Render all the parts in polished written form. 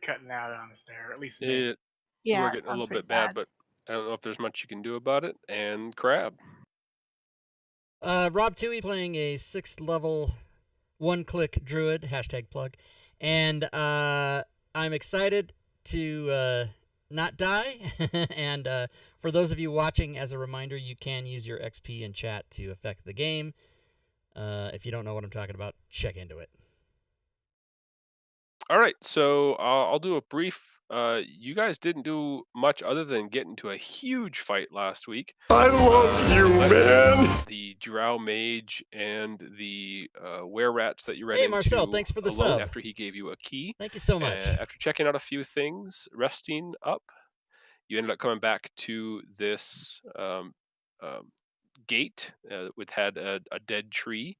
cutting out on us there, or at least me. It, you are Yeah, it getting a sounds little pretty bit bad, bad. but I don't know if there's much you can do about it. And Crab. Rob Tui playing a 6th level one-click druid, hashtag plug. And I'm excited to not die. And for those of you watching, as a reminder, you can use your XP in chat to affect the game. If you don't know what I'm talking about, check into it. All right, so I'll do a brief. You guys didn't do much other than get into a huge fight last week. I love you, man. The Drow Mage and the were rats that you ran Hey, Marcel, into thanks for the alone sub. after he gave you a key. Thank you so much. After checking out a few things, resting up, you ended up coming back to this gate which had a dead tree.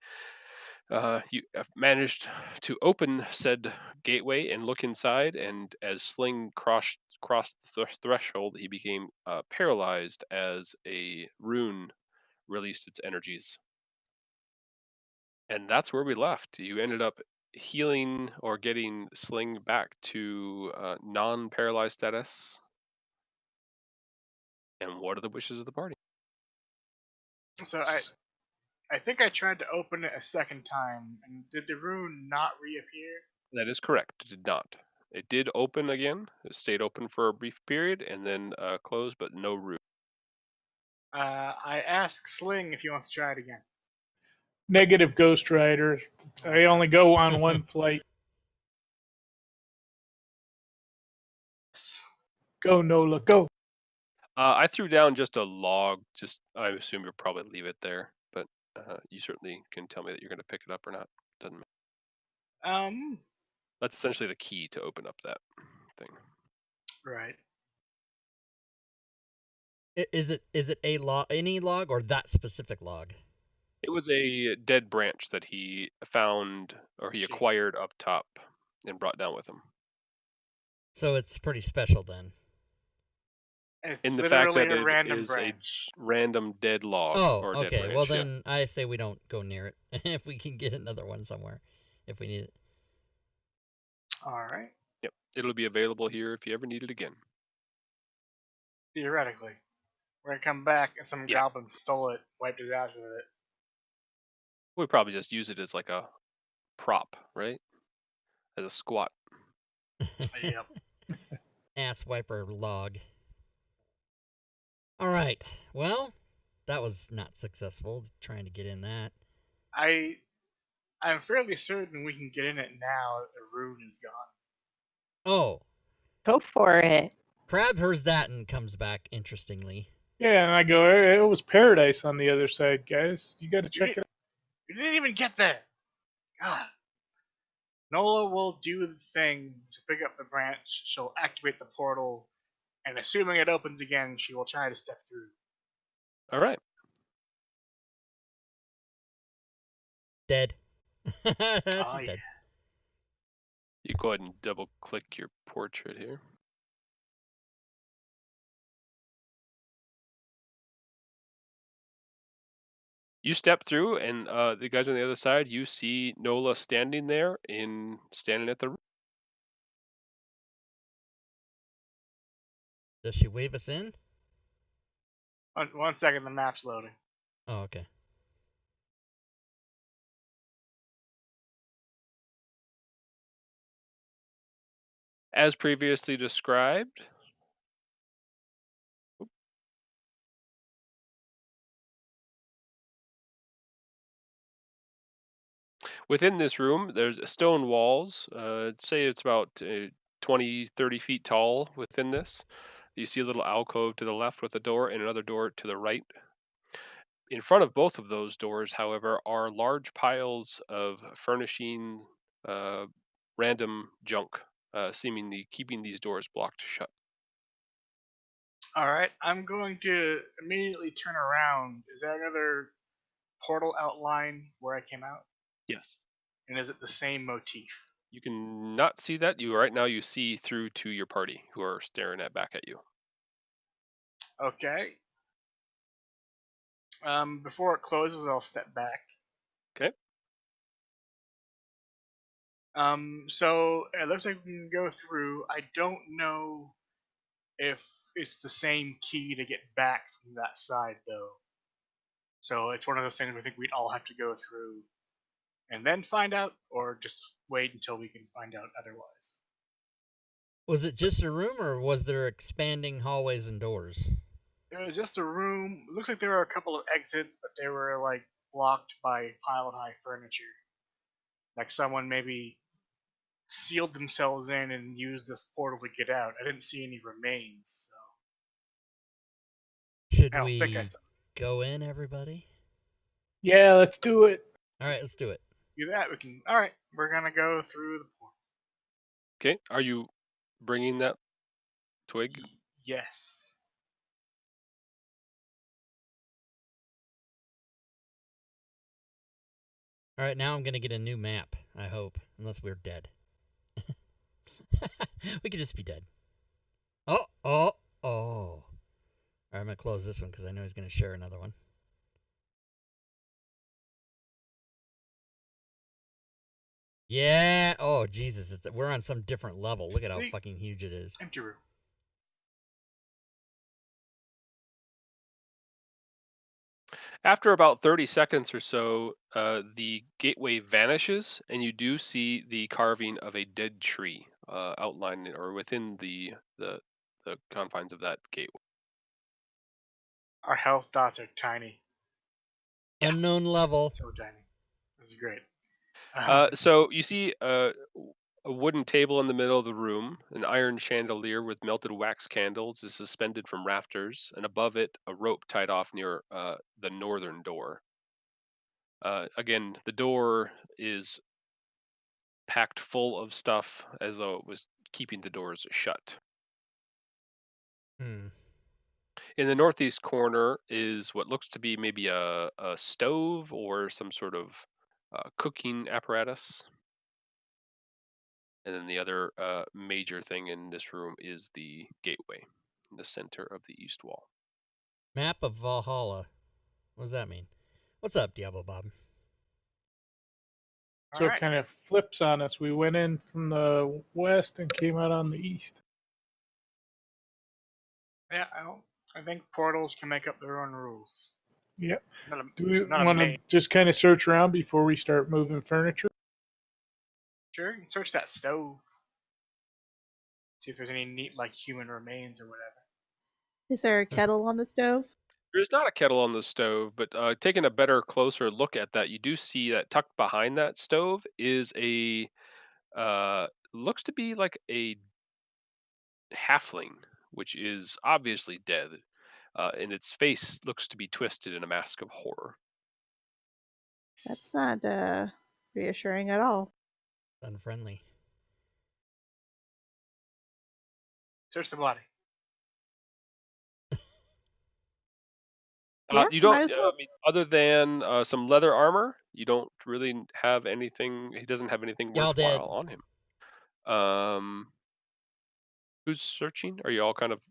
You have managed to open said gateway and look inside, and as Sling crossed the threshold, he became paralyzed as a rune released its energies. And that's where we left. You ended up healing or getting Sling back to non-paralyzed status. And what are the wishes of the party? So I think I tried to open it a second time, and did the rune not reappear? That is correct. It did not. It did open again. It stayed open for a brief period and then closed, but no rune. I asked Sling if he wants to try it again. Negative Ghost Rider. I only go on one flight. Go, Nola, go. I threw down just a log. Just I assume you'll probably leave it there, but you certainly can tell me that you're going to pick it up or not. Doesn't matter. Um, That's essentially the key to open up that thing. right. Is it a log, any log, or that specific log? It was a dead branch that he found or he acquired up top and brought down with him. So it's pretty special then. It's In the fact literally that a it random is branch. a random dead log Oh, or a dead okay. branch. Well, Yeah. then I say we don't go near it if we can get another one somewhere, if we need it. All right. Yep. It'll be available here if you ever need it again. Theoretically, we're gonna come back and some Yeah. goblin stole it, wiped his ass with it. We probably just use it as like a prop, right? As a squat. Yep. Ass wiper log. All right. Well, that was not successful trying to get in that. I'm fairly certain we can get in it now that the rune is gone. Oh, Go for it. Crab hears that and comes back, interestingly. Yeah, and I go, it was paradise on the other side, guys. You got to check it out. You didn't even get there. God. Nola will do the thing to pick up the branch. She'll activate the portal, and assuming it opens again, she will try to step through. All right. Dead. She's Oh, yeah. dead. You go ahead and double click your portrait here. You step through, and the guys on the other side, you see Nola standing there, standing at the. Does she wave us in? 1 second, the map's loading. Oh, okay. As previously described. Within this room, there's stone walls. Say it's about 20, 30 feet tall within this. You see a little alcove to the left with a door and another door to the right. In front of both of those doors, however, are large piles of furnishing, random junk, seemingly keeping these doors blocked shut. Alright, I'm going to immediately turn around. Is there another portal outline where I came out? Yes. And is it the same motif? You can not see that. Right now you see through to your party who are staring back at you. Okay. Before it closes, I'll step back. Okay. So it looks like we can go through. I don't know if it's the same key to get back from that side though. So it's one of those things I think we'd all have to go through and then find out, or just wait until we can find out otherwise. Was it just a room, or was there expanding hallways and doors? It was just a room. It looks like there were a couple of exits, but they were like blocked by piled high furniture. Like someone maybe sealed themselves in and used this portal to get out. I didn't see any remains, so Should I don't think I we saw. go in, everybody? Yeah, let's do it. All right, let's do it. Do that. We can. All right, we're gonna go through the portal. Okay, are you bringing that twig? Yes. All right, now I'm gonna get a new map. I hope, unless we're dead. We could just be dead. Oh. All right, I'm gonna close this one because I know he's gonna share another one. Yeah. Oh Jesus, we're on some different level. Look at how See? fucking huge it is. Empty room. After about 30 seconds or so, the gateway vanishes, and you do see the carving of a dead tree outlined or within the confines of that gateway. Our health dots are tiny. Yeah. Unknown level. So tiny. This is great. So you see a wooden table in the middle of the room, an iron chandelier with melted wax candles is suspended from rafters, and above it, a rope tied off near the northern door. Again, the door is packed full of stuff as though it was keeping the doors shut. Hmm. In the northeast corner is what looks to be maybe a stove or some sort of cooking apparatus. And then the other major thing in this room is the gateway in the center of the east wall. Map of Valhalla. What does that mean? What's up, Diablo Bob? So All it right. kind of flips on us. We went in from the west and came out on the east. Yeah, I think portals can make up their own rules. Yep. Not a, Do we not a want to main. just kind of search around before we start moving furniture? Sure, you can search that stove. See if there's any neat like human remains or whatever. Is there a kettle on the stove? There's not a kettle on the stove, but taking a better, closer look at that, you do see that tucked behind that stove is a looks to be like a halfling, which is obviously dead, and its face looks to be twisted in a mask of horror. That's not reassuring at all. Unfriendly. Search the body. Yeah, You don't. might as well. I mean, other than some leather armor, you don't really have anything. He doesn't have anything Y'all dead. worthwhile on him. Who's searching? Are you all kind of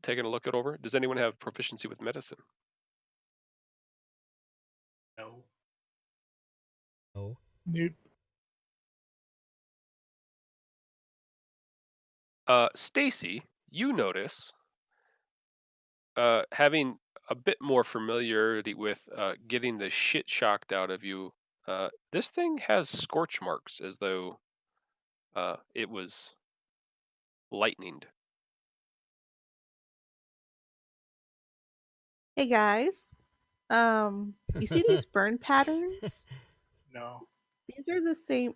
taking a look at over? Does anyone have proficiency with medicine? No. Oh. Nope. Stacy, you notice having a bit more familiarity with getting the shit shocked out of you. This thing has scorch marks as though it was lightninged. Hey guys, you see these burn patterns? No. These are the same.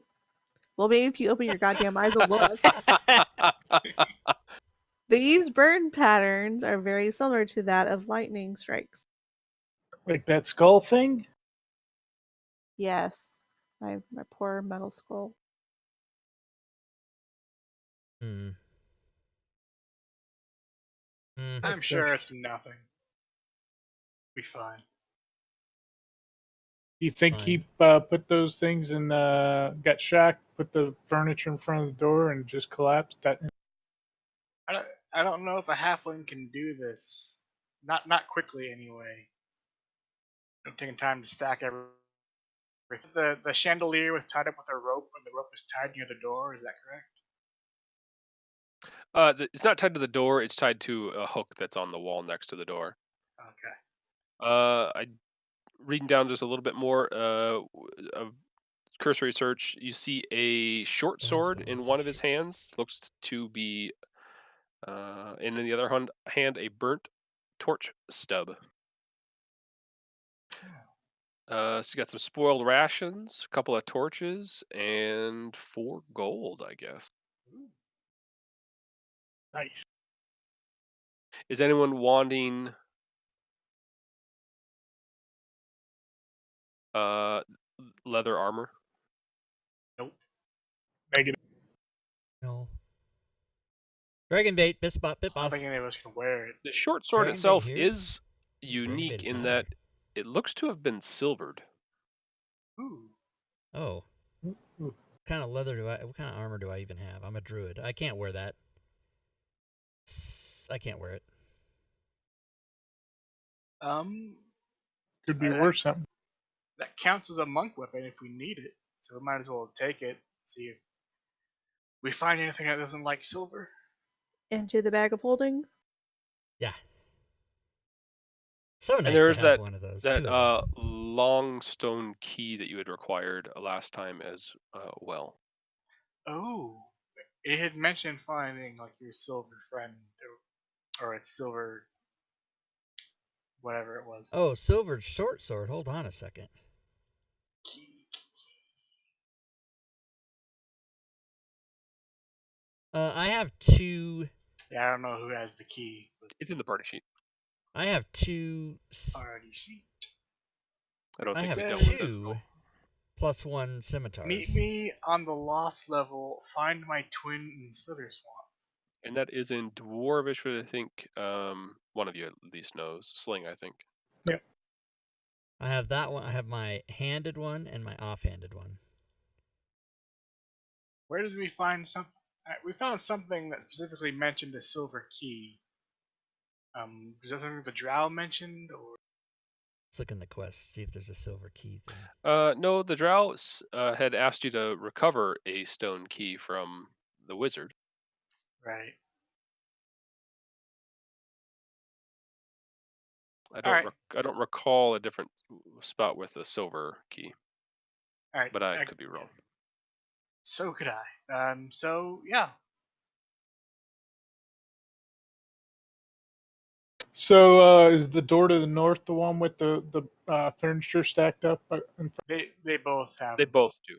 Well, maybe if you open your goddamn eyes and look. These burn patterns are very similar to that of lightning strikes. Like that skull thing? Yes, my poor metal skull. Hmm. I'm sure it's nothing. Be fine. Do you think Fine. he put those things and got shocked, put the furniture in front of the door, and just collapsed? I don't know if a halfling can do this. Not quickly anyway. I'm taking time to stack everything The chandelier was tied up with a rope, and the rope was tied near the door. Is that correct? It's not tied to the door. It's tied to a hook that's on the wall next to the door. Okay. I reading down just a little bit more. Of cursory search, you see a short What is sword going in on one of his here? hands. Looks to be, and in the other hand, a burnt torch stub. So you got some spoiled rations, a couple of torches, and 4 gold, I guess. Nice. Is anyone wanting uh leather armor? Nope. Negative. No. Dragon bait, bit I don't boss. think any of us can wear it. The short sword Dragon bait itself here? is Dragon bait unique is in not that here. it looks to have been silvered. Ooh. Oh. Ooh. What kind of leather do I? What kind of armor do I even have? I'm a druid. I can't wear that. I can't wear it. Could be that- worth something. That counts as a monk weapon if we need it, so we might as well take it. See if we find anything that doesn't like silver. Into the bag of holding. Yeah. So nice And there to is have one of those. Two of those. long stone key that you had required last time as well. Oh, it had mentioned finding like your silver friend or its silver, whatever it was. Oh, silvered short sword. Hold on a second. I have two. Yeah, I don't know who has the key. But It's in the party sheet. I have two. already sheet. I don't I think have we dealt says- with it. two +1 scimitars. Meet me on the lost level. Find my twin in Slither Swamp. And that is in Dwarvish, which I think one of you at least knows. Sling, I think. I have that one. I have my handed one and my offhanded one. Where did we find some? We found something that specifically mentioned a silver key. Was that something the Drow mentioned, or Let's look in the quest, see if there's a silver key thing. No, the Drow had asked you to recover a stone key from the wizard. right? I Alright. don't recall a different spot with a silver key, All right, but I could be wrong. So could I. So yeah, So is the door to the north the one with the furniture stacked up in front? they both have. They both do.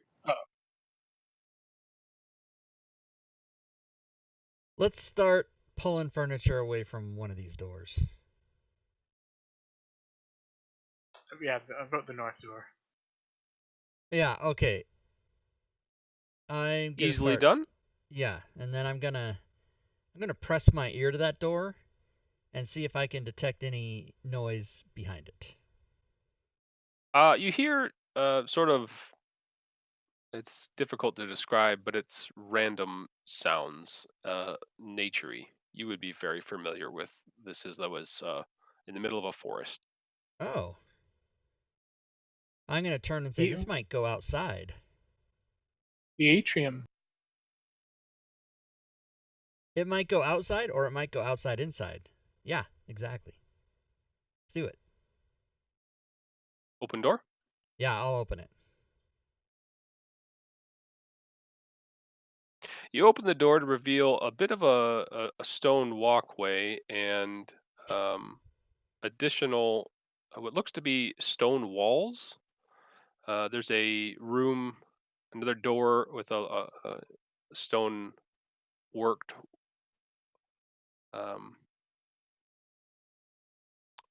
Let's start pulling furniture away from one of these doors. Yeah, about the north door. Yeah, okay. I'm gonna Easily start, done. Yeah, and then I'm gonna press my ear to that door and see if I can detect any noise behind it. You hear sort of. It's difficult to describe, but it's random sounds, naturey. You would be very familiar with this as though was in the middle of a forest. Oh. I'm gonna turn and say, Yeah. this might go outside. The atrium. It might go outside or it might go outside inside. Yeah, exactly. Let's do it. Open door. Yeah, I'll open it. You open the door to reveal a bit of a stone walkway and additional, what looks to be stone walls. There's a room, another door with a stone worked um,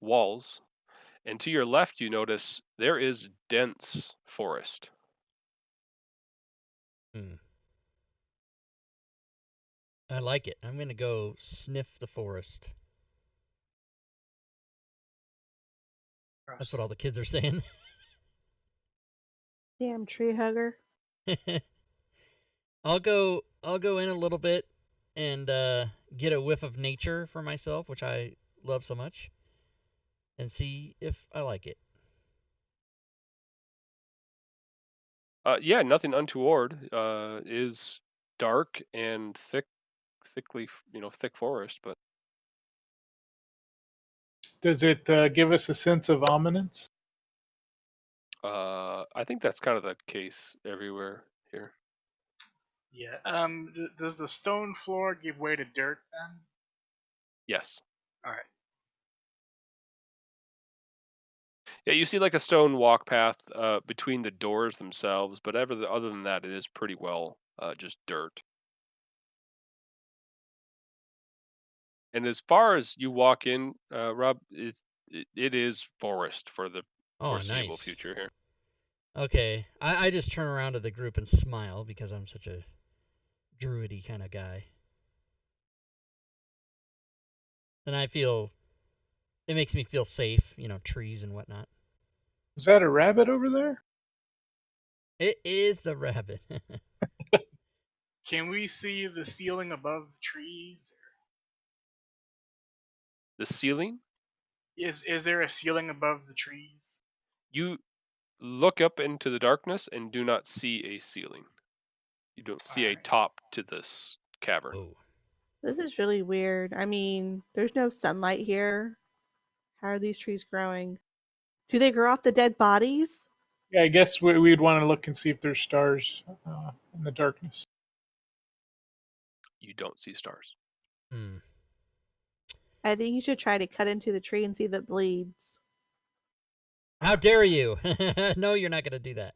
walls. And to your left, you notice there is dense forest. I like it. I'm gonna go sniff the forest. That's what all the kids are saying. Damn tree hugger. I'll go in a little bit and get a whiff of nature for myself, which I love so much, and see if I like it. Yeah, nothing untoward. Is dark and thickly, thick forest, but Does it give us a sense of ominence? I think that's kind of the case everywhere here. Yeah. Does the stone floor give way to dirt then? Yes. All right. Yeah, you see like a stone walk path between the doors themselves, but other than that, it is pretty well just dirt. And as far as you walk in, Rob, it is forest for the Oh, foreseeable nice. future here. Okay, I just turn around to the group and smile because I'm such a druidy kind of guy. And it makes me feel safe, trees and whatnot. Is that a rabbit over there? It is the rabbit. Can we see the ceiling above the trees? The ceiling, Is there a ceiling above the trees? you look up into the darkness and do not see a ceiling. You don't see a Alright. top to this cavern. Oh, This is really weird. I mean, there's no sunlight here. How are these trees growing? Do they grow off the dead bodies? Yeah, I guess we'd want to look and see if there's stars in the darkness. You don't see stars. hmm. I think you should try to cut into the tree and see if it bleeds. How dare you? No, you're not going to do that.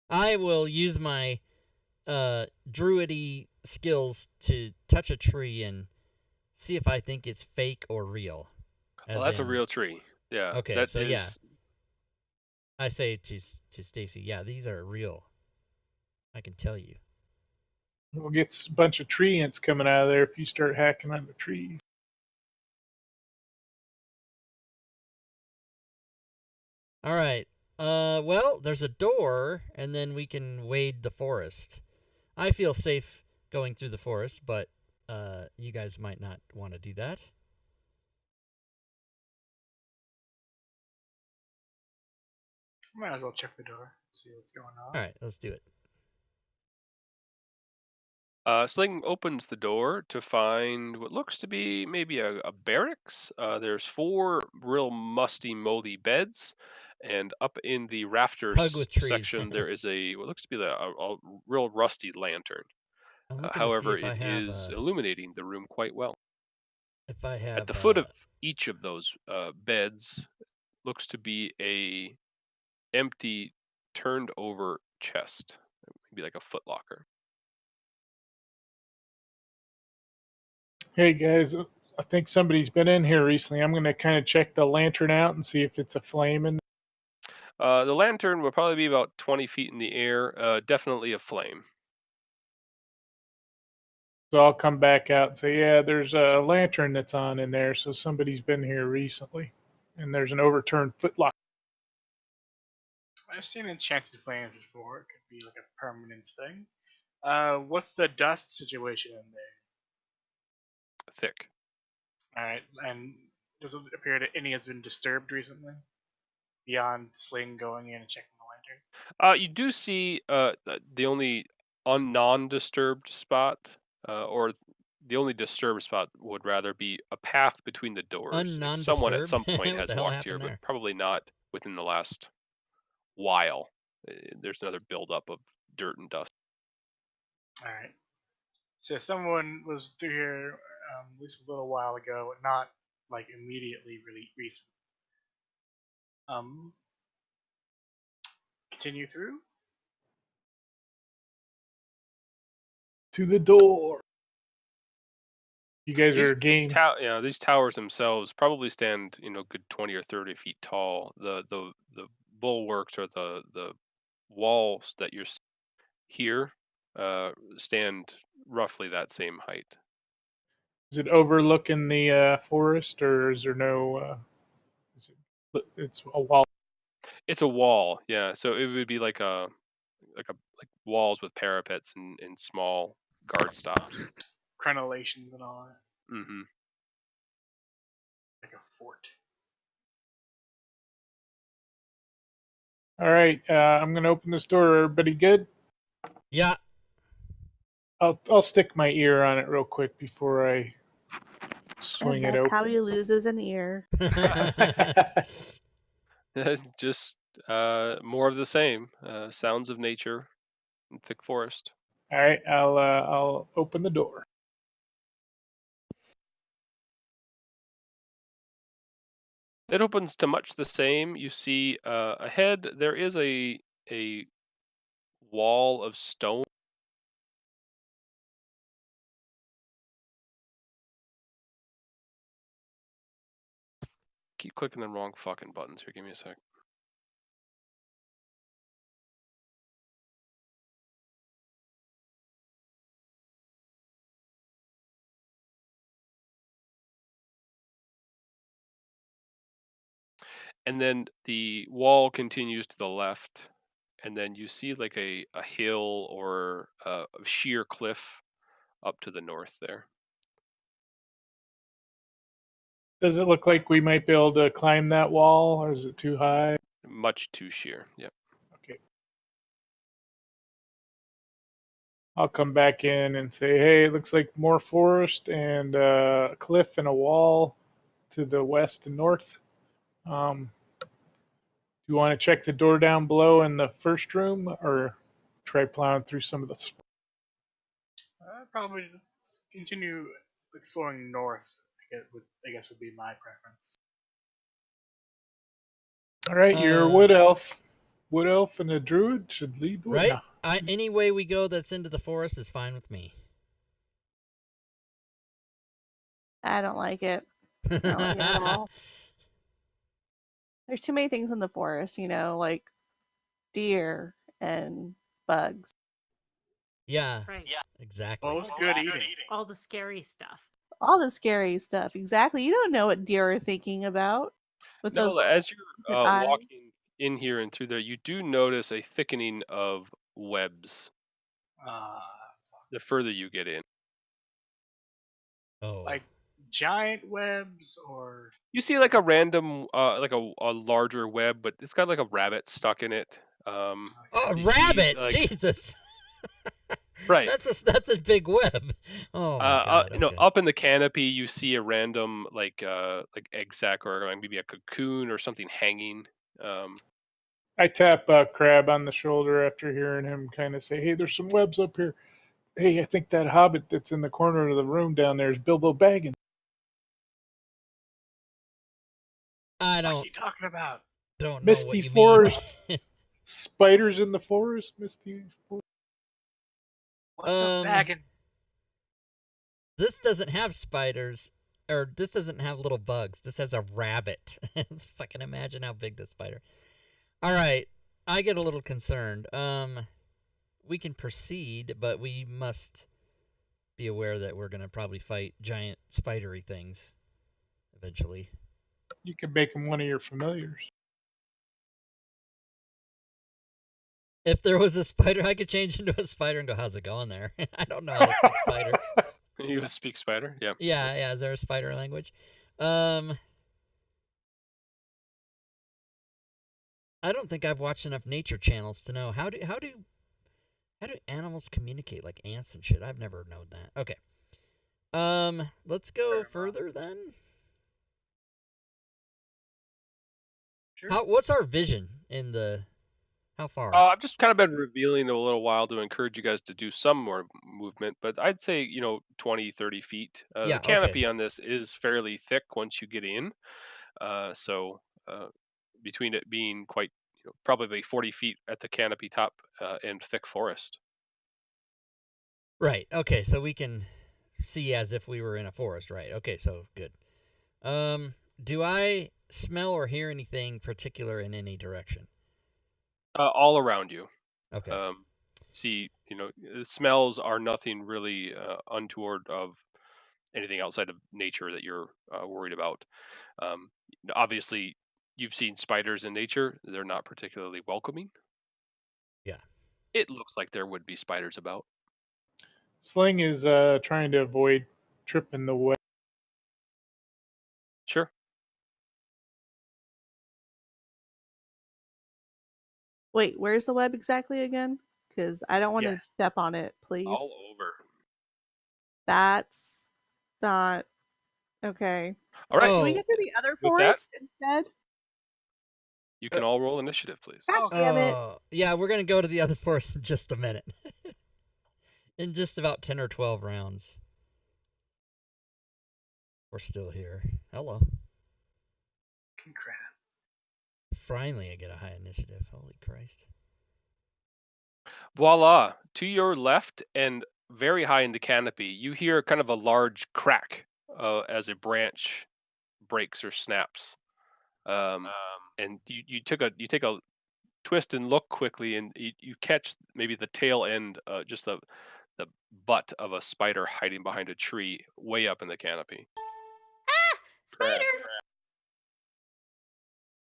I will use my druidy skills to touch a tree and see if I think it's fake or real. Well, that's a real tree. Yeah. Okay, that so is. yeah. I say to Stacy, yeah, these are real. I can tell you. We'll get a bunch of tree ants coming out of there if you start hacking on the trees. All right. Well, there's a door, and then we can wade the forest. I feel safe going through the forest, but you guys might not want to do that. Might as well check the door, see what's going on. All right, let's do it. Sling opens the door to find what looks to be maybe a barracks. There's 4 real musty, moldy beds, and up in the Hug rafters with trees. section there is what looks to be a real rusty lantern. I'm looking to see However, if I it have is illuminating the room quite well. At the foot of each of those beds looks to be a empty, turned over chest, maybe like a footlocker. Hey guys, I think somebody's been in here recently. I'm going to kind of check the lantern out and see if it's a flame in. The lantern will probably be about 20 feet in the air. Definitely a flame. So I'll come back out and say, yeah, there's a lantern that's on in there. So somebody's been here recently. And there's an overturned footlocker. I've seen enchanted flames before. It could be like a permanent thing. What's the dust situation in there? Thick. Alright, and does it appear that any has been disturbed recently? Beyond Sling going in and checking the lantern? You do see the only non-disturbed spot, or the only disturbed spot would rather be a path between the doors. Like someone at some Non-disturbed? point What has the hell walked here, happened but there? probably not within the last while. There's another buildup of dirt and dust. Alright. So someone was through here at least a little while ago, not like immediately really recent. Continue through? To the door. You guys These are game. these towers themselves probably stand, good 20 or 30 feet tall. The bulwarks or the walls that you're here stand roughly that same height. Is it overlooking the forest or is there no. It's a wall. It's a wall, yeah. So it would be like walls with parapets and small guard stops. Crenellations and all that. Hmm. Like a fort. All right, I'm gonna open this door. Everybody good? Yeah. I'll stick my ear on it real quick before I swing And it that's open. how he loses an ear. Just more of the same. Sounds of nature and thick forest. All right, I'll open the door. It opens to much the same. You see ahead there is a wall of stone. Keep clicking on wrong fucking buttons here. Give me a sec. And then the wall continues to the left, and then you see like a hill or a sheer cliff up to the north there. Does it look like we might be able to climb that wall, or is it too high? Much too sheer. Yep. Okay. I'll come back in and say, hey, it looks like more forest and a cliff and a wall to the west and north. Do you want to check the door down below in the first room, or try plowing through some of the? Probably continue exploring north. I guess would be my preference. All right, you're a wood elf. Wood elf and a druid should lead the way. Right? No. Any way we go that's into the forest is fine with me. I don't like it. I don't like it at all. There's too many things in the forest, like deer and bugs. Yeah, Right. exactly. Both good eating. All the scary stuff. All the scary stuff. Exactly. You don't know what deer are thinking about with those. No, as you're eyes. walking in here and through there, you do notice a thickening of webs the further you get in. Oh. Like giant webs, or You see like a random, like a larger web, but it's got like a rabbit stuck in it. Oh, a you see, rabbit! like- Jesus. Right. That's a big web. Oh my god. Okay. Up in the canopy, you see a random like egg sac or like maybe a cocoon or something hanging. I tap Crab on the shoulder after hearing him kind of say, hey, there's some webs up here. Hey, I think that hobbit that's in the corner of the room down there is Bilbo Baggins. I what are don't you talking about? know what Misty you Forest. mean. Spiders in the forest, Misty Forest. What's up, Baggin? This doesn't have spiders, or this doesn't have little bugs. This has a rabbit. Fucking imagine how big this spider. All right, I get a little concerned. We can proceed, but we must be aware that we're gonna probably fight giant spidery things eventually. You can make him one of your familiars. If there was a spider, I could change into a spider and go, how's it going there? I don't know how to speak spider. You speak spider, yeah. Yeah, is there a spider language? I don't think I've watched enough nature channels to know how do animals communicate like ants and shit. I've never known that. Okay. Let's go further then. Sure. What's our vision in the how far? I've just kind of been revealing a little while to encourage you guys to do some more movement, but I'd say 20, 30 feet. Yeah, The canopy on this is fairly thick once you get in, so between it being quite probably 40 feet at the canopy top and thick forest. Right. Okay, so we can see as if we were in a forest, right? Okay, so good. Do I smell or hear anything particular in any direction? All around you. Okay. See, the smells are nothing really untoward of anything outside of nature that you're worried about. Obviously, you've seen spiders in nature; they're not particularly welcoming. Yeah. It looks like there would be spiders about. Sling is trying to avoid tripping the web. Sure. Wait, where's the web exactly again? Because I don't want to Yes. step on it, please. All over. That's not okay. All right. Can we Oh, get through the other With that, forest instead? you can all roll initiative, please. God damn it. yeah, we're gonna go to the other forest in just a minute. In just about 10 or 12 rounds. We're still here. Hello. Congrats. Finally, I get a high initiative. Holy Christ. Voila! To your left and very high in the canopy, you hear kind of a large crack as a branch breaks or snaps. And you take a twist and look quickly, and you catch maybe the tail end, just the butt of a spider hiding behind a tree way up in the canopy. Spider!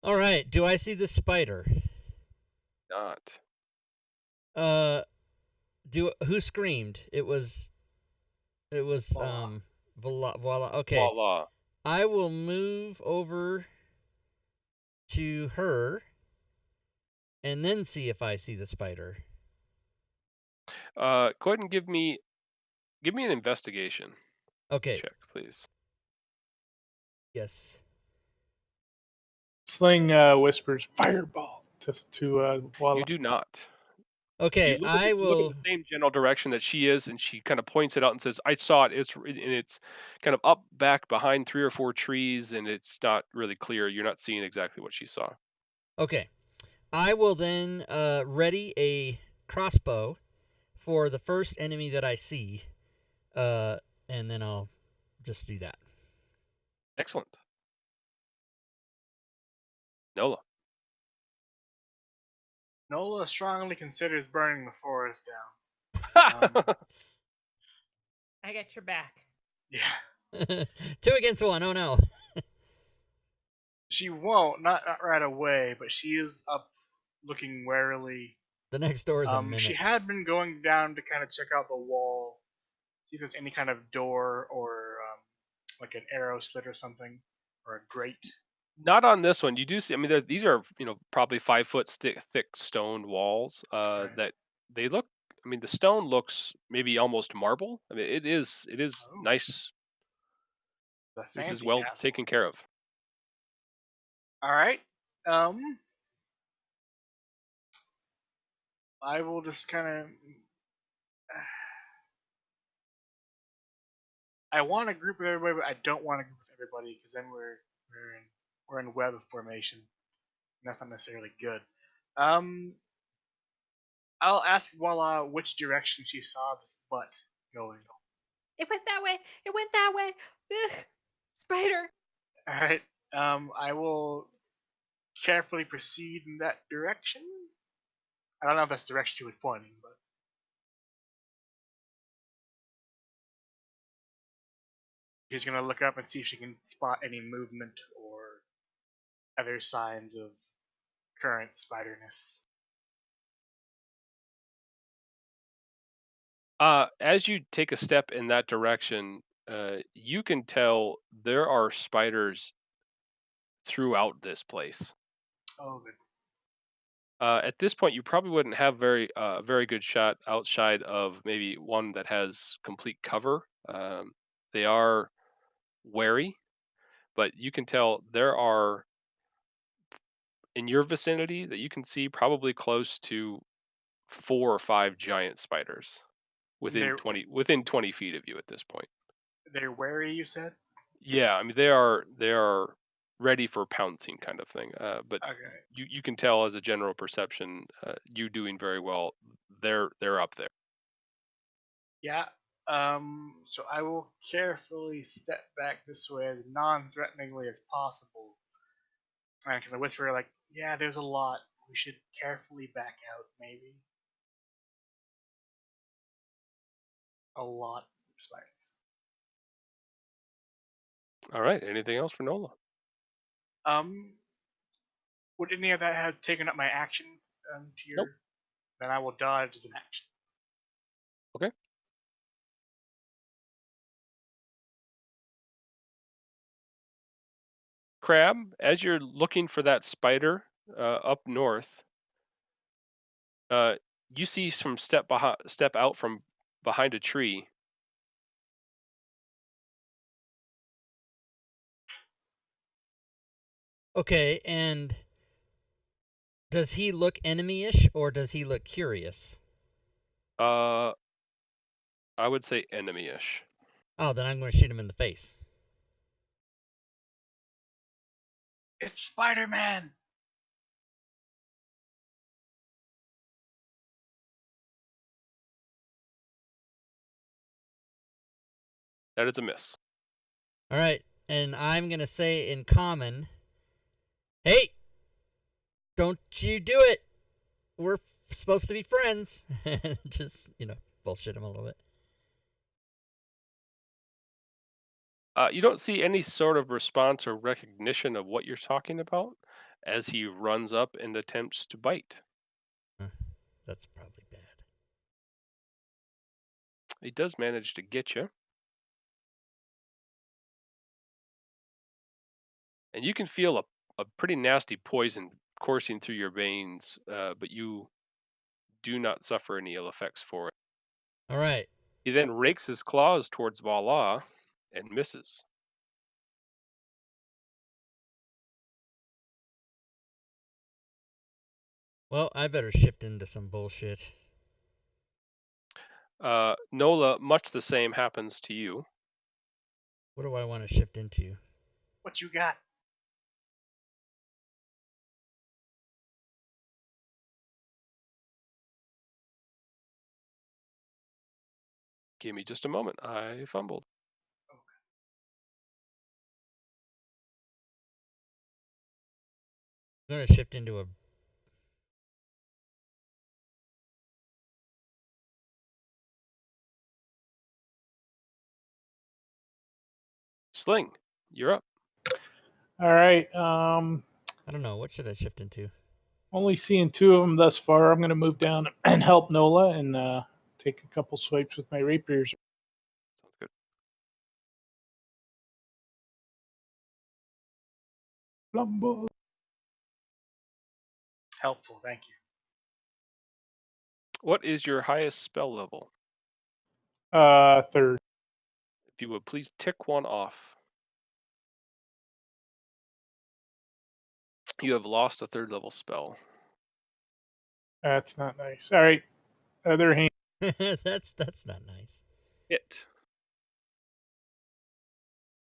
All right. Do I see the spider? Not. Who screamed? It was Voila. Voila. Okay. Voila. I will move over to her and then see if I see the spider. Go ahead and give me an investigation Okay. check, please. Yes. Sling whispers fireball to Walla. You do not. Okay. You look in the same general direction that she is, and she kind of points it out and says, "I saw it. It's kind of up back behind 3 or 4 trees, and it's not really clear. You're not seeing exactly what she saw." Okay. I will then ready a crossbow for the first enemy that I see, and then I'll just do that. Excellent. Nola. Nola strongly considers burning the forest down. I got your back. Yeah. 2 against 1. Oh no. She won't, not right away, but she is up looking warily. The next door is a mimic. She had been going down to kind of check out the wall, see if there's any kind of door or like an arrow slit or something, or a grate. Not on this one. You do see. I mean, these are probably 5 foot thick stone walls. Right. That they look. I mean, the stone looks maybe almost marble. I mean, it is Oh. nice. The This is fancy well castle. taken care of. All right. I will just kind of. I want to group with everybody, but I don't want to group with everybody because then we're in web formation. And that's not necessarily good. I'll ask Voila which direction she saw this butt going. It went that way. It went that way. Ugh. Spider. All right. I will carefully proceed in that direction. I don't know if that's the direction she was pointing, but she's gonna look up and see if she can spot any movement or other signs of current spiderness. As you take a step in that direction, you can tell there are spiders throughout this place. Oh, good. At this point, you probably wouldn't have very good shot outside of maybe one that has complete cover. They are wary, but you can tell there are in your vicinity that you can see probably close to 4 or 5 giant spiders within They're 20 feet of you at this point. they're wary, you said? Yeah, I mean they are ready for pouncing kind of thing. But Okay. you can tell as a general perception, you doing very well. They're up there. Yeah. So I will carefully step back this way as non-threateningly as possible. And kind of whisper like, "Yeah, there's a lot. We should carefully back out, maybe." A lot of spiders. All right. Anything else for Nola? Would any of that have taken up my action to your? Nope. Then I will dodge as an action. Okay. Crab, as you're looking for that spider up north, You see some step out from behind a tree. Okay, and does he look enemy-ish or does he look curious? I would say enemy-ish. Oh, then I'm going to shoot him in the face. It's Spider-Man. That is a miss. All right, and I'm going to say in common, hey, don't you do it. We're supposed to be friends. Just, bullshit him a little bit. You don't see any sort of response or recognition of what you're talking about as he runs up and attempts to bite. That's probably bad. He does manage to get you. And you can feel a pretty nasty poison coursing through your veins, but you do not suffer any ill effects for it. All right. He then rakes his claws towards Vala and misses. Well, I better shift into some bullshit. Nola, much the same happens to you. What do I want to shift into? What you got? Give me just a moment. I fumbled. I'm going to shift into a... Sling, you're up. All right. I don't know. What should I shift into? Only seeing two of them thus far. I'm going to move down and help Nola and take a couple swipes with my rapiers. Sounds good. Lumbo. Helpful, thank you. What is your highest spell level? Third. If you would please tick one off. You have lost a third level spell. That's not nice. All right. Other hand. That's not nice. Hit.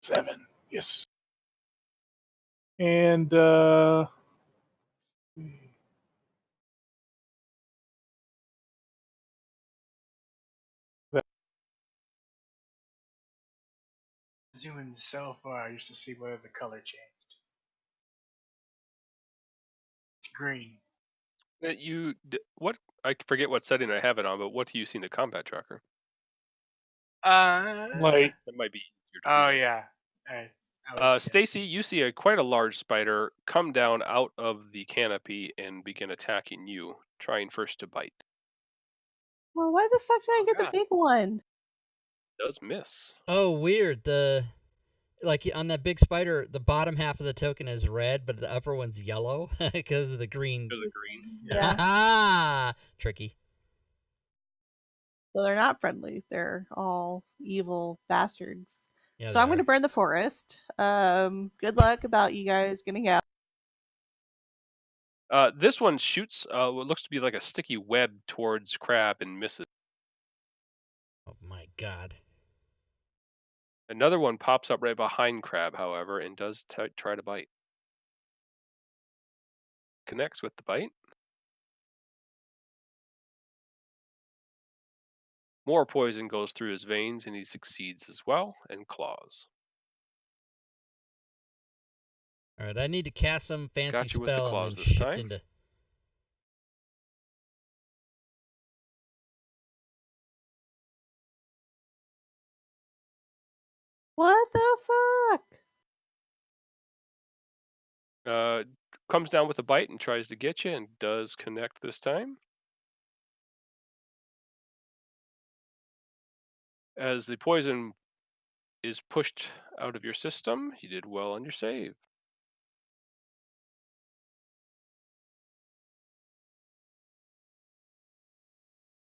7. Yes. And Zooming so far just to see whether the color changed. It's green. What? I forget what setting I have it on, but what do you see in the combat tracker? light. That might be easier to Oh do. yeah. Stacy, you see quite a large spider come down out of the canopy and begin attacking you, trying first to bite. Well, why the fuck did I Oh, get the God. big one? Does miss. Oh, weird. Like on that big spider, the bottom half of the token is red, but the upper one's yellow because of the green. To the green. Yeah. Ah, tricky. So they're not friendly. They're all evil bastards. Yeah, So I'm they going to are. burn the forest. Good luck about you guys getting out. This one shoots what looks to be like a sticky web towards Crab and misses. Oh my god. Another one pops up right behind Crab, however, and does try to bite. Connects with the bite. More poison goes through his veins, and he succeeds as well, and claws. All right, I need to cast some fancy Got you with the spell and claws then this shift time. into... What the fuck? Comes down with a bite and tries to get you, and does connect this time. As the poison is pushed out of your system, you did well on your save.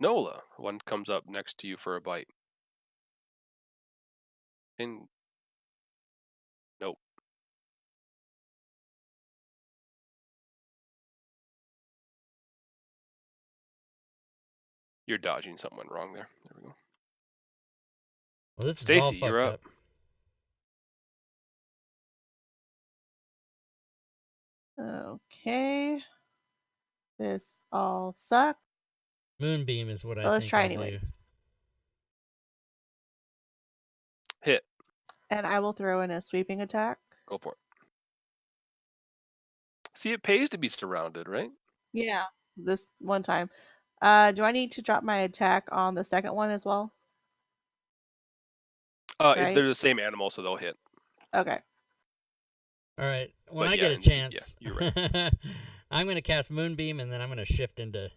Nola, one comes up next to you for a bite. And nope. You're dodging something went wrong there. There we go. Well, this is all Stacy, you're fucked up. Okay. This all sucks. Moonbeam is what I Well, let's think try I'll anyways. Hit. And I will throw in a sweeping attack. Go for it. See, it pays to be surrounded, right? Yeah, this one time. Do I need to drop my attack on the second one as well? Right? They're the same animal, so they'll hit. Okay. do. All right, when But I yeah, get a in theory, chance, yeah, you're right. I'm gonna cast Moonbeam, and then I'm gonna shift into.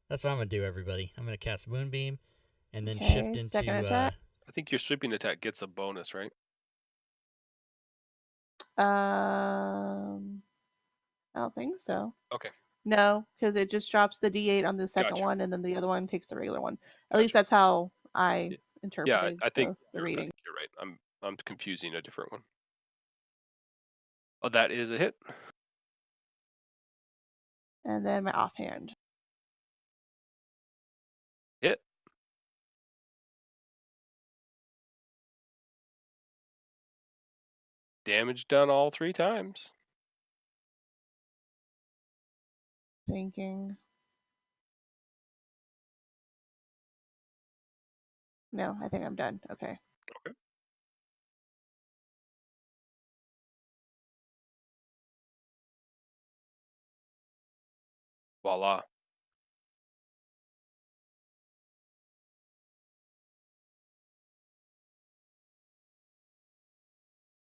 That's what I'm gonna do, everybody. I'm gonna cast Moonbeam, and then shift Okay, into. second attack. I think your sweeping attack gets a bonus, right? I don't think so. Okay. No, because it just drops the D8 on the second Gotcha. one, and then the other one takes the regular one. At Gotcha. least that's how I Yeah, interpreted I think the reading. you're right. I'm confusing a different one. Oh, that is a hit. And then my offhand. Hit. Damage done all 3 times. Thinking. No, I think I'm done. Okay. Okay. Voila.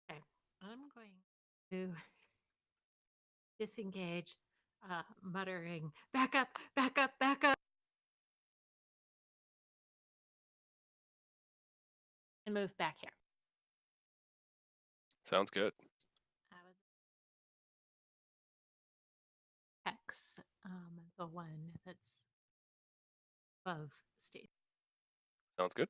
Okay. I'm going to disengage, muttering, back up, back up, back up. And move back here. Sounds good. I would X, the one that's above Steve. Sounds good.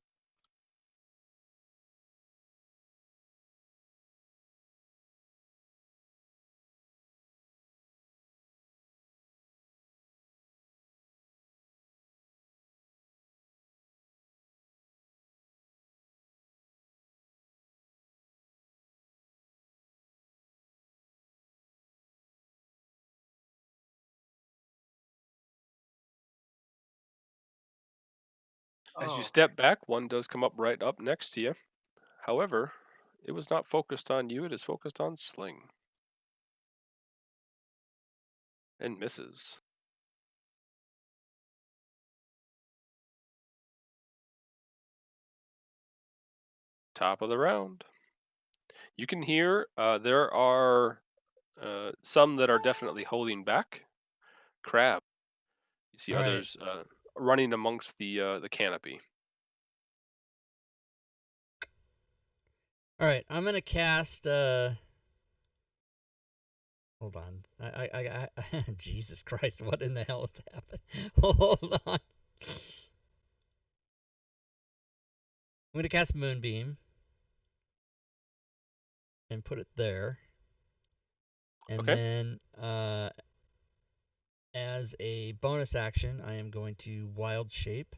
As you Oh, step back, one does come up right up next to you. However, it was not focused on you, it is focused on Sling. And misses. Top of the round. You can hear there are some that are definitely holding back. Crab. You see All right. others running amongst the canopy. All right, I'm gonna cast. Hold on. I Jesus Christ! What in the hell has happened? Hold on. I'm gonna cast Moonbeam and put it there, and Okay. then as a bonus action, I am going to Wild Shape,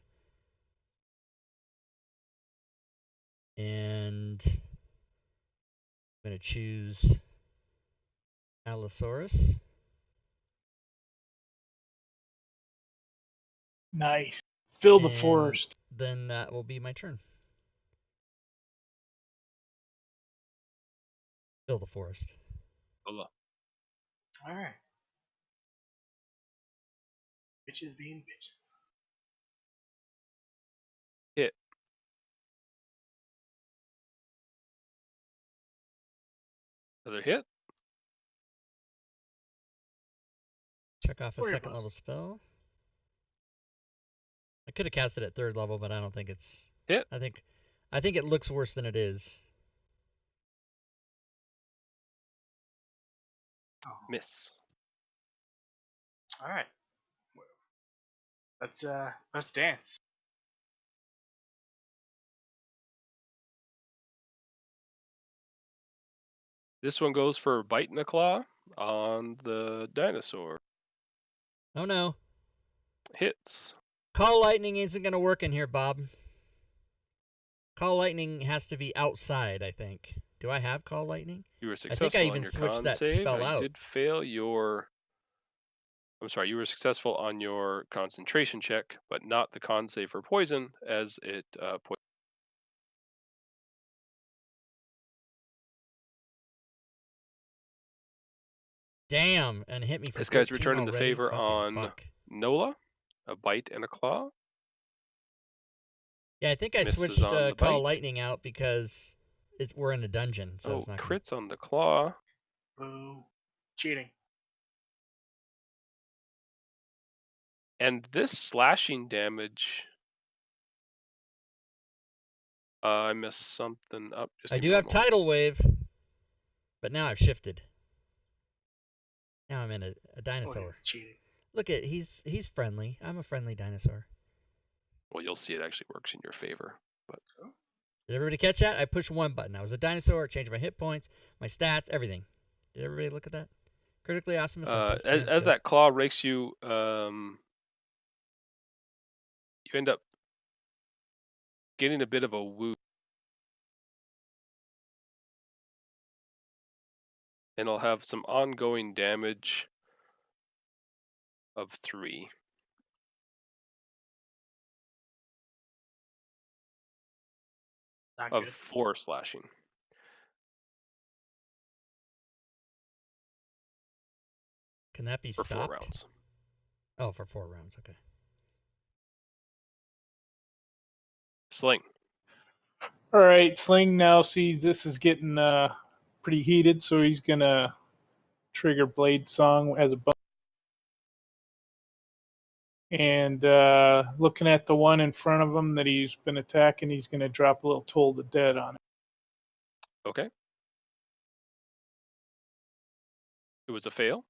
and I'm gonna choose Allosaurus. Nice. Fill the and forest. Then that will be my turn. Fill the forest. Hola. all right. Bitches being bitches. Hit. Another hit. Check off a Warrior second Plus. level spell. I could have cast it at 3rd level, but I don't think it's. Hit. I think it looks worse than it is. Oh. Miss. All right. Let's dance. This one goes for bite and a claw on the dinosaur. Oh no. Hits. Call lightning isn't going to work in here, Bob. Call lightning has to be outside, I think. Do I have call lightning? You were I think I successful on even your switched con that save. spell I out. did fail your. I'm sorry, you were successful on your concentration check, but not the con save for poison, as it Damn, and hit me for This guy's 13 returning the already? favor Fucking on fuck. Nola, a bite and a claw. Yeah, I think I Misses switched on the call bite. lightning out because we're in a dungeon, so Oh, it's not gonna... crits on the claw. Boo. Cheating. And this slashing damage. I messed something up. Just I give do me have one moment. tidal wave, but now I've shifted. Now I'm in a Oh, dinosaur. he's cheating. Look at he's friendly. I'm a friendly dinosaur. Well, you'll see it actually works in your favor. But Did everybody catch that? I pushed one button. I was a dinosaur. It changed my hit points, my stats, everything. Did everybody look at that? Critically awesome assumptions. as that claw rakes you, you end up getting a bit of a wound. And it'll have some ongoing damage of 3. Not Of good. 4 slashing. Can that be For stopped? 4 rounds. Oh, for 4 rounds. Okay. Sling. All right, Sling now sees this is getting pretty heated, so he's gonna trigger Blade Song as a bonus. And looking at the one in front of him that he's been attacking, he's gonna drop a little Toll the Dead on it. Okay. It was a fail.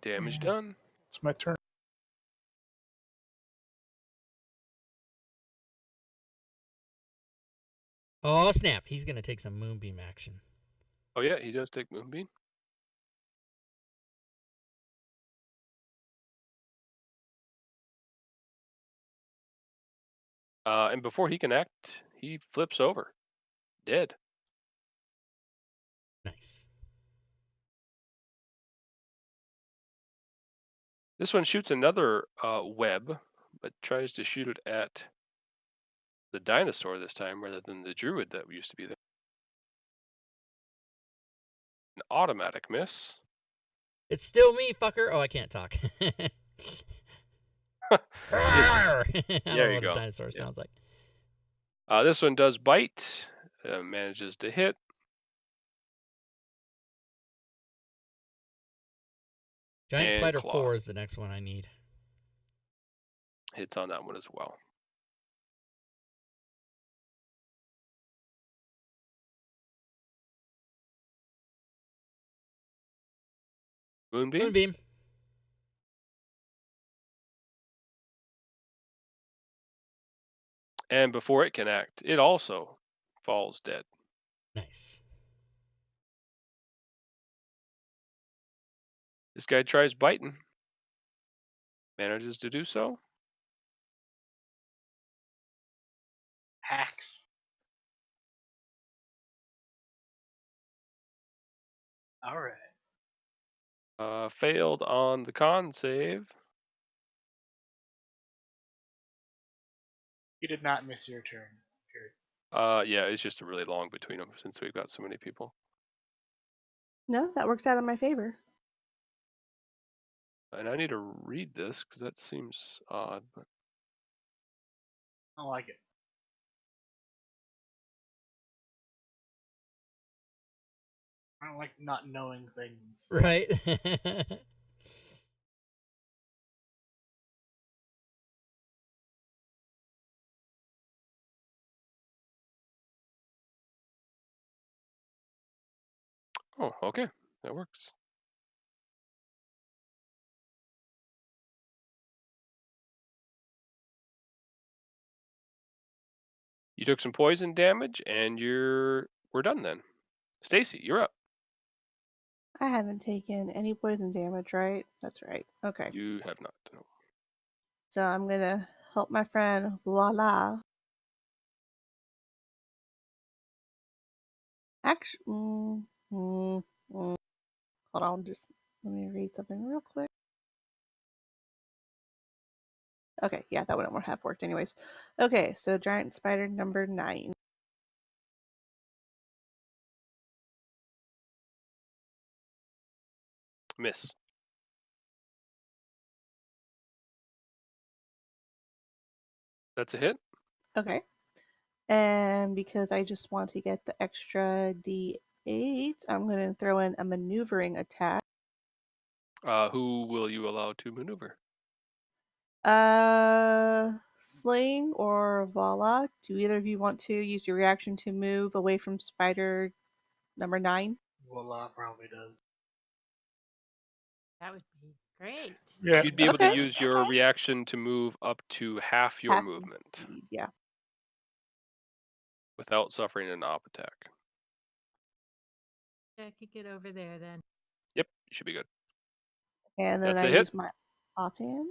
Damage done. It's my turn. Oh snap! He's gonna take some moonbeam action. Oh yeah, he does take Moonbeam. And before he can act, he flips over. Dead. Nice. This one shoots another web, but tries to shoot it at the dinosaur this time rather than the druid that used to be there. An automatic miss. It's still me, fucker. Oh, I can't talk. I don't know There you what a go. dinosaur Yeah. sounds like. This one does bite. Manages to hit. Giant And Spider claw. 4 is the next one I need. Hits on that one as well. Moonbeam. Moonbeam. And before it can act, it also falls dead. Nice. This guy tries biting. Manages to do so. Hacks. All right. Failed on the con save. You did not miss your turn. Period. Yeah, it's just really long between them since we've got so many people. No, that works out in my favor. And I need to read this because that seems odd. But I like it. I don't like not knowing things. Right? oh, okay, that works. You took some poison damage, and we're done then. Stacy, you're up. I haven't taken any poison damage, right? That's right. Okay. You have not. No. So I'm gonna help my friend. Voila. Actually, hold on. Just let me read something real quick. Okay, yeah, that wouldn't have worked anyways. Okay, so giant spider number 9. Miss. That's a hit. Okay. And because I just want to get the extra D8, I'm going to throw in a maneuvering attack. Who will you allow to maneuver? Sling or Voila. Do either of you want to use your reaction to move away from spider number 9? Voila probably does. That would be great. Yeah. You'd be able to Okay. use your reaction to move up to half your Half your movement speed, yeah. without suffering an op attack. I could get over there then. Yep, you should be good. And then That's I a hit. use my offhand.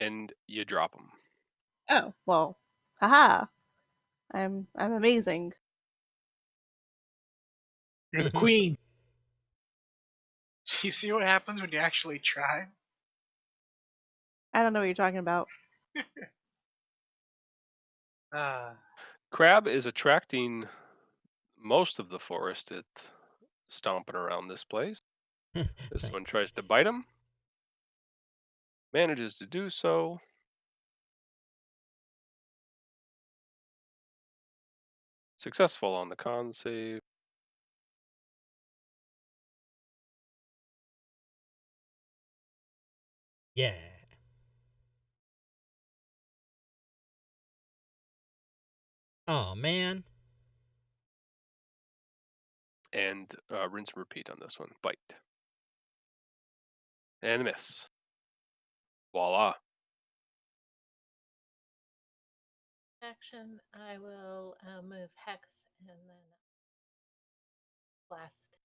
And you drop them. Oh, well. Haha. I'm amazing. You're the queen. You see what happens when you actually try? I don't know what you're talking about. Crab is attracting most of the forest. It's stomping around this place. This one Thanks. tries to bite him. Manages to do so. Successful on the con save. Yeah. Oh man. And rinse and repeat on this one. Bite. And a miss. Voila. Action, I will move Hex and then Blast.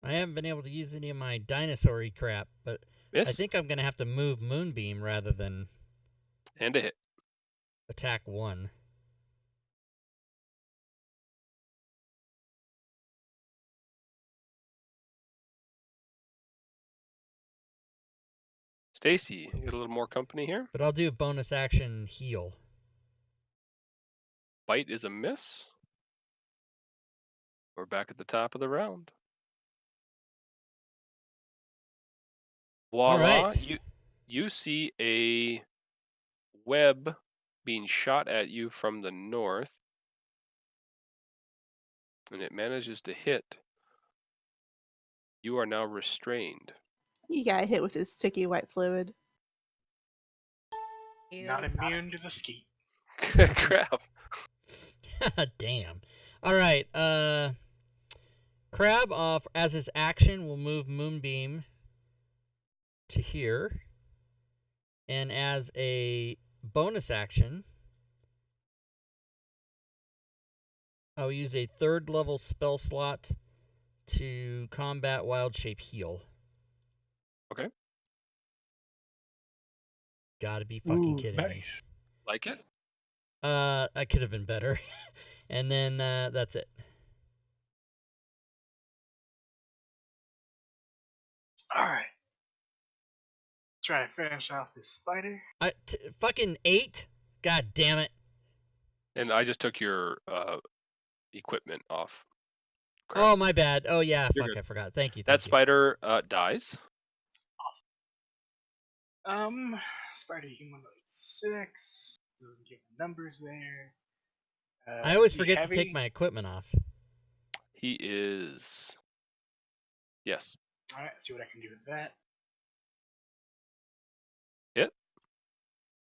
I haven't been able to use any of my dinosaur crap, but Miss. I think I'm gonna have to move Moonbeam rather than And a hit. attack 1. Stacy, you get a little more company here. But I'll do a bonus action heal. Bite is a miss. We're back at the top of the round. Voila. right. You see a web being shot at you from the north. And it manages to hit. You are now restrained. He got hit with his sticky white fluid. Not immune to the skeet. Crap. Damn. All right. Crab off as his action will move Moonbeam to here, and as a bonus action, I'll use a 3rd level spell slot to combat Wild Shape Heal. Okay. Gotta be fucking Ooh, kidding nice. Like it? me. I could have been better. And then that's it. Alright. Try to finish off this spider. Fucking 8? God damn it. And I just took your equipment off. Crap. Oh, my bad. Oh, yeah, You're fuck, good. I forgot. Thank you. That spider dies. Spider humanoid 6. Doesn't give the numbers there. I always Is he forget heavy? to take my equipment off. He is. Yes. Alright, see what I can do with that. Hit.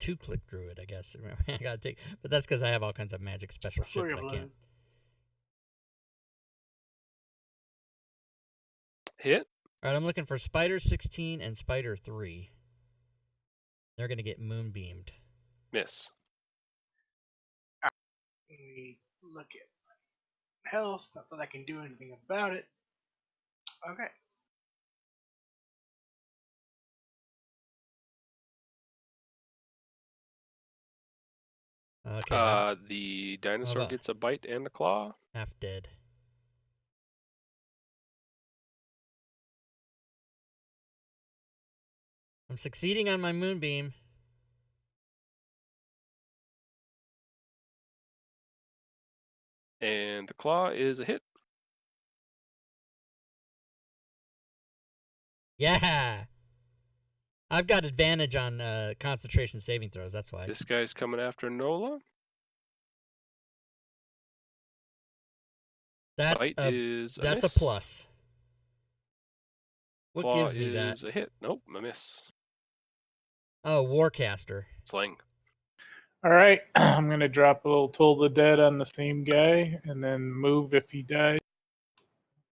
2-click druid, I guess. I gotta take, but that's because I have all kinds of magic special shit Flurry that of I blows. can't. Hit. All right, I'm looking for Spider 16 and Spider 3. They're gonna get moonbeamed. Miss. Let me look at my health. Not that I can do anything about it. Okay. Okay, The dinosaur about- gets a bite and a claw. half dead. I'm succeeding on my moonbeam. And the claw is a hit. Yeah! I've got advantage on concentration saving throws, that's why. This guy's coming after Nola. That's Bite a is a that's miss. a plus. What Claw gives me that? is a hit. Nope, a miss. Oh, Warcaster. Sling. All right, I'm gonna drop a little Toll of the Dead on the same guy, and then move if he dies.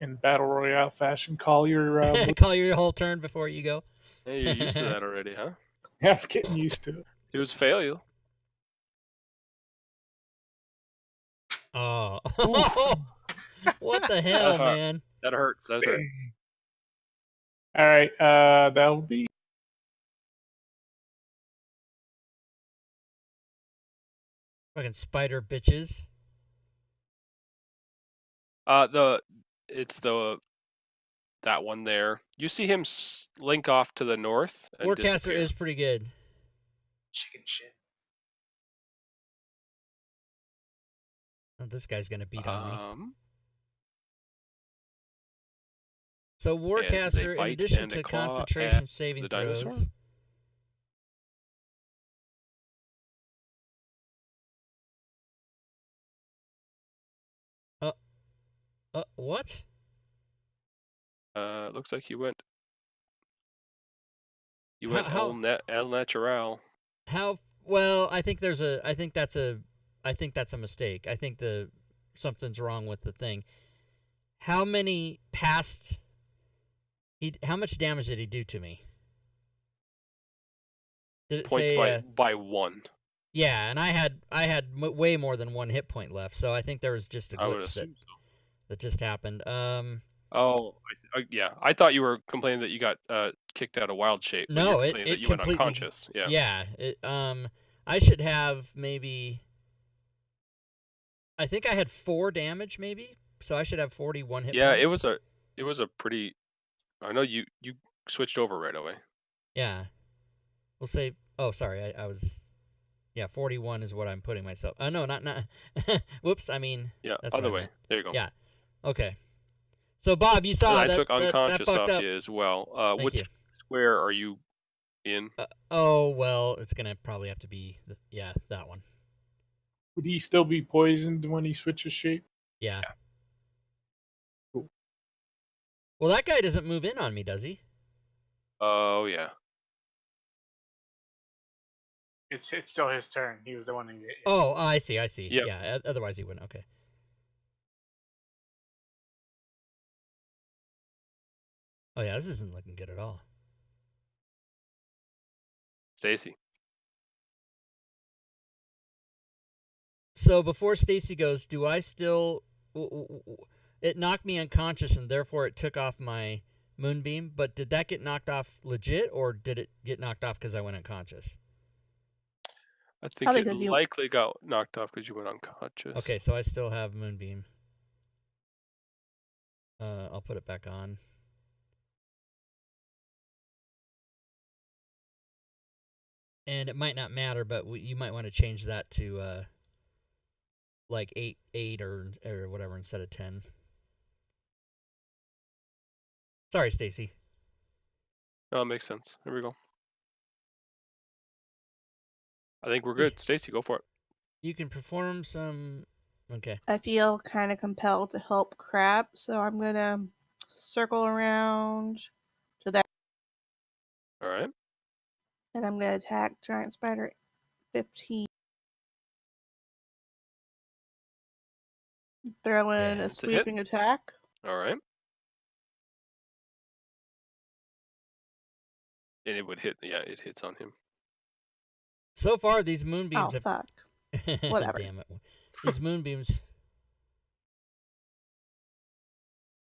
In battle royale fashion, call your. Call your whole turn before you go. Hey, you're used to that already, huh? I'm getting used to it. It was failure. Oh. Oof. What the hell, hurt. man? That hurts. That hurts. All right, that'll be. Fucking spider bitches. It's that one there. You see him slink off to the north and Warcaster disappear. is pretty good. Chicken shit. Oh, this guy's gonna beat on me. So this is a Warcaster, in bite addition and a to claw concentration at saving the throws, dinosaur? what? Looks like you went. You How- went how- el natural. How well? I think that's a mistake. I think something's wrong with the thing. How many past? How much damage did he do to me? Did it Points say by 1. Yeah, and I had way more than 1 hit point left, so I think there was just a I would glitch assume so. that just happened. Oh, I see. Yeah. I thought you were complaining that you got kicked out of wild shape. But No, you're it complaining that you went completely. unconscious. Yeah. Yeah. I should have maybe. I think I had 4 damage, maybe. So I should have 41 hit Yeah. points. It was a pretty. I know you switched over right away. Yeah. We'll say. Oh, sorry. I was. Yeah, 41 is what I'm putting myself. No, not. Whoops. I mean. Yeah. That's Other what I way. meant. There you go. Yeah. Okay. So Bob, you saw And I that took that unconscious fucked off up. you as well. Thank Which you. square are you in? Oh well, it's gonna probably have to be that one. Would he still be poisoned when he switches shape? Yeah. Cool. Well, that guy doesn't move in on me, does he? Oh yeah. It's still his turn. He was the one who did it. Oh, I see. Yep. Yeah. Otherwise, he wouldn't. Okay. Oh yeah, this isn't looking good at all. Stacy. So before Stacy goes, do I still? It knocked me unconscious, and therefore it took off my moonbeam. But did that get knocked off legit, or did it get knocked off because I went unconscious? I think Probably it 'cause you- likely got knocked off because you went unconscious. Okay, so I still have moonbeam. I'll put it back on. And it might not matter, but you might want to change that to like 8 or whatever instead of 10. Sorry, Stacy. Oh, it makes sense. Here we go. I think we're good. Stacy, go for it. You can perform some. Okay. I feel kind of compelled to help Crab, so I'm gonna circle around to there, All right. and I'm gonna attack Giant Spider 15. Throw in Yeah. a It's a hit. sweeping attack. All right. And it would hit. Yeah, it hits on him. So far, these moonbeams Oh, have. fuck. Whatever. Damn it. These moonbeams.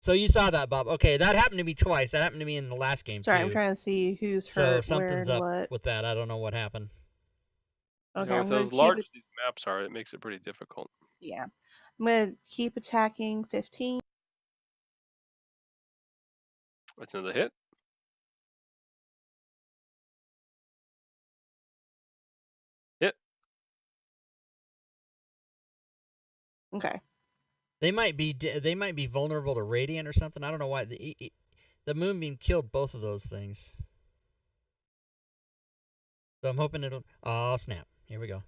So you saw that, Bob. Okay, that happened to me twice. That happened to me in the last game, Sorry, too. I'm trying to see who's So hurt, where, something's and up what. with that. I don't know what happened. Okay, You know, I'm with going as to large keep as these maps are, it makes it pretty difficult. Yeah. I'm going to keep attacking 15. That's another hit. Hit. Okay. They might be vulnerable to radiant or something. I don't know why. The moonbeam killed both of those things. So I'm hoping it'll. Oh snap! Here we go.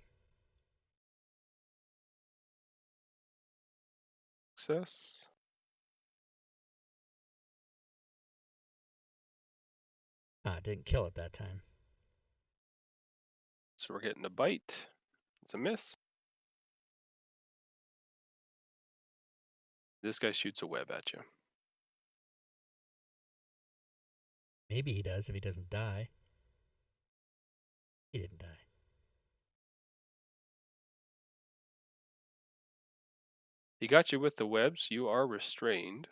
Success. Ah, didn't kill it that time. So we're getting a bite. It's a miss. This guy shoots a web at you. Maybe he does if he doesn't die. He didn't die. He got you with the webs. You are restrained.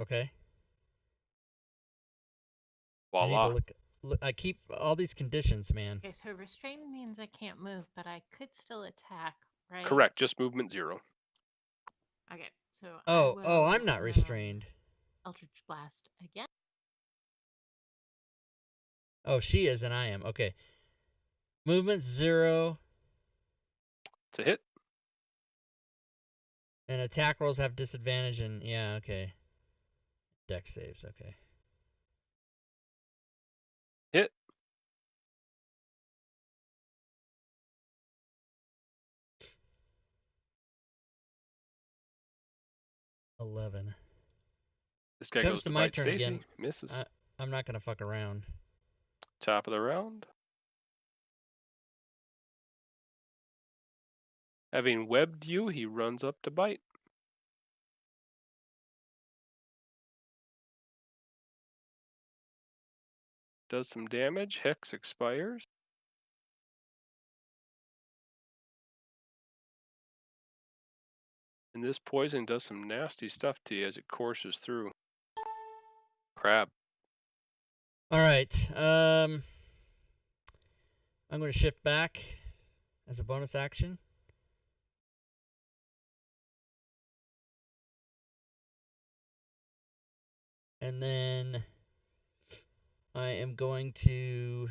Okay. Voila. I need to look. I keep all these conditions, man. Okay, so restrained means I can't move, but I could still attack, right? Correct. Just movement 0. Okay, so Oh, I'm not restrained. Eldritch Blast again. Oh, she is and I am. Okay. Movement 0. It's a hit. And attack rolls have disadvantage and yeah, okay. Dex saves, okay. Hit. $11. This guy Comes goes to to my bite turn Stacy. again. Misses. I'm not gonna fuck around. Top of the round. Having webbed you, he runs up to bite. Does some damage. Hex expires. And this poison does some nasty stuff to you as it courses through. Crab. Alright, I'm gonna shift back as a bonus action. And then I am going to,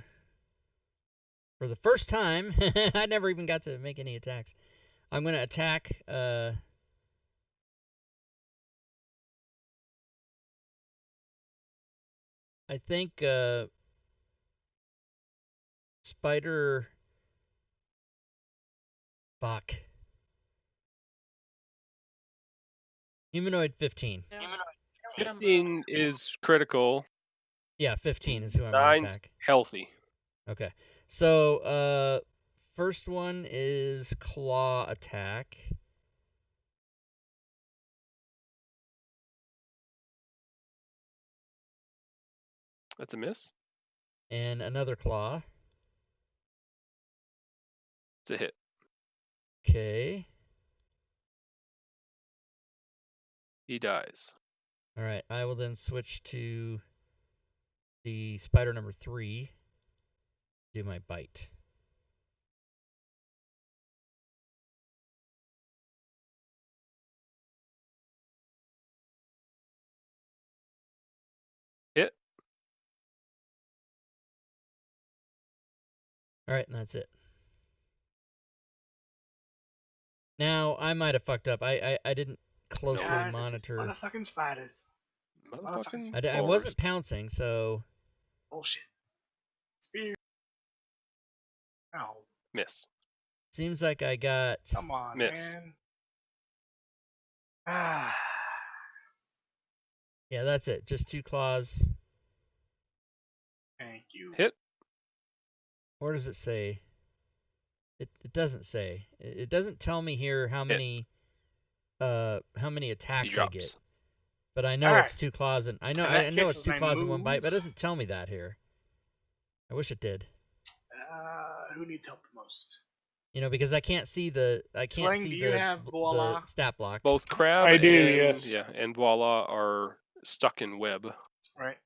for the first time, I never even got to make any attacks. I'm going to attack, I think, Spider, fuck. Humanoid 15. 15 is critical. Yeah, 15 is who I'm going to 9's attack. healthy. Okay. So, first one is claw attack. That's a miss. And another claw. It's a hit. Okay. He dies. All right. I will then switch to the spider number 3. Do my bite. Hit. All right, and that's it. Now, I might have fucked up. I didn't closely God, it's monitor. Motherfucking spiders. Motherfucking I wasn't forest. pouncing, so Bullshit. Spear. Oh, Miss. seems like I got. come on, Miss. man. Ah. Yeah, that's it. Just 2 claws. Thank you. Hit. Where does it say? It doesn't say. It doesn't tell me here how many He attacks I get. drops. But I know Alright. it's 2 claws and I know In that I know case, it's with 2 my claws and 1 bite, move- but it doesn't tell me that here. I wish it did. Who needs help the most? You know, because I can't see the Sling, do you have the voila? stat block. Both crab I do, and yes. yeah, and voila are stuck in web. Right.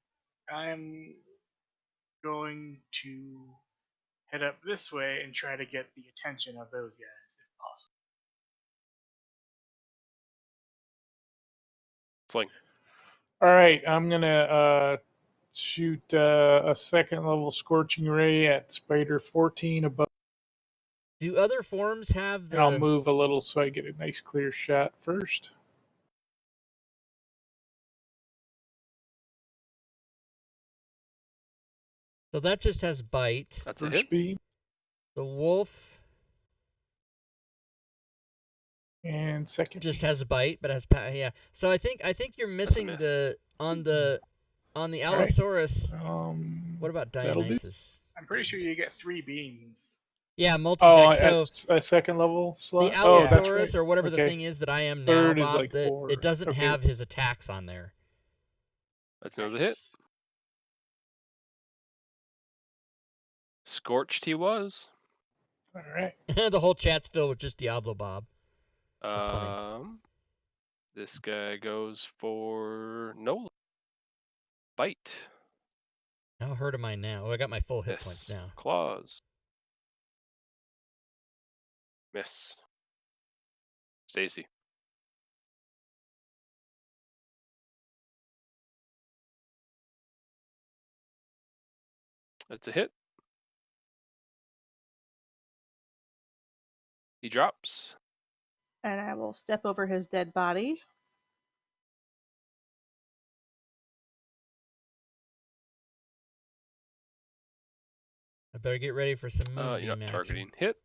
I'm going to head up this way and try to get the attention of those guys if possible. Sling. All right, I'm gonna shoot a second level scorching ray at spider 14 above, Do other forms have and I'll the move a little so I get a nice clear shot first. So that just has bite. That's a First hit. speed The wolf and second. just speed. has bite, but has yeah. So I think you're missing miss. the on the Alright. Allosaurus. What about that'll do. Dionysus? I'm pretty sure you get 3 beans. Yeah, multi Oh, so at a second level slot. the Oh, that's Allosaurus right. or whatever the Okay. thing is that I am now, Third is Bob, like that 4. it doesn't Okay. have his attacks on there. That's another hit. Nice. Scorched he was. All right. The whole chat's filled with just Diablo Bob. That's funny. This guy goes for Nola. Bite. How hurt am I now? Oh, I got my full hit points Miss. now. Claws. Miss. Stacy. That's a hit. He drops. And I will step over his dead body. I better get ready for some You're moonbeam not action. targeting. Hit.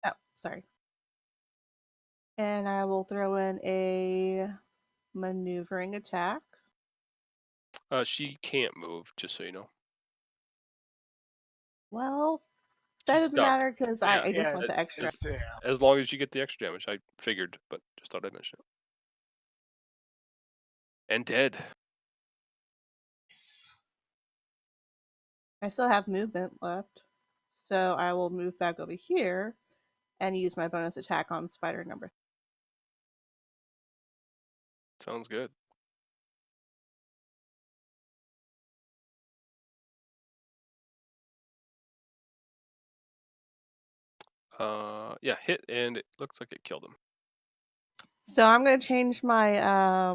Oh, sorry. And I will throw in a maneuvering attack. She can't move, just so you know. Well, that She's doesn't stuck. matter because Yeah, I just yeah, want the it's- extra. Just, yeah. As long as you get the extra damage, I figured, but just thought I'd mention it. And dead. I still have movement left. So I will move back over here and use my bonus attack on spider number 3. Sounds good. Yeah, hit, and it looks like it killed him. So I'm going to change my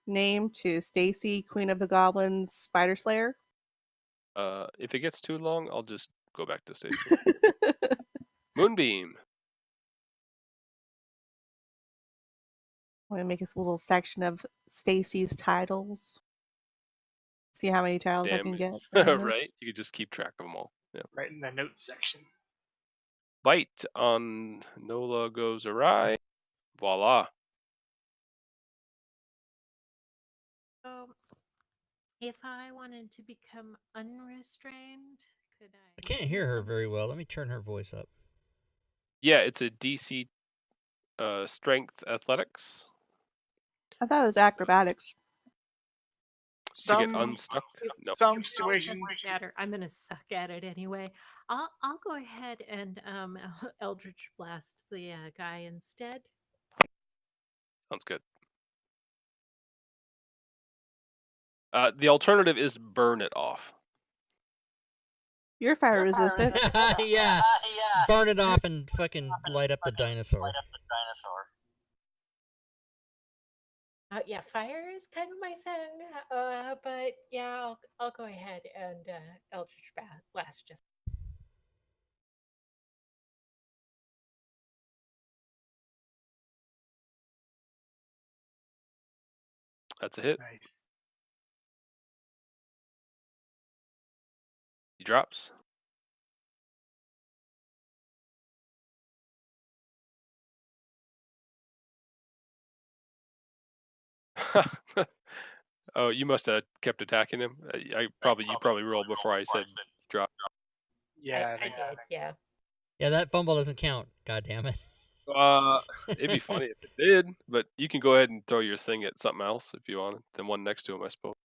name to Stacy, Queen of the Goblins, Spider Slayer. If it gets too long, I'll just go back to Stacy. Moonbeam. I'm going to make this little section of Stacy's titles. See how many titles I can get. Right? You could just keep track of them all. Yeah. Right in the notes section. Bite on Nola goes awry. Voila. If I wanted to become unrestrained, could I can't hear her very well. Let me turn her voice up. Yeah, it's a DC strength athletics I thought it was acrobatics. to get unstuck. No. Some I'll situations. just suck at her. I'm gonna suck at it anyway. I'll go ahead and Eldritch Blast the guy instead. Sounds good. The alternative is burn it off. You're fire resistant. Yeah. Burn it off and fucking light up the dinosaur. Yeah, fire is kind of my thing. But yeah, I'll go ahead and Eldritch Blast just. That's a hit. Nice. He drops. Oh, you must have kept attacking him. You probably rolled before I said drop. Yeah, I did. Yeah. Yeah, that fumble doesn't count. God damn it. It'd be funny if it did, but you can go ahead and throw your thing at something else if you want. The one next to him, I suppose.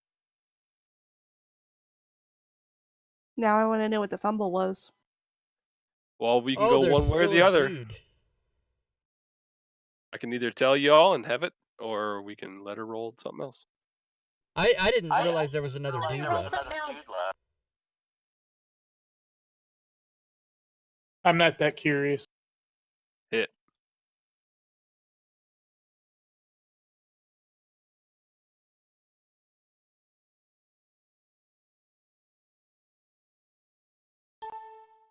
Now I want to know what the fumble was. Well, we can Oh, go there's one way or still the a other. dude. I can either tell you all and have it, or we can let her roll something else. I didn't realize there was another dude Roll left. something else. I'm not that curious. Hit.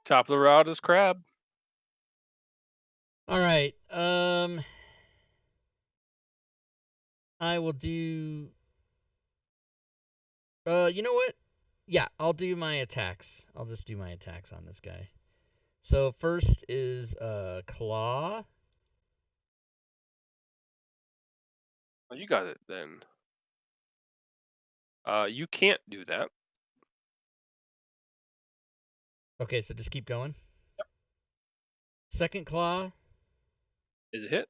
Top of the route is Crab. All right. I will do. You know what? Yeah, I'll do my attacks. I'll just do my attacks on this guy. So first is claw. Well, you got it then. You can't do that. Okay, so just keep going. Second claw. Is it hit?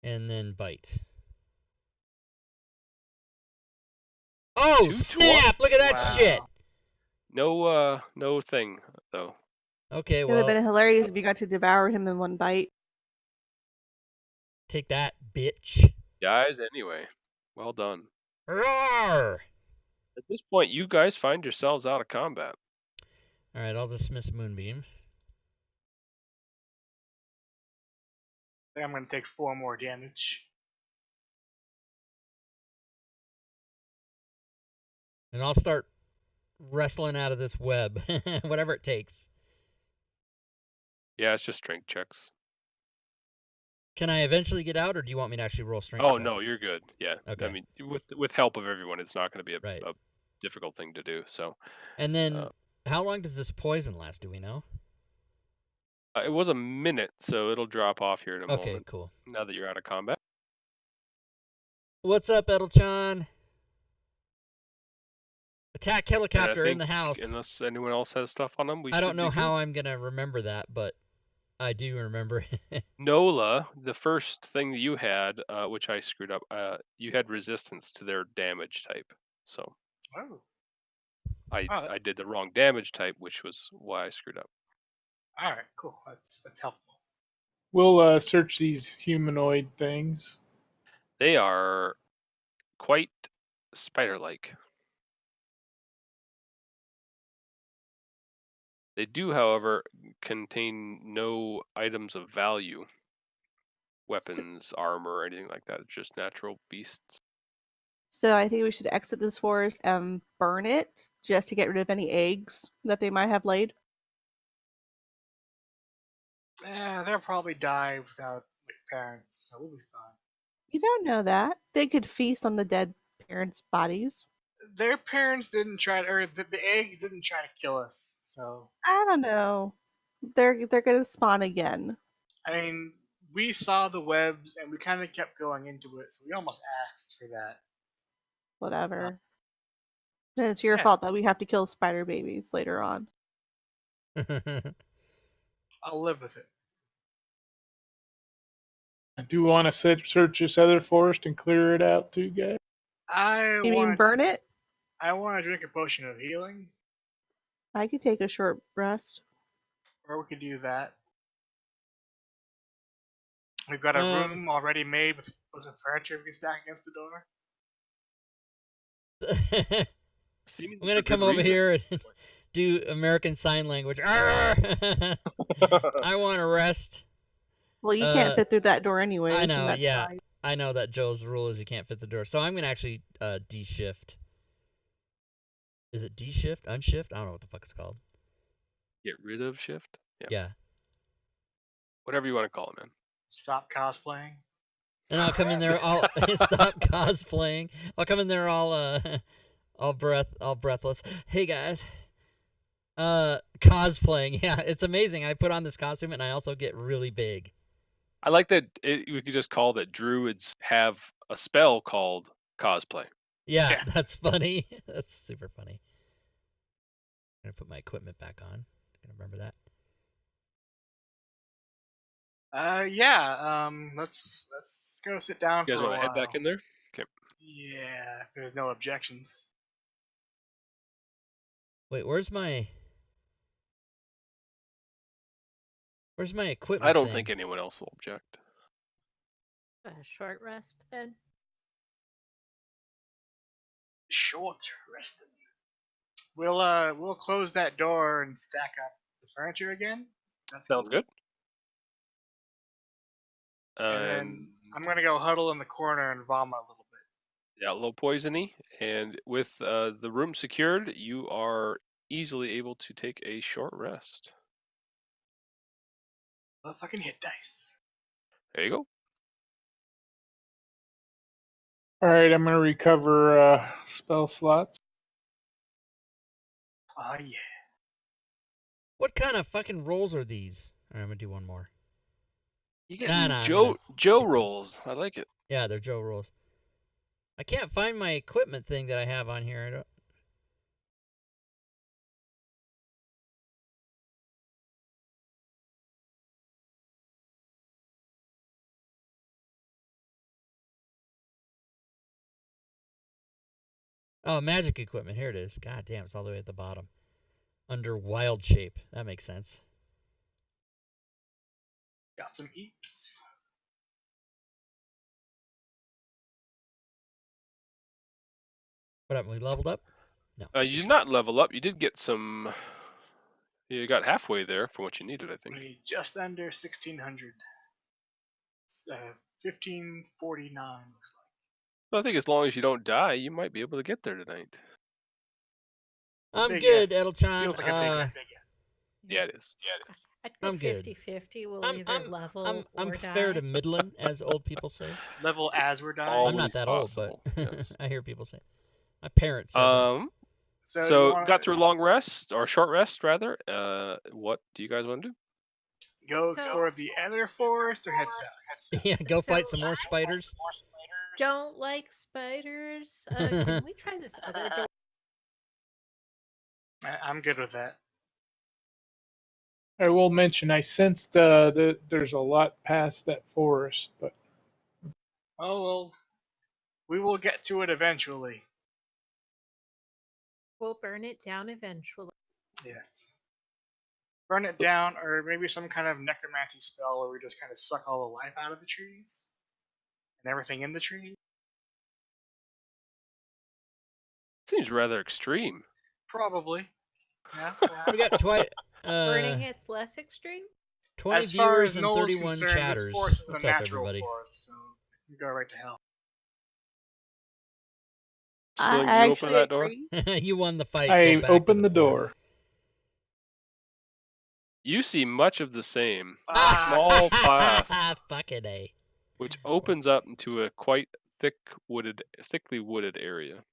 And then bite. Oh, 220. snap! Look at that Wow. shit! No thing though. Okay, It would have well, been hilarious if you got to devour him in one bite. take that, bitch. Guys, anyway, well done. Roar! At this point, you guys find yourselves out of combat. All right, I'll dismiss Moonbeam. I think I'm going to take 4 more damage. And I'll start wrestling out of this web, whatever it takes. Yeah, it's just strength checks. Can I eventually get out, or do you want me to actually roll strength Oh checks? no, you're good. Yeah, Okay. I mean, with help of everyone, it's not going to be Right. a difficult thing to do. So, And then, how long does this poison last? Do we know? it was a minute, so it'll drop off here in a Okay, moment. cool. Now that you're out of combat. What's up, Edelchan? Attack And I helicopter in think the house. unless anyone else has stuff on them, we I don't should know be how good. I'm gonna remember that, but I do remember. Nola, the first thing that you had, which I screwed up, you had resistance to their damage type. So Oh. I did the wrong damage type, which was why I screwed up. All right, cool. That's helpful. We'll search these humanoid things. They are quite spider-like. They do, however, contain no items of value, weapons, armor, or anything like that. It's just natural beasts. So I think we should exit this forest and burn it just to get rid of any eggs that they might have laid. They'll probably die without parents, so we'll be fine. You don't know that. They could feast on the dead parents' bodies. Their parents didn't try to, or the eggs didn't try to kill us, so I don't know. They're gonna spawn again. I mean, we saw the webs and we kind of kept going into it, so we almost asked for that. Whatever. Then it's your yes. fault that we have to kill spider babies later on. I'll live with it. I do want to search this other forest and clear it out too, guys. You mean burn it? I want to drink a potion of healing, I could take a short rest. or we could do that. We've got a room already made with some furniture we can stack against the door. I'm gonna come over here and do American Sign Language. I want to rest. Well, you can't fit through that door anyway. I know, yeah. I know that Joe's rule is you can't fit the door. So I'm gonna actually D-shift. Is it D-shift? Unshift? I don't know what the fuck it's called. Get rid of shift? Yeah. Whatever you want to call it, man. Stop cosplaying. And I'll come in there all stop cosplaying. I'll come in there all breathless. Hey guys. Cosplaying. Yeah, it's amazing. I put on this costume and I also get really big. I like that we could just call that druids have a spell called cosplay. Yeah, that's funny. That's super funny. gonna put my equipment back on. Gonna remember that. Yeah. Let's go sit down You guys for a want to while. head back in there? Okay. Yeah, if there's no objections. Wait, where's my equipment? I don't thing? think anyone else will object. A short rest then. Short resting. We'll close that door and stack up the furniture again. That's Sounds cool. good. And then I'm gonna go huddle in the corner and vomit a little bit. Yeah, a little poisony, and with the room secured, you are easily able to take a short rest. Fucking hit dice. There you go. All right, I'm gonna recover spell slots. Oh yeah. What kind of fucking rolls are these? All right, I'm gonna do one more. You get Nah, I'm Joe keep them. rolls. I like it. Yeah, they're Joe rolls. I can't find my equipment thing that I have on here. I don't. Oh, magic equipment. Here it is. God damn, it's all the way at the bottom. Under wild shape. That makes sense. Got some heaps. What happened? We leveled up? No. You did not level up. You did get some. You got halfway there for what you needed, I think. Just under 1600. 1549 looks like. So I think as long as you don't die, you might be able to get there tonight. I'm Big good, F. Edelchan. Feels like a big Yeah, it is. I'd go I'm good. 50-50. We'll I'm either level I'm or fair die. to middling, as old people say. Level as we're dying. All I'm not Always that possible, old, but yes. I hear people say. My parents said that. So you wanna got through a long rest, or short rest rather. What do you guys want to do? go So- explore the other forest or head south? Yeah, go fight So- some more spiders. Don't like spiders. Can we try this other door? I'm good with that. I will mention I sensed that there's a lot past that forest, but Oh well, we will get to it eventually. We'll burn it down eventually. Yes. Burn it down, or maybe some kind of necromancy spell where we just kind of suck all the life out of the trees and everything in the trees. Seems rather extreme. Probably. Yeah. We got Burning it's less extreme. 20 As far viewers as and Noel's 31 concerned, chatters. this forest is What's a up, natural everybody? forest, so you go right to hell. So you I open that door. agree. You won the fight. I Go back to opened the door. forest. You see much of the same. Ah. Small path, Fucking A. which opens up into a quite thickly wooded area.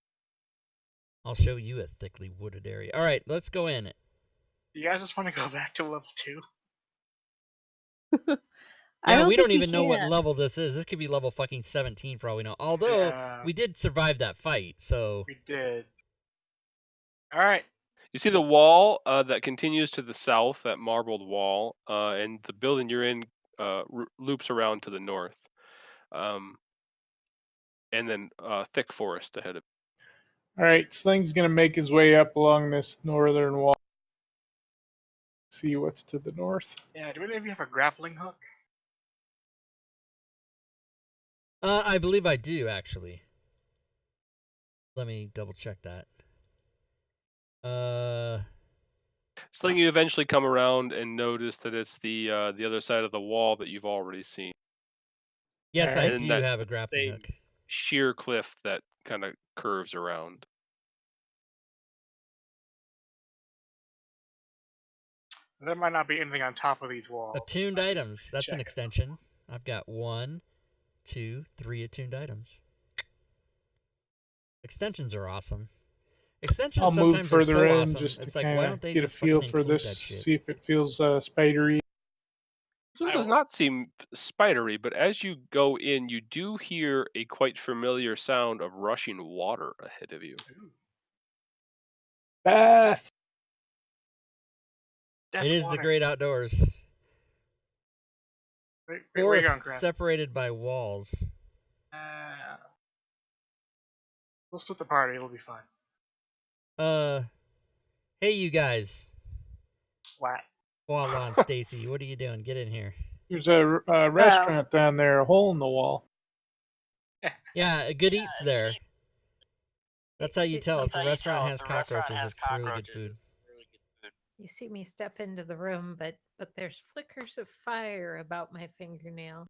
I'll show you a thickly wooded area. All right, let's go in it. You guys just want to go back to level 2? I Yeah, we don't think even know what can. level this is. This could be level fucking 17 for all we know. Although Yeah, we did survive that fight, so we did. Alright. You see the wall that continues to the south, that marbled wall, and the building you're in loops around to the north. And then thick forest ahead of. All right, Sling's gonna make his way up along this northern wall. See what's to the north. Yeah, do any of you have a grappling hook? I believe I do actually. Let me double check that. Sling, you eventually come around and notice that it's the other side of the wall that you've already seen. Yes, I And do that have a grappling same hook. sheer cliff that kind of curves around. There might not be anything on top of these walls. Attuned Might be items. something to That's an check. extension. I've got 1, 2, 3 attuned items. Extensions are awesome. Extensions I'll move sometimes are further so in awesome. just It's to like, why kind don't of they get a just feel fucking for include this, that shit? see if it feels spidery. This one I does will- not seem spidery, but as you go in, you do hear a quite familiar sound of rushing water ahead of you. Ooh. Bath. Death It is the water. great outdoors. Where you Forest going, Grant? separated by walls. We'll split the party. It'll be fine. Hey you guys. What? Wawa and Stacy, what are you doing? Get in here. There's a restaurant down there, a hole in the wall. Yeah, a good eats there. That's how you tell if That's a how you restaurant has cockroaches, it's really good food. You see me step into the room, but there's flickers of fire about my fingernail.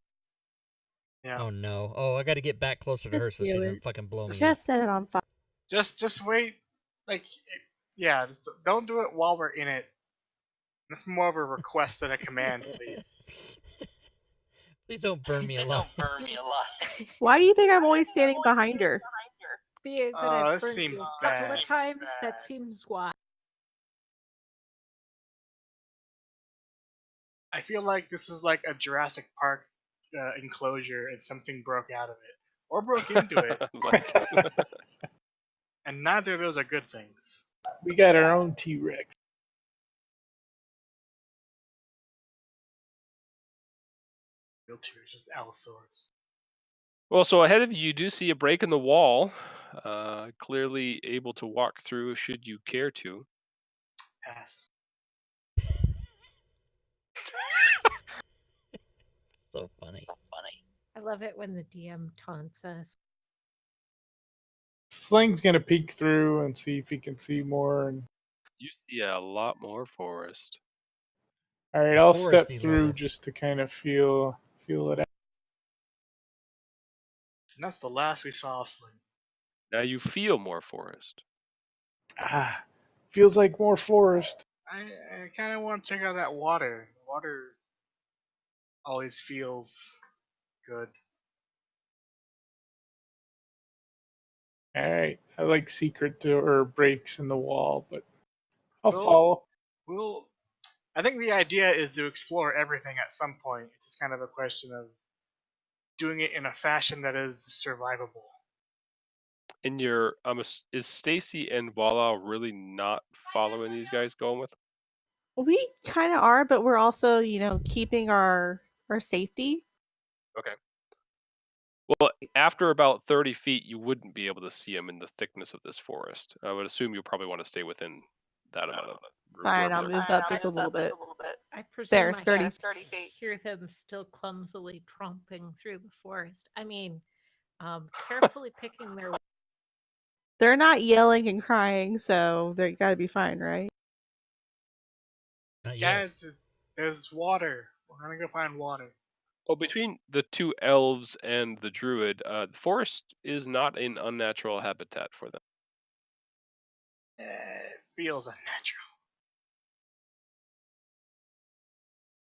Yeah. Oh no. Oh, I got to get back closer to her Just so she do doesn't it. fucking blow me up. Just set it on fire. Just wait. Like, yeah. Just don't do it while we're in it. That's more of a request than a command, please. Please don't burn me alive. Why do you think I'm always standing behind her? Being that Oh, I've this burned seems you a couple bad. of times, that seems why. I feel like this is like a Jurassic Park enclosure and something broke out of it. Or broke into it. Like, And neither of those are good things. We got our own T-Rex. Real tears, just Allosaurus. well, so ahead of you, you do see a break in the wall. Clearly able to walk through should you care to. Pass. So funny. I love it when the DM taunts us. Sling's gonna peek through and see if he can see more. And You see a lot more forest. all right, I'll step Foresty through level. just to kind of feel it out. And that's the last we saw of Sling. Now you feel more forest. Ah, feels like more forest. I kind of want to check out that water. Water always feels good. All right, I like secret door or breaks in the wall, but I'll Well- follow. Well, I think the idea is to explore everything at some point. It's just kind of a question of doing it in a fashion that is survivable. And your is Stacy and Vala really not following these guys going with? We kind of are, but we're also, keeping our safety. Okay. Well, after about 30 feet, you wouldn't be able to see them in the thickness of this forest. I would assume you probably want to stay within that amount of. Fine, wherever I'll they're move up just a little bit. I presume There, I 30 can hear them still clumsily tromping through the forest. I mean, carefully picking their way. They're not yelling and crying, so they gotta be fine, right? Not yet. Guys, there's water. We're gonna go find water. Well, between the two elves and the druid, the forest is not an unnatural habitat for them. It feels unnatural.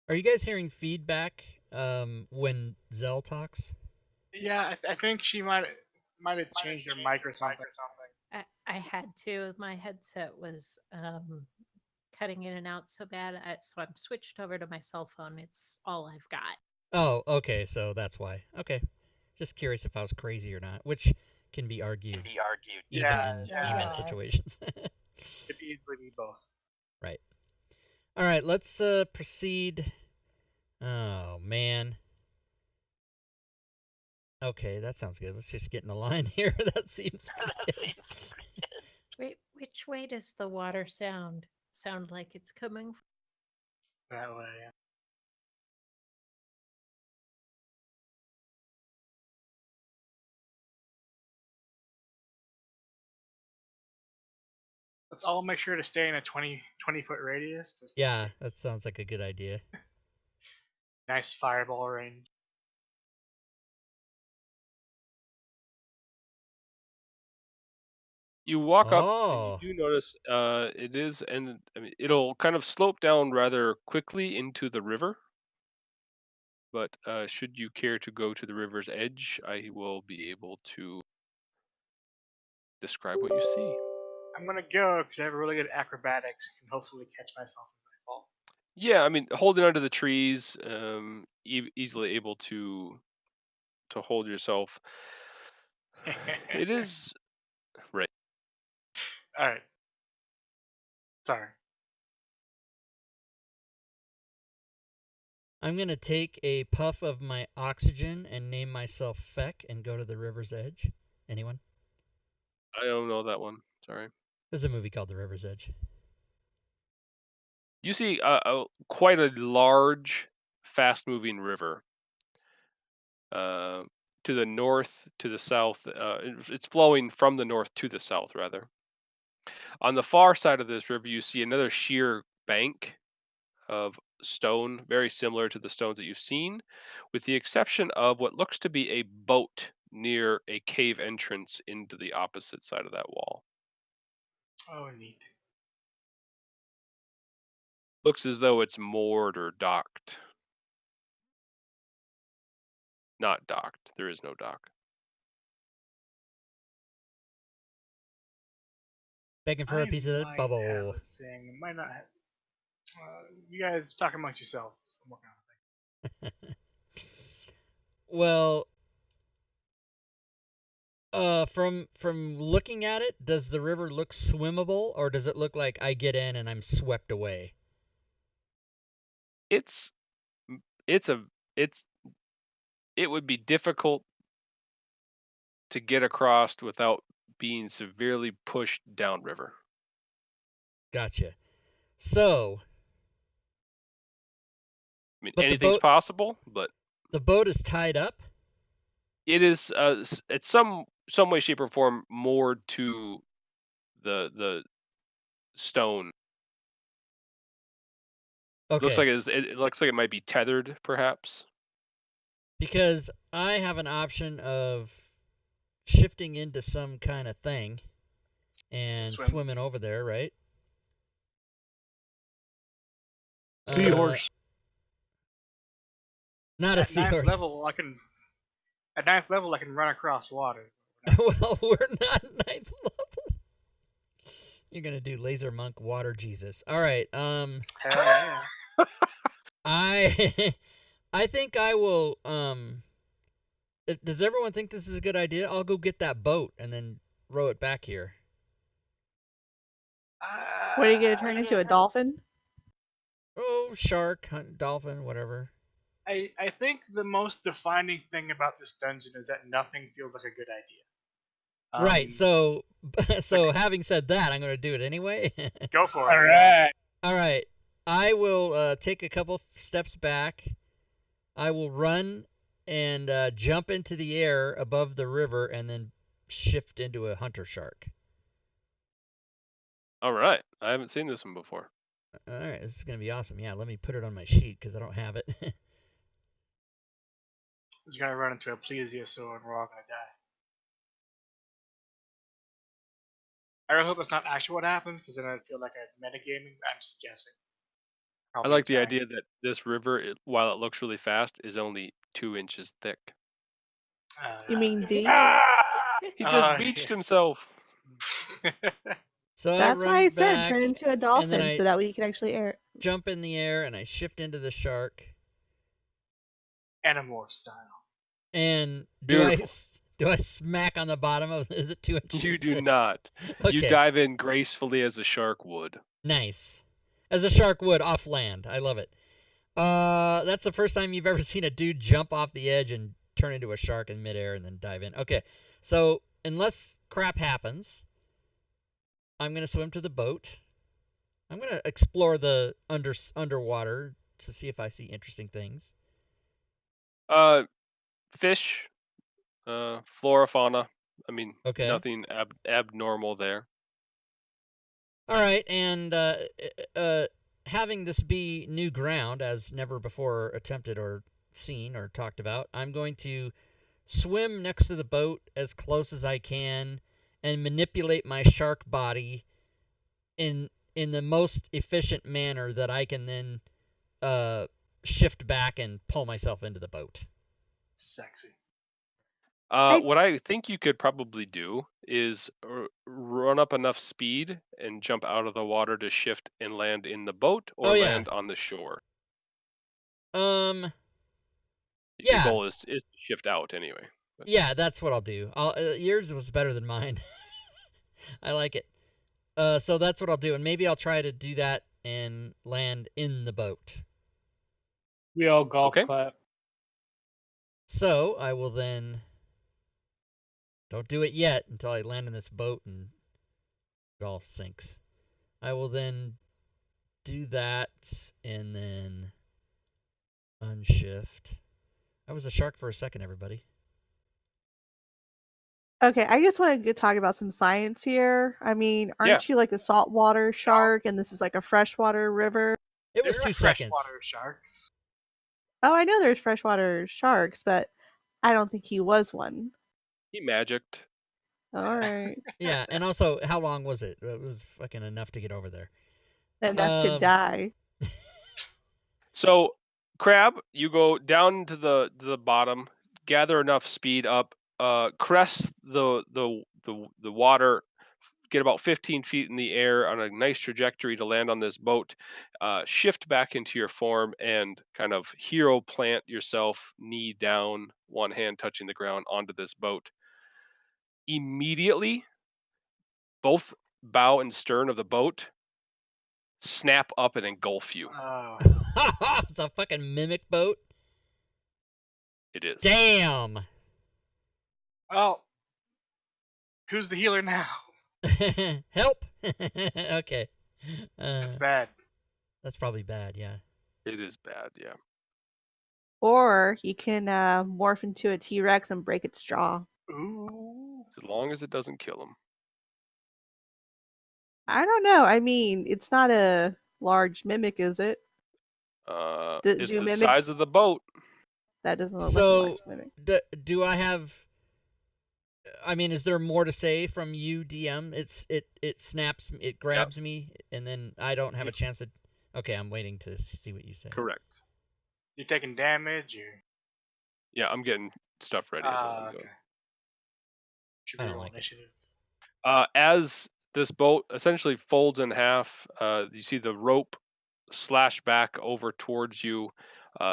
Are you guys hearing feedback when Zell talks? Yeah, I think she might have changed her mic or something. I had to. My headset was cutting in and out so bad, so I'm switched over to my cell phone. It's all I've got. Oh, okay, so that's why. Okay. Just curious if I was crazy or not, which can be argued. Even Yeah, in yeah. email Yes. situations. Could easily be both. Right. All right, let's proceed. Oh, man. Okay, that sounds good. Let's just get in the line here. That seems pretty good. Wait, which way does the water sound? Sound like it's coming from? That way, yeah. Let's all make sure to stay in a 20 foot radius. Just in Yeah, case. that sounds like a good idea. Nice fireball range. You walk up, and Oh. you do notice it is, and I mean, it'll kind of slope down rather quickly into the river. But should you care to go to the river's edge, I will be able to describe what you see. I'm gonna go because I have really good acrobatics and can hopefully catch myself if I fall. Yeah, I mean, holding onto the trees, easily able to hold yourself. It is right. All right. Sorry. I'm going to take a puff of my oxygen and name myself Feck and go to the river's edge. Anyone? I don't know that one. Sorry. There's a movie called The River's Edge. You see quite a large, fast-moving river. To the north, to the south. It's flowing from the north to the south, rather. On the far side of this river, you see another sheer bank of stone, very similar to the stones that you've seen, with the exception of what looks to be a boat near a cave entrance into the opposite side of that wall. Oh, neat. Looks as though it's moored or docked. Not docked. There is no dock. Begging for a piece of that Might bubble. have a thing. Might not have. You guys talk amongst yourselves. I'm working on a thing. Well, from looking at it, does the river look swimmable, or does it look like I get in and I'm swept away? It's it's a it's it would be difficult to get across without being severely pushed downriver. Gotcha. So, I mean, But the anything's boat- possible, but the boat is tied up? it is it's some way, shape, or form moored to the stone. Okay. It looks like it might be tethered, perhaps. Because I have an option of shifting into some kind of thing and Swim. swimming over there, right? Seahorse. Not a At ninth seahorse. level, I can. At ninth level, I can run across water. Well, we're not ninth level. You're gonna do laser monk water Jesus. All right. Hell yeah. I I think I will. Does everyone think this is a good idea? I'll go get that boat and then row it back here. What are you gonna turn into, a dolphin? Oh, shark, dolphin, whatever. I think the most defining thing about this dungeon is that nothing feels like a good idea. Right. So having said that, I'm gonna do it anyway. Go for it. All right. All right. I will take a couple steps back. I will run and jump into the air above the river and then shift into a hunter shark. All right, I haven't seen this one before. All right, this is going to be awesome. Yeah, let me put it on my sheet because I don't have it. He's gonna run into a plesiosaur and we're all gonna die. I really hope that's not actually what happened, because then I'd feel like I'm metagaming. I'm just guessing. I Probably like the giant. idea that this river, while it looks really fast, is only 2 inches thick. You mean deep? He just Oh, beached yeah. himself. So That's I why run I said back, turn into a and then dolphin I so that way you can actually air. jump in the air and I shift into the shark. Animorph style. And Beautiful. do I smack on the bottom of? Is it 2 inches? You do not. Okay. You dive in gracefully as a shark would. Nice. As a shark would off land. I love it. That's the first time you've ever seen a dude jump off the edge and turn into a shark in midair and then dive in. Okay, so unless crap happens, I'm gonna swim to the boat. I'm gonna explore the underwater to see if I see interesting things. Fish, flora, fauna. I mean, Okay. nothing abnormal there. All right, and having this be new ground, as never before attempted or seen or talked about, I'm going to swim next to the boat as close as I can and manipulate my shark body in the most efficient manner that I can then shift back and pull myself into the boat. Sexy. What I think you could probably do is run up enough speed and jump out of the water to shift and land in the boat or Oh, yeah. land on the shore. Yeah. Your goal is to shift out anyway. But Yeah, that's what I'll do. Yours was better than mine. I like it. So that's what I'll do, and maybe I'll try to do that and land in the boat. We all golf Okay. clap. So I will then. Don't do it yet until I land in this boat and it all sinks. I will then do that and then unshift. I was a shark for a second, everybody. Okay, I just want to talk about some science here. I mean, Yeah. aren't you like a saltwater shark and this is like a freshwater river? It was There 2 are seconds. freshwater sharks. Oh, I know there's freshwater sharks, but I don't think he was one. He magicked. All right. Yeah, and also, how long was it? It was fucking enough to get over there. Enough to die. So, Crab, you go down to the bottom, gather enough speed up, crest the water, get about 15 feet in the air on a nice trajectory to land on this boat, shift back into your form, and kind of hero plant yourself, knee down, one hand touching the ground onto this boat. Immediately, both bow and stern of the boat snap up and engulf you. Oh. It's a fucking mimic boat. It is. Damn. Well, who's the healer now? Help. Okay. That's bad. That's probably bad. Yeah. It is bad, yeah. Or you can morph into a T-Rex and break its jaw. Ooh. As long as it doesn't kill him. I don't know. I mean, it's not a large mimic, is it? It's do the mimics- size of the boat. That doesn't look So, like a large mimic. do I have? I mean, is there more to say from you, DM? It snaps, it grabs me, and then I don't have a chance to. Okay, I'm waiting to see what you say. Correct. You taking damage or? Yeah, I'm getting stuff ready as well. I'm Okay. going. Should I we don't roll like it. initiative? As this boat essentially folds in half, you see the rope slash back over towards you,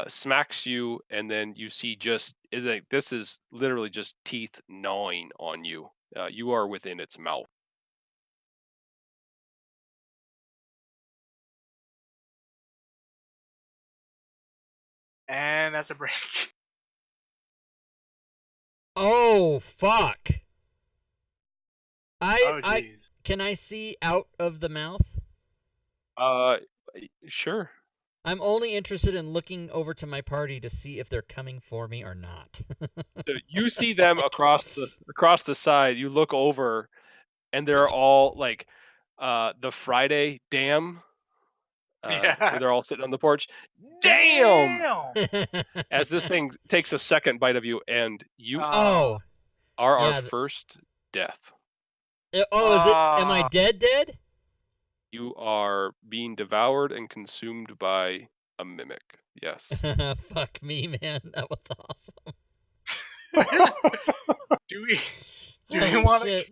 smacks you, and then you see this is literally just teeth gnawing on you. You are within its mouth. And that's a break. Oh fuck! Oh I jeez. can I see out of the mouth? Sure. I'm only interested in looking over to my party to see if they're coming for me or not. You see them across the side. You look over, and they're all like the Friday Damn. Yeah. Where they're all sitting on the porch. Damn! Damn! As this thing takes a second bite of you, and you Oh. are yeah, our first death. Oh, is it? Am I dead? Dead? You are being devoured and consumed by a mimic. Yes. Fuck me, man. That was awesome. Do we Holy want to? shit.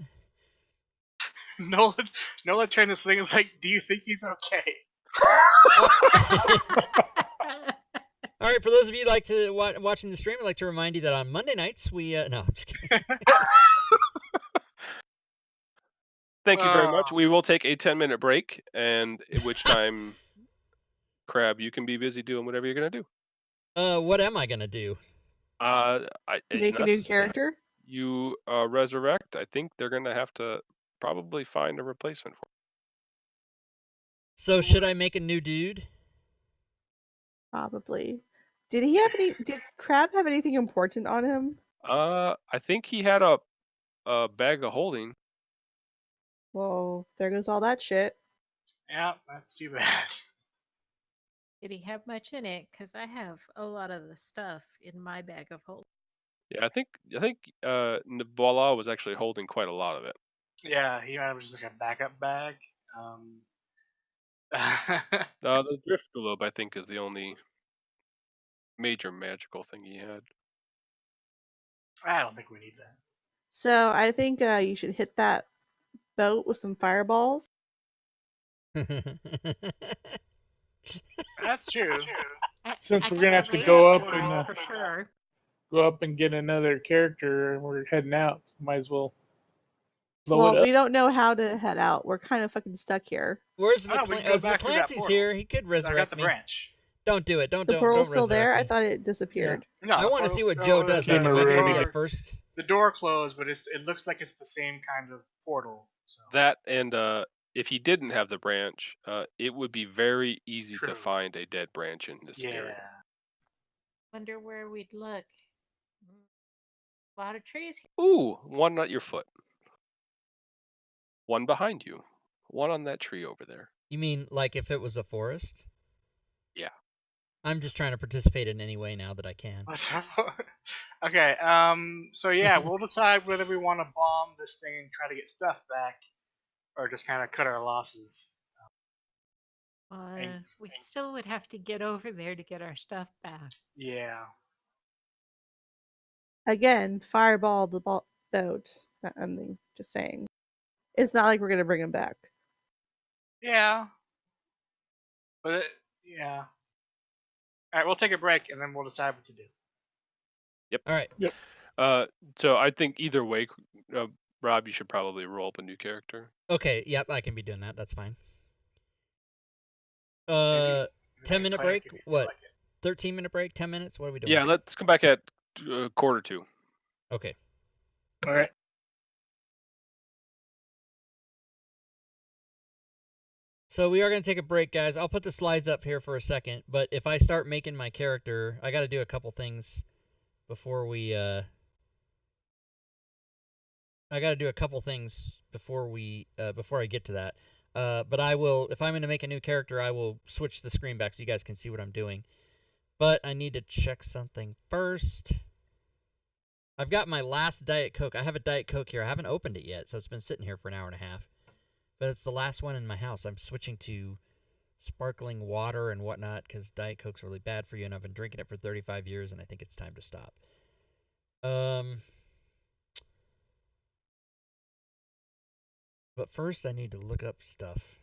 Nola turned this thing and was like, "Do you think he's okay?" All right, for those of you like to watching the stream, I'd like to remind you that on Monday nights we no, I'm just kidding. Thank you very much. We will take a 10-minute break, and at which time, Crab, you can be busy doing whatever you're gonna do. What am I gonna do? Make a new unless character? you resurrect, I think they're gonna have to probably find a replacement for. So should I make a new dude? Probably. Did Crab have anything important on him? I think he had a bag of holding. Well, there goes all that shit. Yeah, that's too bad. Did he have much in it? Because I have a lot of the stuff in my bag of holding. Yeah, I think Nabala was actually holding quite a lot of it. Yeah, he had just like a backup bag. The drift globe, I think, is the only major magical thing he had. I don't think we need that. So I think you should hit that boat with some fireballs. That's true. Since I we're got gonna have the to go race up for and, it, for sure. Go up and get another character, and we're heading out. Might as well blow it Well, up. we don't know how to head out. We're kind of fucking stuck here. Where's Oh, we can go back through that McClancy's portal. here? He could I got resurrect the me. branch. Don't do it. Don't The don't portal's don't still there? resurrect I me. thought it disappeared. No, I the want to see portal's what still Joe does. there. Like, Became am a I gonna be ruin. it first? The door closed, but it looks like it's the same kind of portal. So. That and if he didn't have the branch, it would be very easy True. to find a dead branch in this Yeah. area. Wonder where we'd look. A lot of trees here. Ooh, one at your foot. One behind you. One on that tree over there. You mean like if it was a forest? Yeah. I'm just trying to participate in any way now that I can. Okay. So yeah, we'll decide whether we want to bomb this thing and try to get stuff back, or just kind of cut our losses. We still would have to get over there to get our stuff back. Yeah. Again, fireball the boat. I mean, just saying. It's not like we're gonna bring him back. Yeah. But yeah. All right, we'll take a break and then we'll decide what to do. All right. So I think either way, Rob, you should probably roll up a new character. Okay. Yep. I can be doing that. That's fine. Maybe 10-minute play it break. if you feel What? like it. 13-minute break. 10 minutes. What are we doing? Yeah, let's come back at 1:45. Okay. All right. So we are going to take a break, guys. I'll put the slides up here for a second, but if I start making my character, I got to do a couple things before we before I get to that. But I will, if I'm going to make a new character, I will switch the screen back so you guys can see what I'm doing. But I need to check something first. I've got my last Diet Coke. I have a Diet Coke here. I haven't opened it yet, so it's been sitting here for an hour and a half. But it's the last one in my house. I'm switching to sparkling water and whatnot because Diet Coke's really bad for you, and I've been drinking it for 35 years, and I think it's time to stop. But first I need to look up stuff.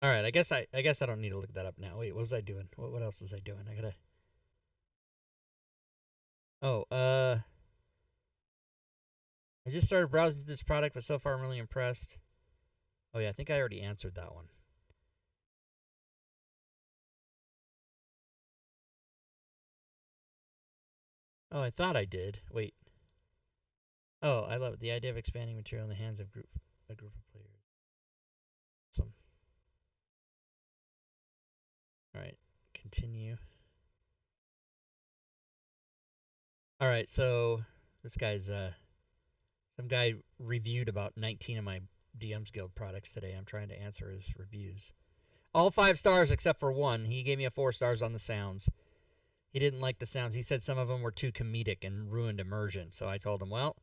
All right, I guess I don't need to look that up now. Wait, what was I doing? What else was I doing? I gotta. Oh, I just started browsing this product, but so far I'm really impressed. Oh yeah, I think I already answered that one. Oh, I thought I did. Wait. Oh, I love it. The idea of expanding material in the hands of a group of players. Awesome. All right, continue. All right, so this guy's some guy reviewed about 19 of my DM's Guild products today. I'm trying to answer his reviews. All 5 stars except for one. He gave me a 4 stars on the sounds. He didn't like the sounds. He said some of them were too comedic and ruined immersion. So I told him, well,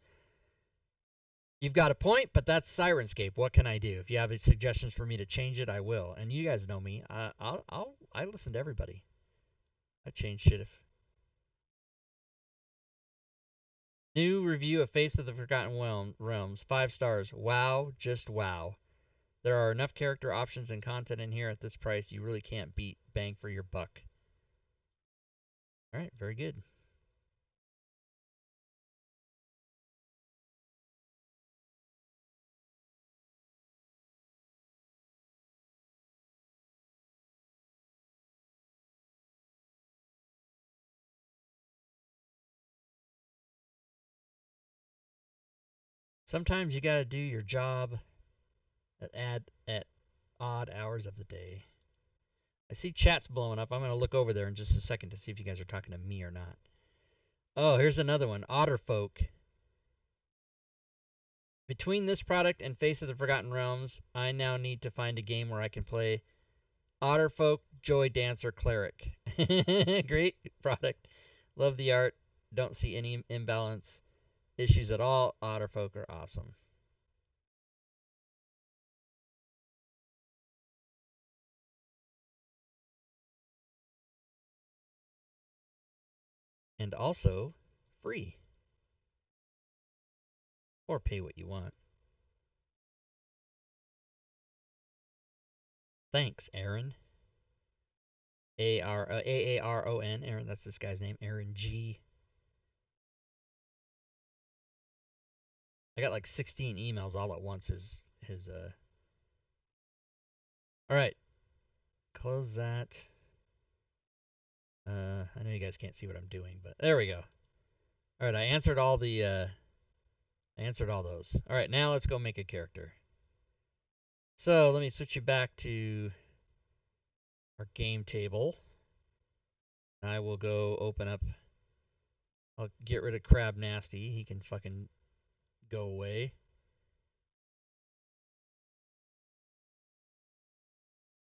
you've got a point, but that's Sirenscape. What can I do? If you have any suggestions for me to change it, I will. And you guys know me. I listen to everybody. I change shit if. New review of Face of the Forgotten Realms. 5 stars. Wow, just wow. There are enough character options and content in here at this price. You really can't beat bang for your buck. All right, very good. Sometimes you gotta do your job at odd hours of the day. I see chat's blowing up. I'm gonna look over there in just a second to see if you guys are talking to me or not. Oh, here's another one. Otterfolk. Between this product and Face of the Forgotten Realms, I now need to find a game where I can play Otterfolk, Joy Dancer, Cleric. Great product. Love the art. Don't see any imbalance issues at all. Otterfolk are awesome. And also free. Or pay what you want. Thanks, Aaron. Aaron. Aaron, that's this guy's name. Aaron G. I got like 16 emails all at once. All right. Close that. I know you guys can't see what I'm doing, but there we go. All right, I answered all those. All right, now let's go make a character. So let me switch you back to our game table. I will go open up. I'll get rid of Crab Nasty. He can fucking go away.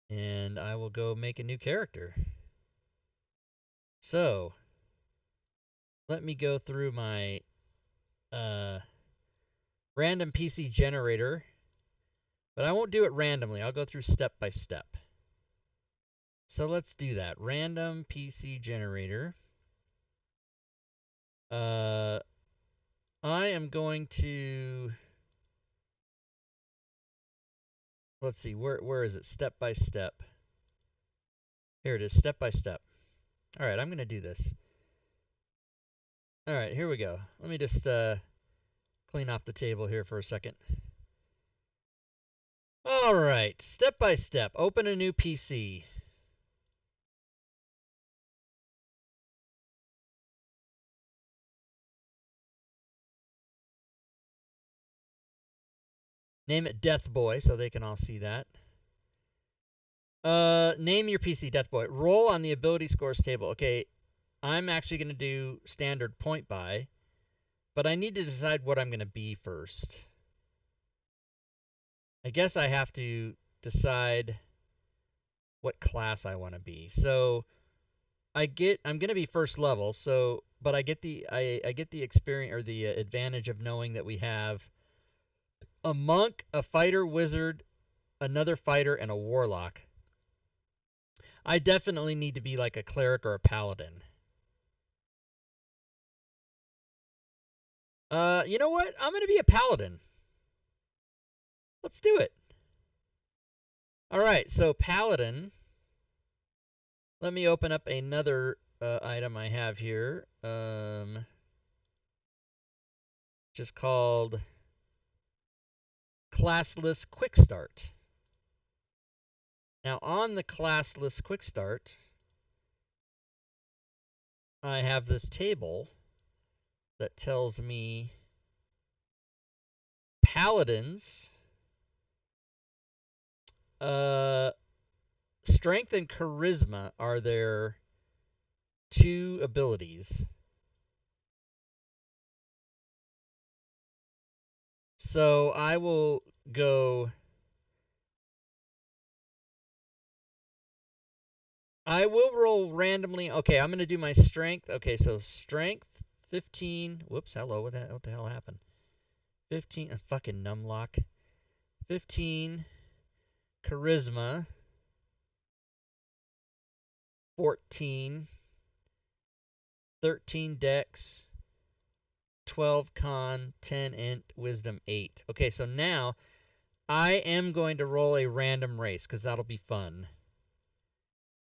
And I will go make a new character. So let me go through my random PC generator, but I won't do it randomly. I'll go through step by step. So let's do that. Random PC generator. I am going to, let's see, where is it? Step by step. Here it is, step by step. All right, I'm going to do this. All right, here we go. Let me just clean off the table here for a second. All right, step by step. Open a new PC. Name it Death Boy so they can all see that. Name your PC Death Boy. Roll on the ability scores table. Okay, I'm actually going to do standard point buy, but I need to decide what I'm going to be first. I guess I have to decide what class I want to be. So I'm going to be first level, so but I get the experience or the advantage of knowing that we have a monk, a fighter, wizard, another fighter, and a warlock. I definitely need to be like a cleric or a paladin. You know what? I'm going to be a paladin. Let's do it. All right, so paladin. Let me open up another item I have here. Just called Classless Quick Start. Now on the Classless Quick Start, I have this table that tells me paladins, strength and charisma are their 2 abilities. So I will go. I will roll randomly. Okay, I'm going to do my strength. Okay, so strength 15. Whoops, hello. What the hell happened? 15. A fucking numlock. 15 charisma. 14. 13 dex. 12 con. 10 int. Wisdom 8. Okay, so now I am going to roll a random race because that'll be fun.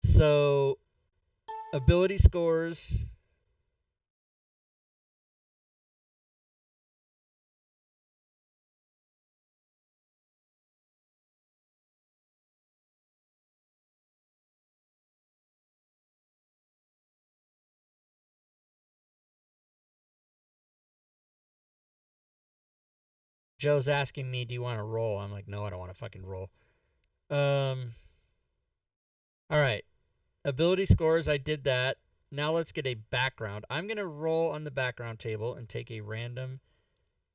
So, ability scores. Joe's asking me, do you want to roll? I'm like, no, I don't want to fucking roll. All right. Ability scores, I did that. Now let's get a background. I'm going to roll on the background table and take a random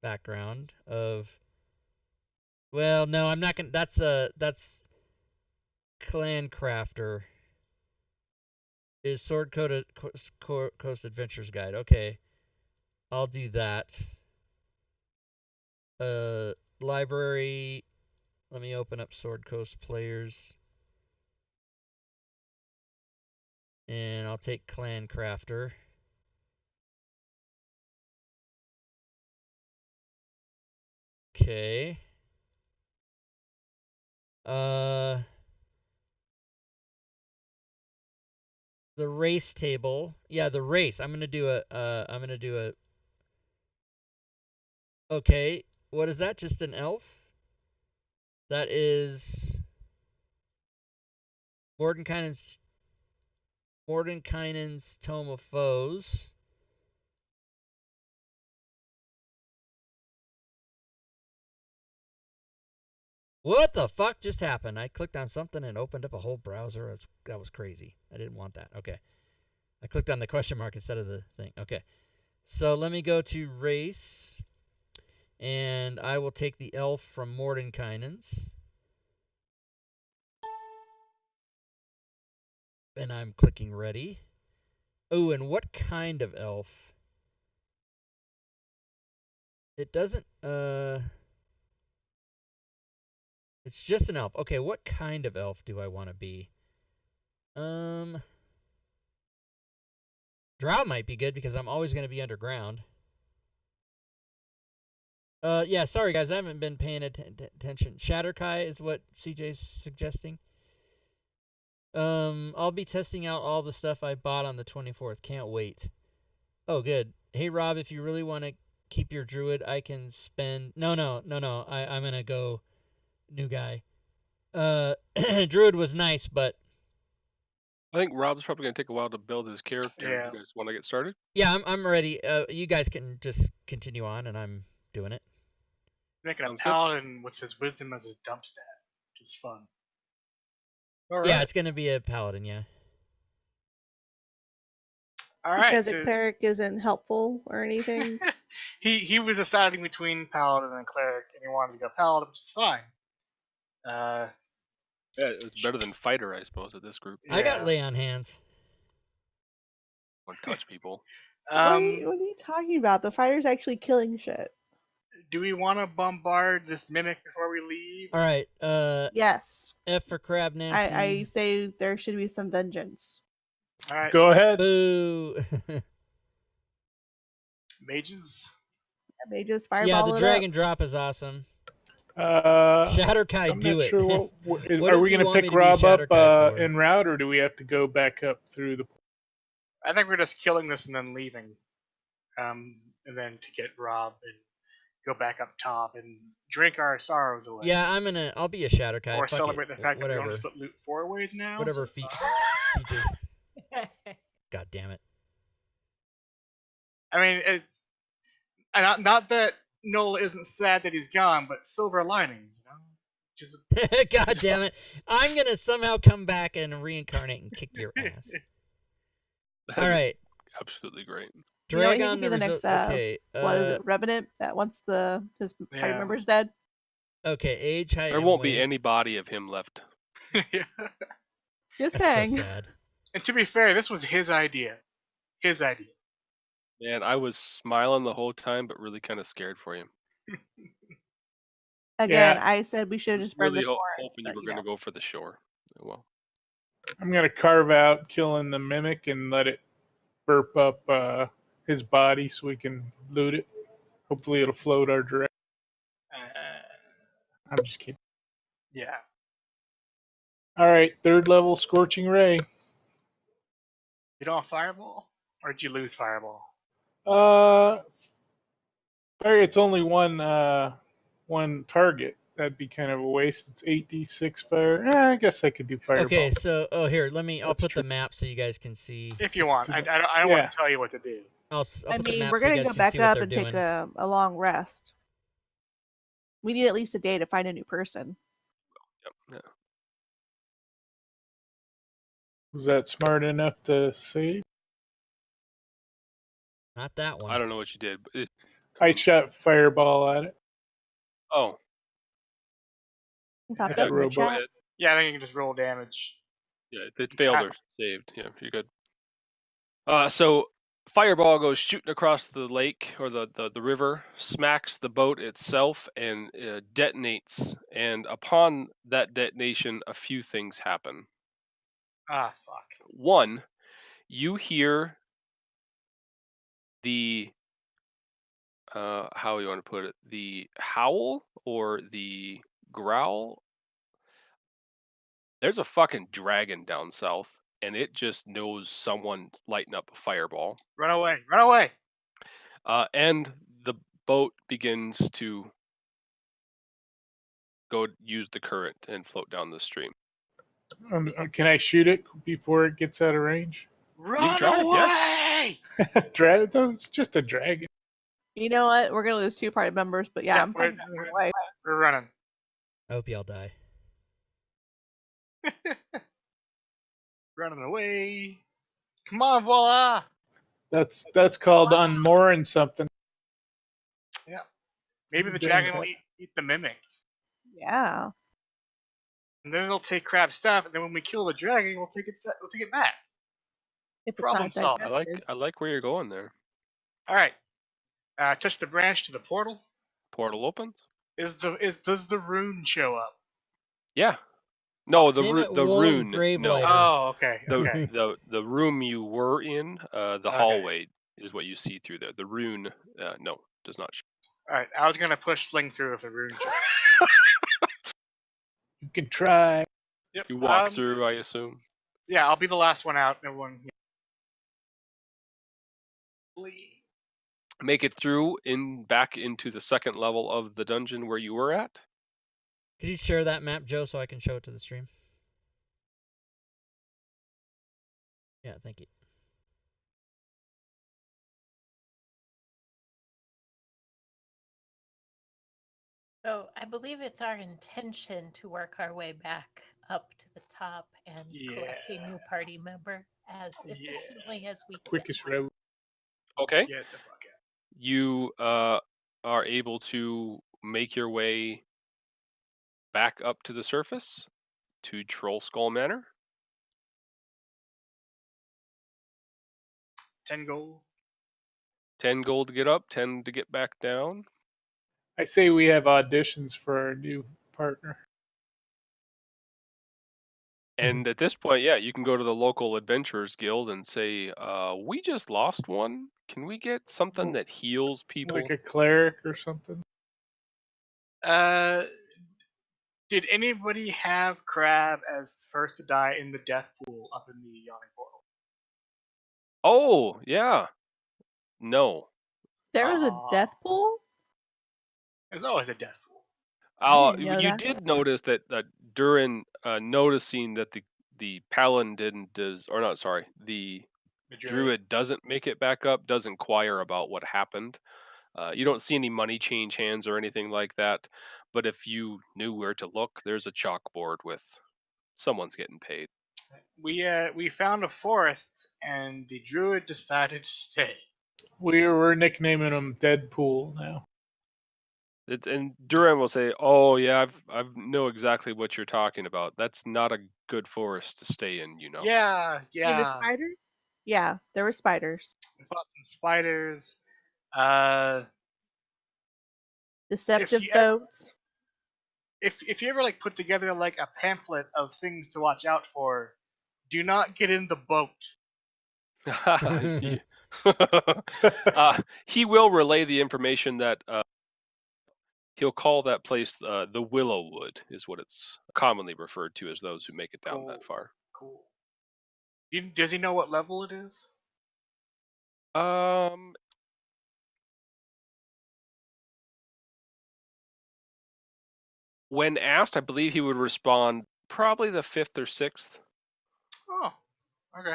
background of... Well, no, I'm not going to... That's Clan Crafter. Is Sword Coast Adventures Guide. Okay. I'll do that. Library. Let me open up Sword Coast Players. And I'll take Clan Crafter. Okay. The race table. Yeah, the race. I'm gonna do a. Okay, what is that? Just an elf? That is Mordenkainen's Tome of Foes. What the fuck just happened? I clicked on something and opened up a whole browser. That was crazy. I didn't want that. Okay. I clicked on the question mark instead of the thing. Okay. So let me go to race. And I will take the elf from Mordenkainen's. And I'm clicking ready. Oh, and what kind of elf? It doesn't, it's just an elf. Okay, what kind of elf do I want to be? Drow might be good because I'm always going to be underground. Yeah, sorry guys, I haven't been paying attention. Shatterkai is what CJ's suggesting. I'll be testing out all the stuff I bought on the 24th. Can't wait. Oh, good. Hey, Rob, if you really want to keep your druid, I can spend... No. I'm going to go new guy. Druid was nice, but... I think Rob's probably going to take a while to build his character. Yeah. You guys want to get started? Yeah, I'm ready. You guys can just continue on, and I'm doing it. Making a Sounds good. paladin with his wisdom as his dump stat, which is fun. All Yeah, right. it's going to be a paladin, yeah. All right. Because So a cleric isn't helpful or anything. he was deciding between paladin and cleric, and he wanted to go paladin, which is fine. Yeah, it's better than fighter, I suppose, at this group. I got Yeah. lay on hands. Want to touch people. What are you talking about? The fighter's actually killing shit. Do we want to bombard this mimic before we leave? All right. Yes. F for crab nasty. I say there should be some vengeance. All right. Go ahead. Boo. Mages. They just fireball Yeah, the it drag and up. drop is awesome. I'm Shatterkai, do not it. sure what What are does we he going to want me pick to be Rob up Shatterkai for? en route, or do we have to go back up through the? I think we're just killing this and then leaving. And then to get Rob and go back up top and drink our sorrows away. Yeah, I'll be a Shatterkai. Or Fuck celebrate it. the fact that we Whatever. don't split loot 4 ways now. Whatever so, feet. CJ. God damn it. I mean, it's not that Nola isn't sad that he's gone, but silver linings, you know. God damn it. I'm going to somehow come back and reincarnate and kick your ass. That All is right. absolutely great. You know, he Dragon could be the next, okay. what is it, Revenant? That once his party Yeah. member's dead. Okay, age, height, There and won't be weight. any body of him left. Yeah. Just That's saying. so sad. And to be fair, this was his idea. His idea. And I was smiling the whole time, but really kind of scared for you. Again, Yeah. I said we should have just burned Really the forest. hoping you but, were going to go for the shore. Oh, well. I'm going to carve out killing the mimic and let it burp up his body so we can loot it. Hopefully, it'll float our direction. I'm just kidding. Yeah. All right, 3rd level Scorching Ray. You don't have Fireball? Or did you lose Fireball? It's only one target. That'd be kind of a waste. It's 8d6 fire. I guess I could do Fireball. Okay, so here, I'll That's put true. the map so you guys can see. If you want. I don't Yeah. want to tell you what to do. I'll I put the mean, map we're so you gonna guys go can back see what up they're and doing. take a long rest. We need at least a day to find a new person. Yep. Yeah. Was that smart enough to save? Not that one. I don't know what you did. But I shot Fireball at it. Oh. Pop Yeah, up in the robot. Go chat. ahead. Yeah, I think you can just roll damage. Yeah, it failed or saved. Yeah, you're good. So Fireball goes shooting across the lake or the river, smacks the boat itself, and detonates. And upon that detonation, a few things happen. Ah, fuck. One, you hear the how you want to put it, the howl or the growl. There's a fucking dragon down south, and it just knows someone lighting up a fireball. Run away! Run away! And the boat begins to go use the current and float down the stream. Can I shoot it before it gets out of range? Run try it, away! It's just a dragon. You know what? We're gonna lose 2 party members, but yeah, I'm we're, fine going away. we're running. I hope y'all die. Running away. Come on, voila! That's called unmooring something. Yeah. Maybe the Good dragon idea. will eat the mimics. Yeah. And then it'll take Crab's stuff, and then when we kill the dragon, we'll take it back. If it's Problem not solved. digested. I like where you're going there. Alright. Touch the branch to the portal. Portal opens. Does the rune show up? Yeah. No, the Name it the Wool rune. Gravelighter. No. Oh, okay. Okay. The room you were in, the hallway is what you see through there. The rune, no, does not show. Alright, I was gonna push Sling through with the rune show. You can try. Yep. You walk through, I assume. Yeah, I'll be the last one out. Everyone. Make it through back into the second level of the dungeon where you were at. Could you share that map, Joe, so I can show it to the stream? Yeah, thank you. So I believe it's our intention to work our way back up to the top and collect a new party member as efficiently as we can. Quickest route. Okay. Get the fuck out. You are able to make your way back up to the surface to Troll Skull Manor. 10 gold. 10 gold to get up, 10 to get back down. I say we have auditions for our new partner. And at this point, yeah, you can go to the local Adventurers Guild and say, we just lost one. Can we get something that heals people? Like a cleric or something. Did anybody have Crab as first to die in the death pool up in the yawning portal? Oh, yeah. No. There was a death pool? There's always a death pool. I didn't know You that. did notice that Durin, noticing that the paladin the druid doesn't make it back up, does inquire about what happened. You don't see any money change hands or anything like that, but if you knew where to look, there's a chalkboard with someone's getting paid. We found a forest, and the druid decided to stay. We're nicknaming him Deadpool now. And Duran will say, "Oh yeah, I know exactly what you're talking about. That's not a good forest to stay in, you know." Yeah, You mean the yeah. spider? Yeah, there were spiders. We fought some spiders. Deceptive you- boats. If you ever like put together like a pamphlet of things to watch out for, do not get in the boat. He will relay the information that he'll call that place the Willowwood, is what it's commonly referred to as those who make it down that far. Cool. Does he know what level it is? When asked, I believe he would respond probably the 5th or 6th. Oh, okay.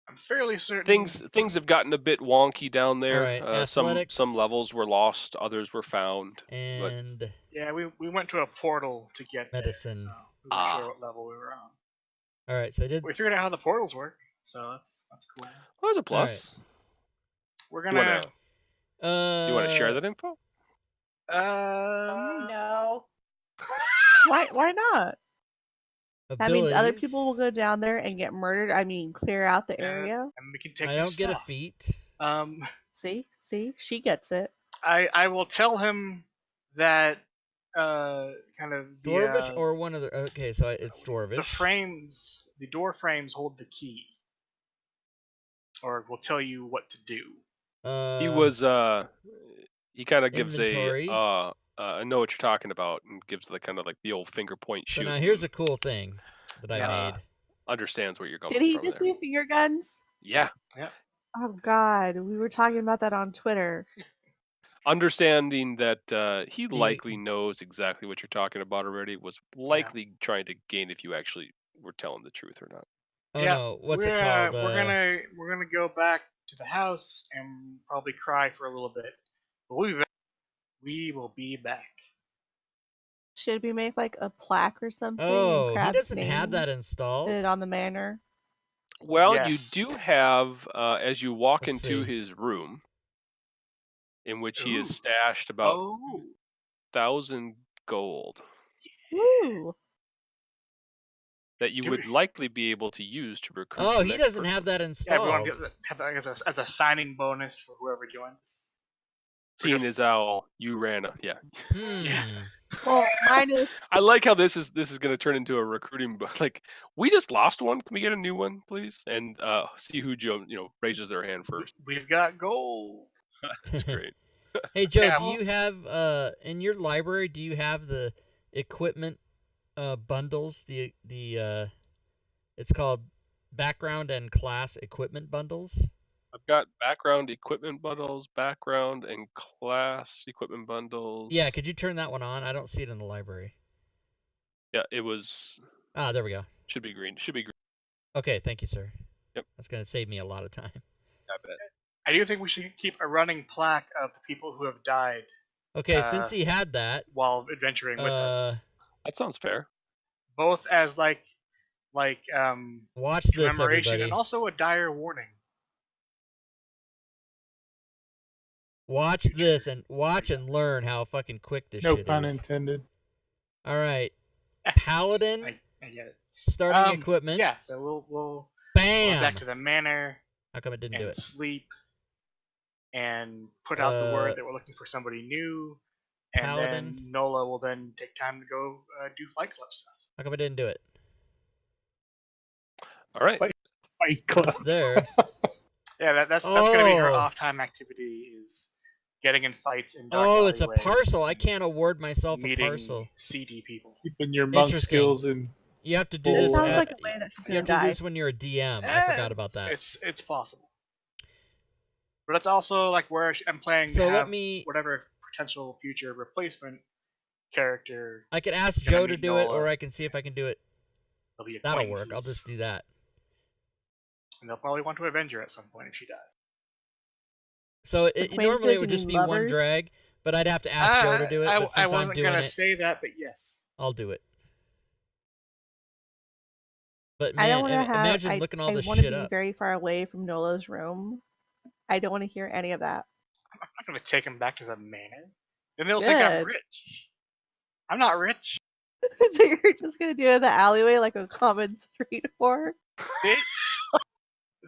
I'm fairly certain Things have gotten a bit wonky down there. Alright, some athletics. levels were lost, others were found. And yeah, we went to a portal to get medicine. there, so we weren't sure what level we were on. Alright, so I did. We figured out how the portals work, so that's cool. Well, there's a plus. We're gonna. You want to share that info? No. Why not? That means other abilities. people will go down there and get murdered. I mean, clear out the area. And we can take I their don't get a stuff. feat. See, she gets it. I will tell him that kind of the Dwarvish or one of the. Okay, so it's Dwarvish. the door frames hold the key. or will tell you what to do. He was he kind of gives inventory. I know what you're talking about, and gives the kind of like the old finger point So shoot. now here's a cool thing that I Yeah. made. Understands where you're going Did he from just there. say finger guns? Yeah, Oh God, we were talking about that on Twitter. understanding that he The- likely knows exactly what you're talking about already. Was likely trying to gain if you actually were telling the truth or not. Oh Yeah, no, what's it called? We're gonna go back to the house and probably cry for a little bit. But we'll be back. We will be back. Should we make like a plaque or something in Oh, he Crab's doesn't name? have that Put installed. it on the manor. Well, you Yes. do have as you walk Let's into see. his room, in which he has Ooh. stashed about Oh, 1,000 gold Woo! that you Do would we- likely be able to use to recruit. Oh, the he next doesn't have person. that yeah, everyone installed. have that as a signing bonus for whoever joins us. Seeing just- as how you ran yeah. Yeah. Well, mine is I like how this is going to turn into a recruiting, but like we just lost one. Can we get a new one, please? And see who raises their hand first. We've got gold. That's great. Hey Joe, Yeah, do you have in your library? Do you have the equipment bundles? The it's called background and class equipment bundles. I've got background equipment bundles, background and class equipment bundles. Yeah, could you turn that one on? I don't see it in the library. Yeah, it was. Ah, there we go. Should be green. Should be green. Okay, thank you, sir. Yep. That's gonna save me a lot of time. I bet. I do think we should keep a running plaque of the people who have died Okay, since he had that, while adventuring with us, That sounds fair. both as like watch this, commemoration everybody. and also a dire warning. Watch this and watch and learn how fucking quick this No shit pun is. intended. All right, Paladin I get it. starting equipment. Yeah, so we'll go Bam. back to the manor How come it didn't do and it? sleep and put out the word that we're looking for somebody new, and Paladin. then Nola will then take time to go do Fight Club stuff. How come it didn't do it? All right. Fight Club. It's there. Yeah, that's gonna be her Oh. off-time activity, is getting in fights in dark Oh, it's a alleyways parcel. I and can't award myself a meeting parcel. CD people. Keeping your monk Interesting. skills in. You have to do That this. sounds at- like a way that she's you gonna have to do die. this when you're a DM. I forgot about that. It's possible, but it's also like where I'm planning So to let have me. whatever potential future replacement character. I could ask gonna Joe to meet do it, Nola. or I can see if I can do it. They'll be That'll work. I'll acquaintances, just do that. and they'll probably want to avenge her at some point if she dies. So Acquaintances, normally it you would just mean be one lovers? drag, but I'd have to ask Joe to do it. I But since I'm wasn't doing gonna it, say that, but yes. I'll do it. But I don't man, want to have. imagine I looking all this want to shit be up. very far away from Nola's room. I don't want to hear any of that. I'm not gonna take him back to the manor. Then they'll think I'm Good. rich. I'm not rich. So you're just gonna do it in the alleyway like a common street whore?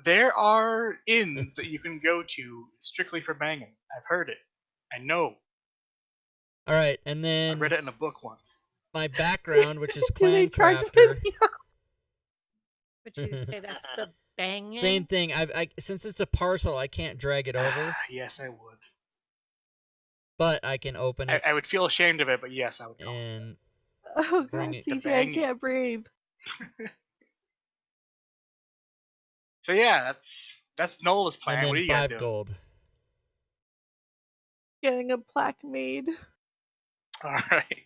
There are inns that you can go to strictly for banging. I've heard it. I know. All right, and I then read it in a book once. my background, which is Do they clan charge for crafter. the- Would you say that's the banging? Same thing. I since it's a parcel, I can't drag it over, Yes, I would. but I can open it I would feel ashamed of it, but yes, I would call it. and Oh Bring god, it to CJ, I banging. can't breathe. So yeah, that's Nola's plan. and What do then you got 5 doing? gold. Getting a plaque made. All right.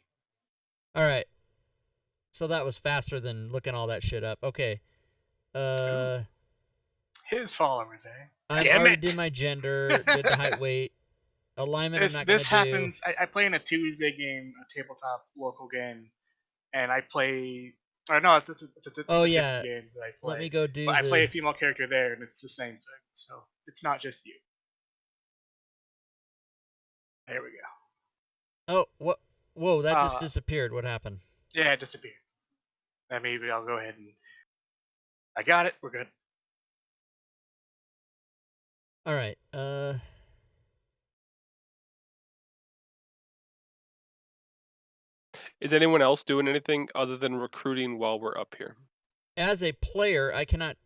All right. So that was faster than looking all that shit up. Okay. His followers, eh? I Damn already it. did my gender, did the height, weight, alignment. This I'm not gonna this do. happens. I play in a Tuesday game, a tabletop local game, and I play. Or no, it's a Oh, different yeah. game that I play. Let me go do But I the. play a female character there, and it's the same thing. So it's not just you. There we go. Oh, what? Whoa, that just Uh, disappeared. What happened? Yeah, it disappeared. Then maybe I'll go ahead and. I got it. We're good. All right. Is anyone else doing anything other than recruiting while we're up here? As a player, I cannot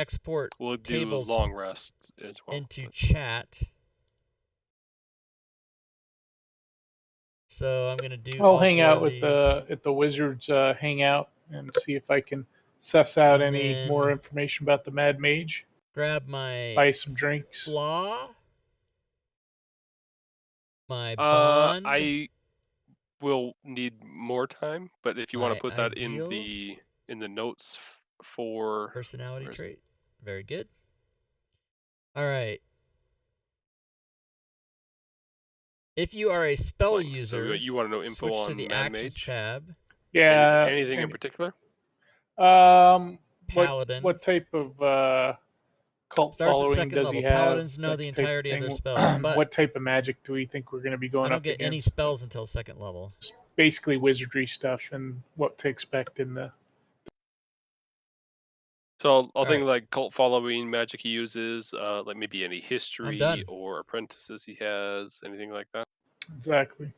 export We'll do tables long rest as well. into chat. So I'm gonna do. I'll all hang 4 out of with these, at the Wizards hangout and see if I can suss out And any then- more information about the Mad Mage. grab my Buy some drinks. flaw, my bond, I will need more time, but if you want My to put that ideal in the notes for personality where's- trait. Very good. All right. If you are a spell slang. user, So you want to know info switch to on the Mad Actions Mage? tab. Yeah. Anything in particular? Paladin. What type of cult Starts at following second does level. he have? Paladins know That the type entirety of their thing. spells, but What type of magic do we think we're going to be going I don't up get against? any spells until second level. Basically wizardry stuff and what to expect in the. So I'll think Alright. like cult following, magic he uses, like maybe any done. history or apprentices he has, anything like that. Exactly.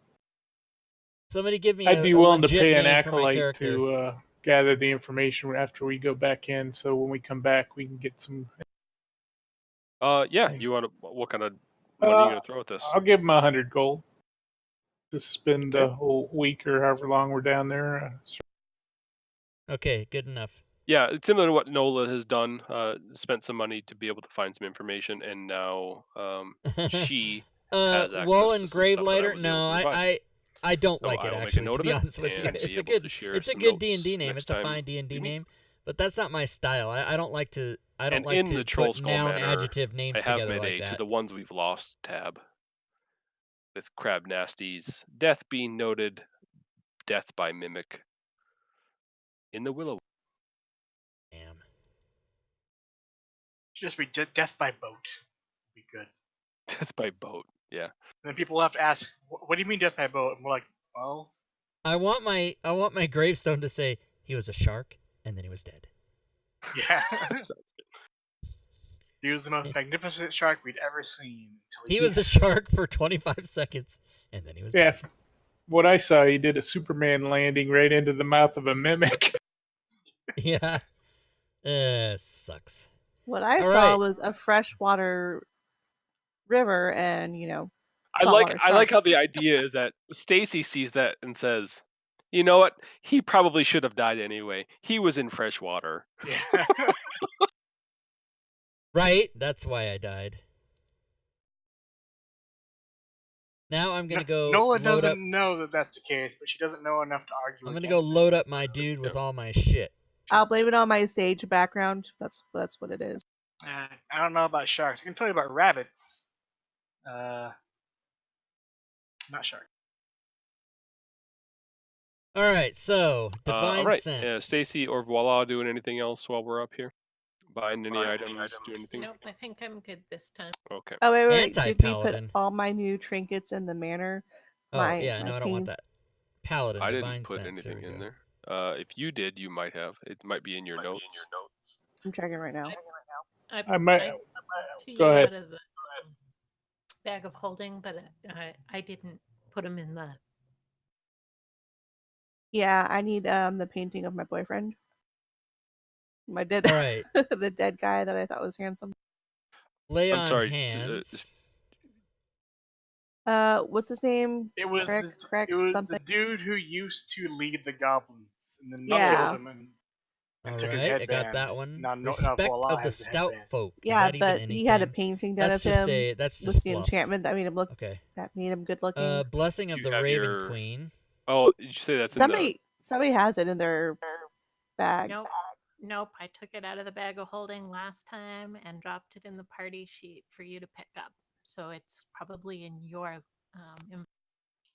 Somebody give me I'd be a willing to legit pay an name for my acolyte character. to gather the information after we go back in, so when we come back, we can get some. Yeah. You want to? What kind of money are you gonna throw at this? I'll give him 100 gold to spend Okay. the whole week or however long we're down there. Okay, good enough. Yeah, it's similar to what Nola has done. Spent some money to be able to find some information, and now she has access Woe to and some stuff that I Gravelighter. was able No, to provide. I don't So like I it will make a actually. note To of be it honest with you, and it's be a able good to share it's a some good notes D&D name. next It's a time fine D&D we meet. name, but that's not my style. I don't like to. I don't And like in to the Troll put Skull noun Manor, adjective names I have together made like a that. to the ones we've lost tab with Crab Nasty's death being noted, death by mimic in the Willow. Damn. Just be death by boat. Be good. Death by boat. Yeah. And then people will have to ask, "What do you mean death by boat?" And we're like, "Well, I want my gravestone to say he was a shark and then he was dead. yeah." Sounds good. He was the most magnificent shark we'd ever seen. Until He was a shark for 25 seconds and then he was Yeah, dead. what I saw, he did a Superman landing right into the mouth of a mimic. Yeah. Sucks. What I All saw right. was a freshwater river and, I saltwater like shark. how the idea is that Stacy sees that and says, "You know what? He probably should have died anyway. He was in fresh water." Yeah. Right? That's why I died. Now I'm gonna go Nola load doesn't up. know that that's the case, but she doesn't know enough to argue I'm gonna against go it. load up my dude with all my shit. I'll blame it on my sage background. That's what it is. I don't know about sharks. I can tell you about rabbits. Not shark. All right, so divine all right, sense. Stacy or Voila doing anything else while we're up here? Buying any items? Do anything? Nope, I think I'm good this time. Okay. Oh wait. Did we put Anti-paladin. all my new trinkets in the manor? Oh yeah, no, my I don't want paint- that. Paladin, I divine didn't put sense. anything Here we in go. there. If you did, you might have. It might be in your notes. I'm checking right now. I might. To Go you ahead. out of the bag of holding, but I didn't put them in the. Yeah, I need the painting of my boyfriend. My dead All right, the dead guy that I thought was handsome. lay I'm on sorry, hands. What's his name? It was Craig the dude who used to lead the goblins, and then Yeah. killed him and All took his right, I headband. got that one. Now Respect Voila of the has the stout headband. folk. Is Yeah, that even but he had a anything? painting done That's of just him that's with just the fluff. enchantment that made him look Okay. good looking. Blessing of You the have Raven your- Queen. Oh, did you say that's Somebody has it in their bag. Nope, I took it out of the bag of holding last time and dropped it in the party sheet for you to pick up. So it's probably in your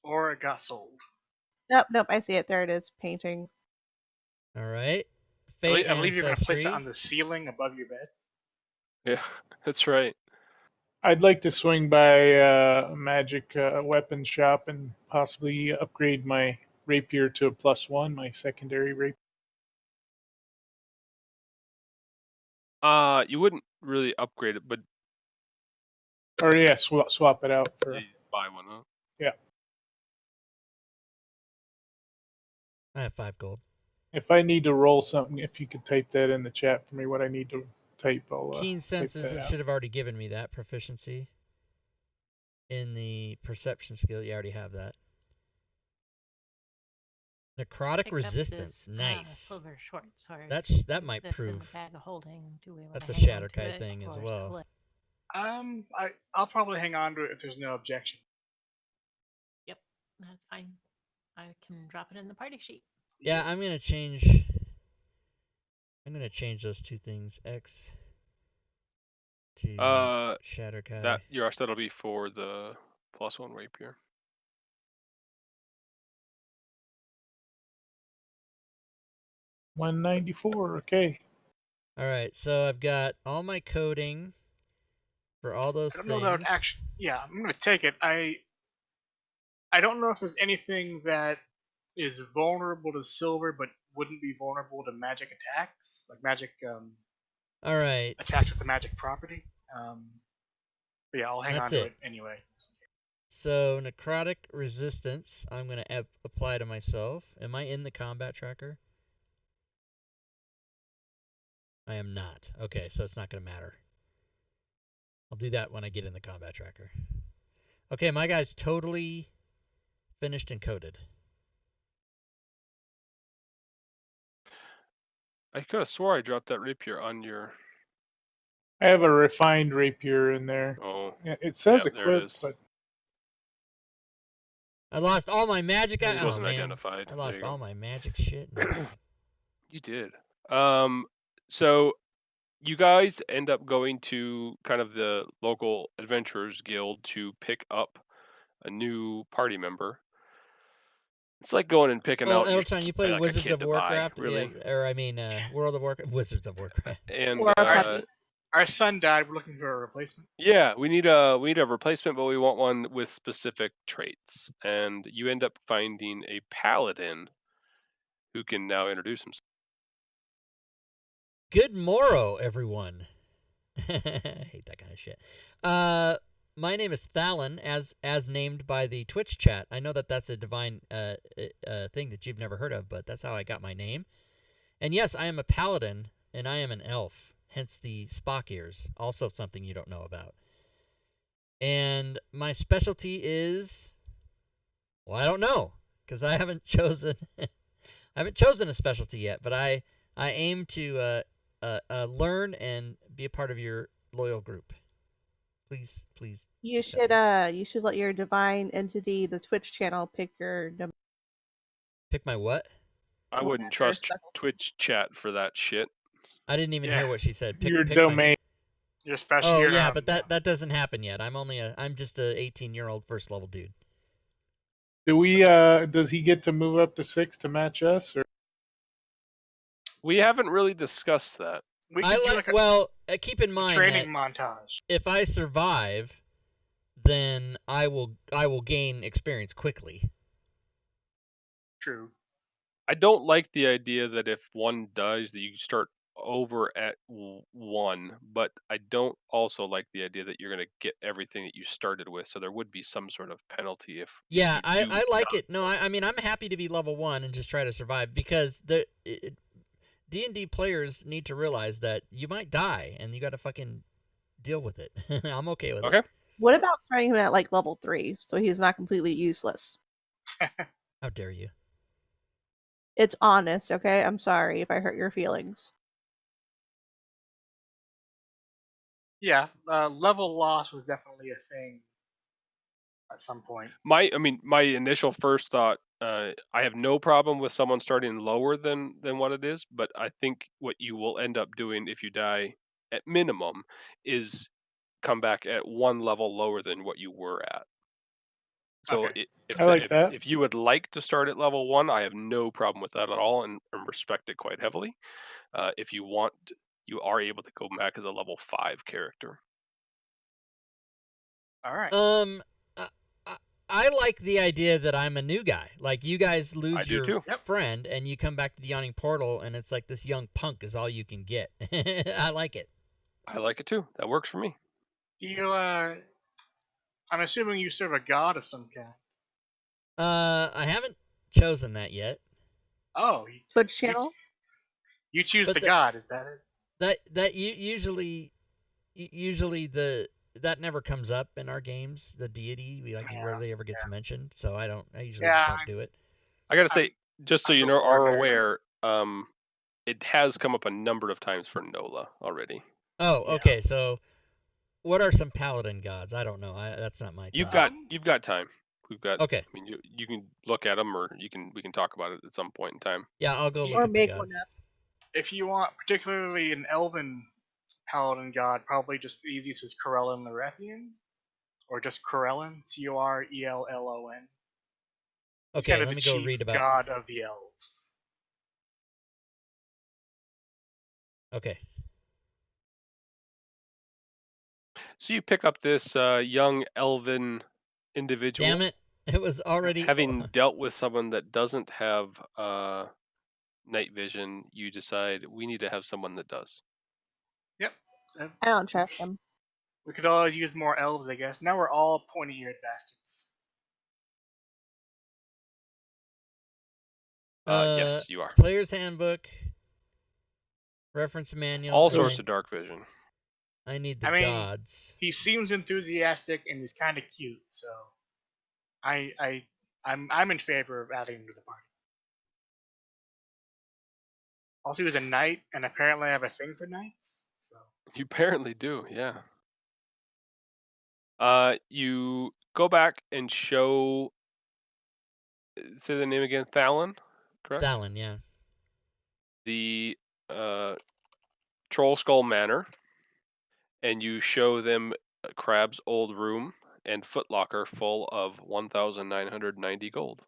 Or it got sold. Nope, I see it. There it is. Painting. All right. I Fey believe you're going to place ancestry. it on the ceiling above your bed. Yeah, that's right. I'd like to swing by a magic weapon shop and possibly upgrade my rapier to a +1, my secondary rapier. You wouldn't really upgrade it, but Or yeah, swap it out for. you buy one, huh? Yeah. I have 5 gold. If I need to roll something, if you could type that in the chat for me, what I need to typo. Keen type senses that it out. should have already given me that proficiency. In the perception skill, you already have that. Necrotic Pick up resistance, this, nice. silver short sword. That might that's in prove. the bag of holding. Do we want That's to a hang on to Shatterkai it thing as or well. split? I'll probably hang on to it if there's no objection. Yep, that's fine. I can drop it in the party sheet. Yeah, I'm gonna change those two things. X to Shatterkai. That'll be for the +1 rapier. $194. Okay. All right, so I've got all my coding for all those I don't things. know that actually. Yeah, I'm gonna take it. I don't know if there's anything that is vulnerable to silver but wouldn't be vulnerable to magic attacks, like magic All right. attacks with the magic property. But yeah, I'll hang That's on to it. it anyway. So necrotic resistance, I'm gonna apply to myself. Am I in the combat tracker? I am not. Okay, so it's not gonna matter. I'll do that when I get in the combat tracker. Okay, my guy's totally finished and coded. I could have swore I dropped that rapier on your. I have a refined rapier in there. Oh, It says yeah, there it equipped, is. but I lost all my magic. This Oh wasn't man, identified. I There lost you go. all my magic shit. You did. So you guys end up going to kind of the local adventurers guild to pick up a new party member. It's like going and picking Well, out your, Elton, you play like Wizards a kid of to Warcraft, buy, really. yeah, or I mean, World of Warcraft, Wizards of Warcraft. And Warcraft. Our son died. We're looking for a replacement. yeah, we need a replacement, but we want one with specific traits. And you end up finding a paladin who can now introduce himself. Good morrow, everyone. I hate that kind of shit. My name is Thalon, as named by the Twitch chat. I know that that's a divine thing that you've never heard of, but that's how I got my name. And yes, I am a paladin, and I am an elf, hence the Spock ears, also something you don't know about. And my specialty is, well, I don't know, because I haven't chosen a specialty yet, but I aim to learn and be a part of your loyal group. Please. You should let your divine entity, the Twitch channel, pick your number. Pick my what? I wouldn't trust Twitch chat for that shit. I didn't even hear what she said. your pick domain. Your special. Oh yeah, but that doesn't happen yet. I'm just a 18-year-old first level dude. Do we? Does he get to move up to 6 to match us? Or We haven't really discussed that. We could do like keep in mind training that montage. if I survive, then I will gain experience quickly. True. I don't like the idea that if one dies that you start over at 1, but I don't also like the idea that you're going to get everything that you started with, so there would be some sort of penalty if Yeah, you I like not. it. No, I mean, I'm happy to be level 1 and just try to survive, because D&D players need to realize that you might die and you got to fucking deal with it. I'm okay with it. What about starting him at like level 3 so he's not completely useless? How dare you? It's honest, okay? I'm sorry if I hurt your feelings. Yeah, level loss was definitely a thing at some point. My initial first thought, I have no problem with someone starting lower than what it is, but I think what you will end up doing if you die at minimum is come back at 1 level lower than what you were at. So Okay. if you would like to start at level 1, I have no problem with that at all, and respect it quite heavily. If you want, you are able to go back as a level 5 character. All right. I like the idea that I'm a new guy. Like, you guys lose your Yep. friend and you come back to the Yawning Portal and it's like this young punk is all you can get. I like it. I like it too. That works for me. You I'm assuming you serve a god of some kind. I haven't chosen that yet. Oh, Twitch channel? You choose But the god, is that it? Usually that never comes up in our games. The deity, he rarely ever gets mentioned, so I usually just don't do it. I gotta say, just so I'm you the know, are order. aware, it has come up a number of times for Nola already. Oh, Yeah. okay. So, what are some paladin gods? I don't know. That's not my You've thing. got time. We've got. Okay. I mean, you can look at them, or we can talk about it at some point in time. Yeah, I'll go look Or at the make gods. one up. If you want particularly an elven paladin god, probably just the easiest is Corellon the Rethian, or just Corellon, Corellon. He's Okay, kind of let the me go chief read about. god of the elves. Okay. So you pick up this young elven individual. Damn it! It was already. Having dealt with someone that doesn't have night vision, you decide we need to have someone that does. Yep. I don't trust him. We could all use more elves, I guess. Now we're all pointy-eared bastards. Yes, you are. Player's handbook. Reference manual. All sorts of dark vision. I need the I mean, gods. He seems enthusiastic and he's kind of cute, so I'm in favor of adding him to the party. Also, he was a knight, and apparently I have a thing for knights. So You apparently do, yeah. You go back and show. Say the name again, Thalon, correct? Thalon, yeah. The Troll Skull Manor, and you show them Crab's old room and footlocker full of 1,990 gold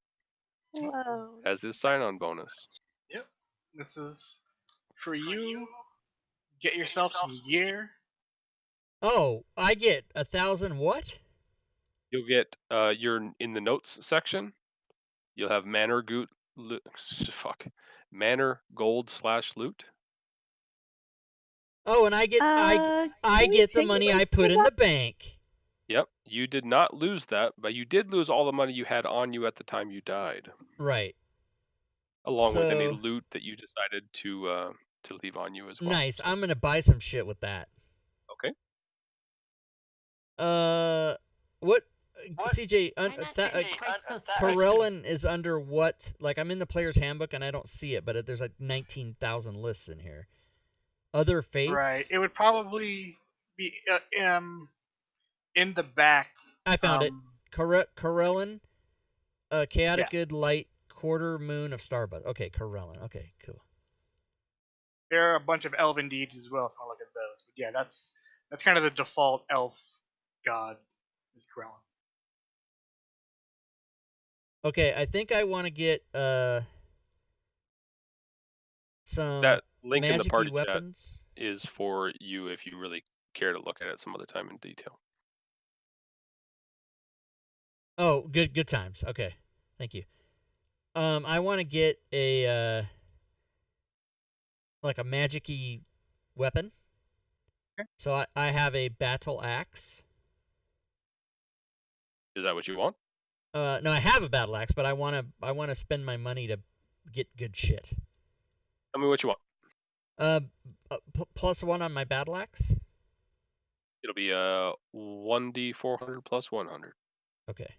Whoa. as his sign-on bonus. yep, this is for you. Get yourself some gear. Oh, I get 1,000 what? You'll get you're in the notes section. You'll have manor gold/loot. Oh, and I get I can we get the take money away I some put of in that? the bank. Yep, you did not lose that, but you did lose all the money you had on you at the time you died, Right. along with any So loot that you decided to leave on you as well. nice. So, I'm gonna buy some shit with that. okay. What? CJ, Why not take it quite so Corellon is under what? Like, I'm in the player's handbook and I don't see it, but there's like 19,000 lists in here. Other faiths? Right. It would probably be in the back. I found it. Corellon, chaotic Yeah. good light quarter moon of Starbuzz. Okay, Corellon. Okay, cool. There are a bunch of elven deeds as well if you want to look at those. But yeah, that's kind of the default elf god is Corellon. Okay, I think I want to get some That link in the magic-y party weapons. chat is for you if you really care to look at it some other time in detail. Oh, good times. Okay, thank you. I want to get a like a magic-y weapon. Okay. So I have a battle axe. Is that what you want? No, I have a battle axe, but I wanna spend my money to get good shit. Tell me what you want. +1 on my battle axe. It'll be 1d400 plus 100. Okay.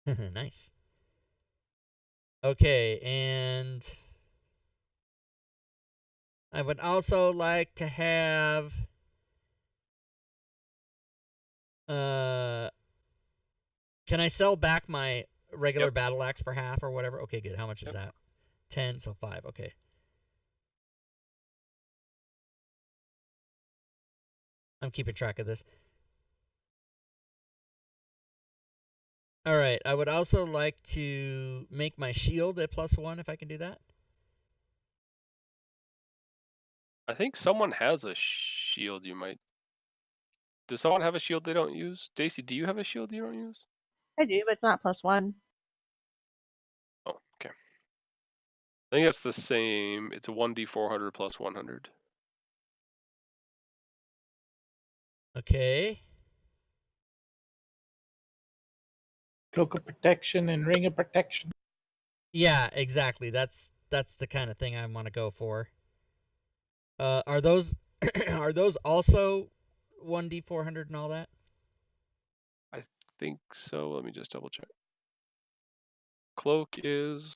Nice. Okay, and I would also like to have can I sell back my regular battle axe for half or whatever? Okay, good. How much is that? 10, so 5. Okay. I'm keeping track of this. All right. I would also like to make my shield a +1 if I can do that. I think someone has a shield you might. Does someone have a shield they don't use? Daisy, do you have a shield you don't use? I do, but it's not +1. Oh, okay. I think that's the same. It's a 1d400 plus 100. Okay. Cloak of protection and ring of protection. Yeah, exactly. That's the kind of thing I want to go for. Are those are those also 1d400 and all that? I think so. Let me just double check. Cloak is.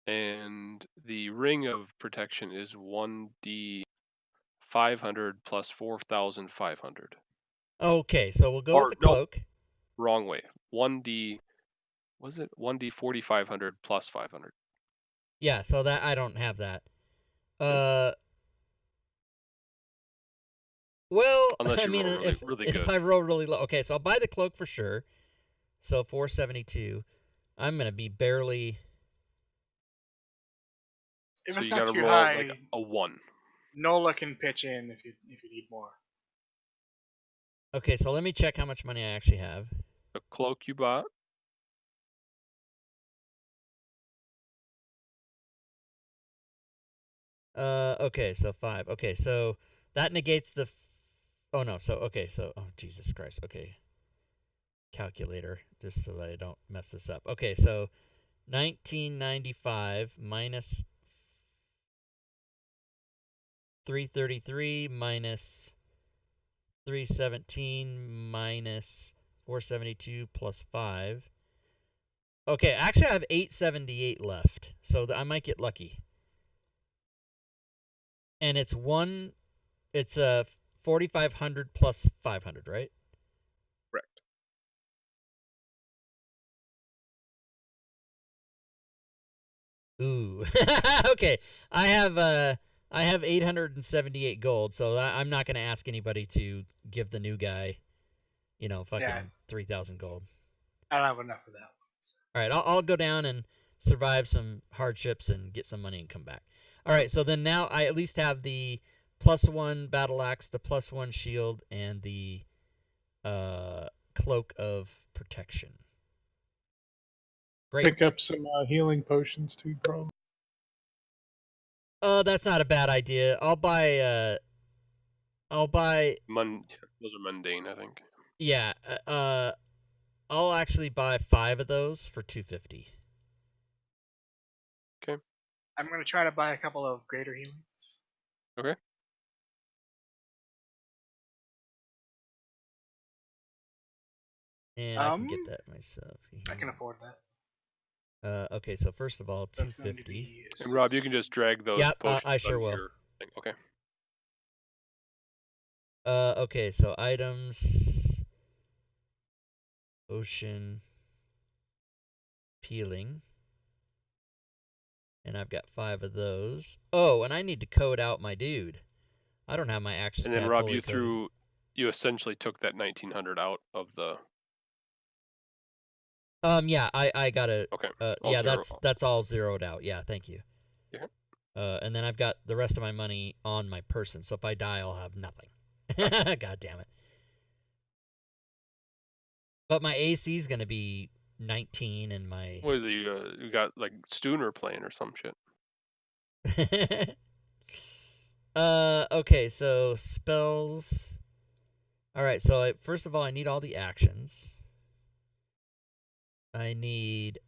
And the ring of protection is 1d 500 plus 4,500. Okay, so we'll go with the no, cloak. wrong way. 1d, was it 1d 4,500 plus 500? Yeah, so that I don't have that. Well, Unless I you mean, roll really if good. I roll really low, okay, so I'll buy the cloak for sure. So 472. I'm gonna be barely. If So it's you not gotta too roll high, like a 1. Nola can pitch in if you need more. Okay, so let me check how much money I actually have. The cloak you bought. Okay, so 5. Okay, so that negates the. Oh no, so okay, so oh Jesus Christ. Okay. Calculator, just so that I don't mess this up. Okay, so 1995 minus 333 minus 317 minus 472 plus 5. Okay, actually I have 878 left, so I might get lucky. And it's 4,500 plus 500, right? Correct. Ooh. Okay. I have 878 gold, so I'm not going to ask anybody to give the new guy, fucking 3,000 gold. I don't have enough for that. All right, I'll go down and survive some hardships and get some money and come back. All right, so then now I at least have the +1 battle axe, the +1 shield, and the cloak of protection. Great. Pick up some healing potions too, probably. That's not a bad idea. I'll buy. Those are mundane, I think. Yeah. I'll actually buy 5 of those for 250. Okay. I'm gonna try to buy a couple of greater healings. Okay. And I can get that myself. I can afford that. Okay, so first of all, That's going to 250. be And Rob, you can just drag those Yep, potions I sure on will. your thing. Okay. Okay, so items, ocean, peeling, and I've got 5 of those. Oh, and I need to code out my dude. I don't have my action And stat then Rob, fully coded. you essentially took that 1900 out of the. Yeah, I got it. Okay. Yeah, that's all zeroed out. Yeah, thank you. Yeah. And then I've got the rest of my money on my person, so if I die, I'll have nothing. God damn it. But my AC is gonna be 19, and my. What are you got like Stooner playing or some shit? Okay, so spells. Alright, so first of all, I need all the actions. I need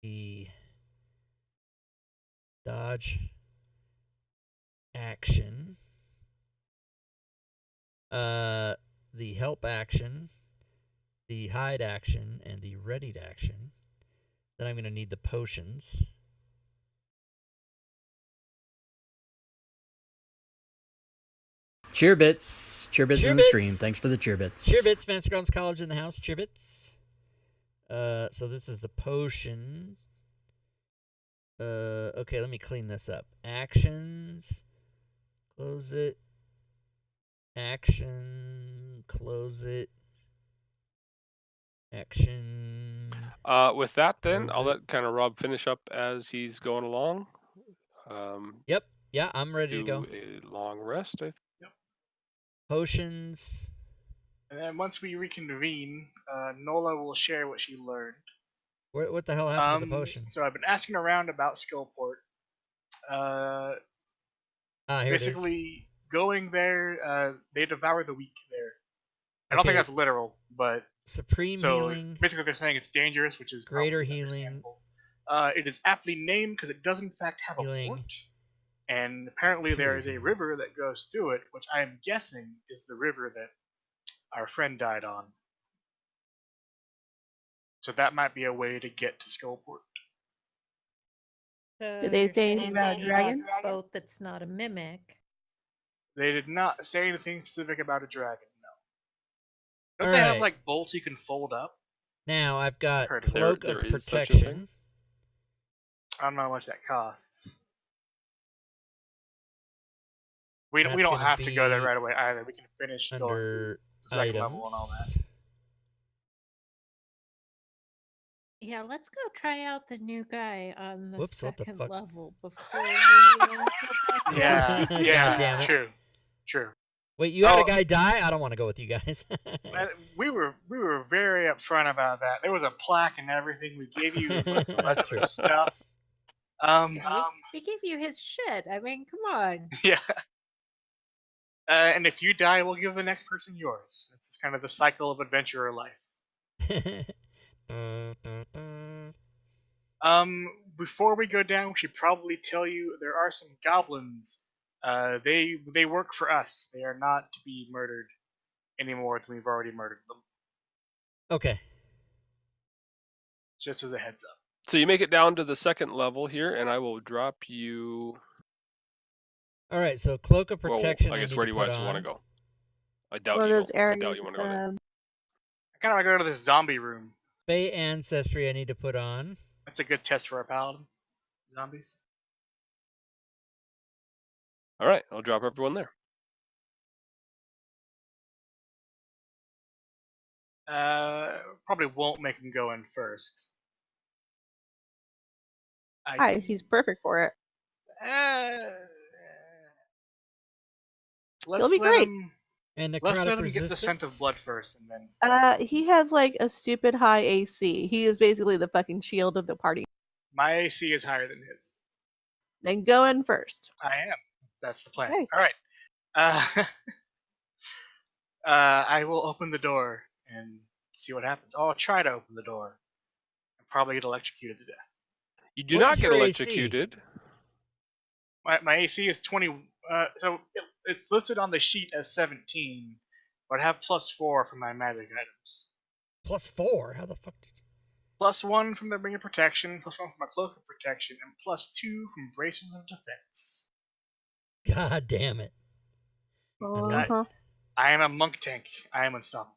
the dodge action, the help action, the hide action, and the readied action. Then I'm going to need the potions. Cheerbits in the stream. Thanks for the cheerbits. Cheerbits, Master Grounds College in the house. Cheerbits. So this is the potion. Okay, let me clean this up. Actions. Close it. Action. Close it. Action. With that, then Close I'll it. let kind of Rob finish up as he's going along. Yep. Yeah, I'm ready to Do go. a long rest. Yep. Potions. And then once we reconvene, Nola will share what she learned. What the hell happened to the potion? So I've been asking around about Skillport. Here it is. Basically, going there, they devour the weak there. I don't think Okay. that's literal, but Supreme so healing, basically they're saying it's dangerous, which is greater probably healing, understandable. It is aptly named because it does in fact have a healing. port, and apparently there is a Superior. river that goes through it, which I am guessing is the river that our friend died on. So that might be a way to get to Skullport. So Did they you're say saying anything about a we need dragon? boat that's not a mimic. They did not say anything specific about a dragon, no. Don't All they have right. like bolts you can fold up? Now I've got heard of it. Cloak There of is such a thing. Protection. I don't know how much that costs. We That's don't gonna have to go there be right away either. We can finish going through Under the second level and all that. items. Yeah, let's go try out the new guy on the Whoops, what the second fuck? level before we go back to Yeah, God yeah, damn it. true. Wait, you had a Oh. guy die? I don't want to go with you guys. We were very upfront about that. There was a plaque and everything. We gave you like, the rest That's of true. the stuff. We gave you his shit. I mean, come on. Yeah. And if you die, we'll give the next person yours. It's kind of the cycle of adventurer life. Before we go down, we should probably tell you there are some goblins. They work for us. They are not to be murdered any more than we've already murdered them. Okay. Just as a heads up. So you make it down to the second level here, and I will drop you. All right, so Cloak of Well, Protection. I guess need where to do you put guys want to on. go? I doubt One of you. those I areas. doubt you want to go there. I kind of want to go to this zombie room. Fey Ancestry I need to put on. That's a good test for a paladin. Zombies. All right, I'll drop everyone there. Probably won't make him go in first. Hi, he's perfect for it. Let's He'll be let great. him. And Let's Necrotic let him Resistance. get the scent of blood first, and then. He has like a stupid high AC. He is basically the fucking shield of the party. My AC is higher than his. Then go in first. I am. That's the plan. Okay. All right. I will open the door and see what happens. I'll try to open the door and probably get electrocuted to death. You do What not is get your AC? electrocuted. My AC is 20. So it's listed on the sheet as 17, but I have +4 for my magic items. +4? How the fuck did you... +1 from the Ring of Protection, +1 from my Cloak of Protection, and +2 from Braces of Defense. God damn it. Uh-huh. I am a monk tank. I am unstoppable.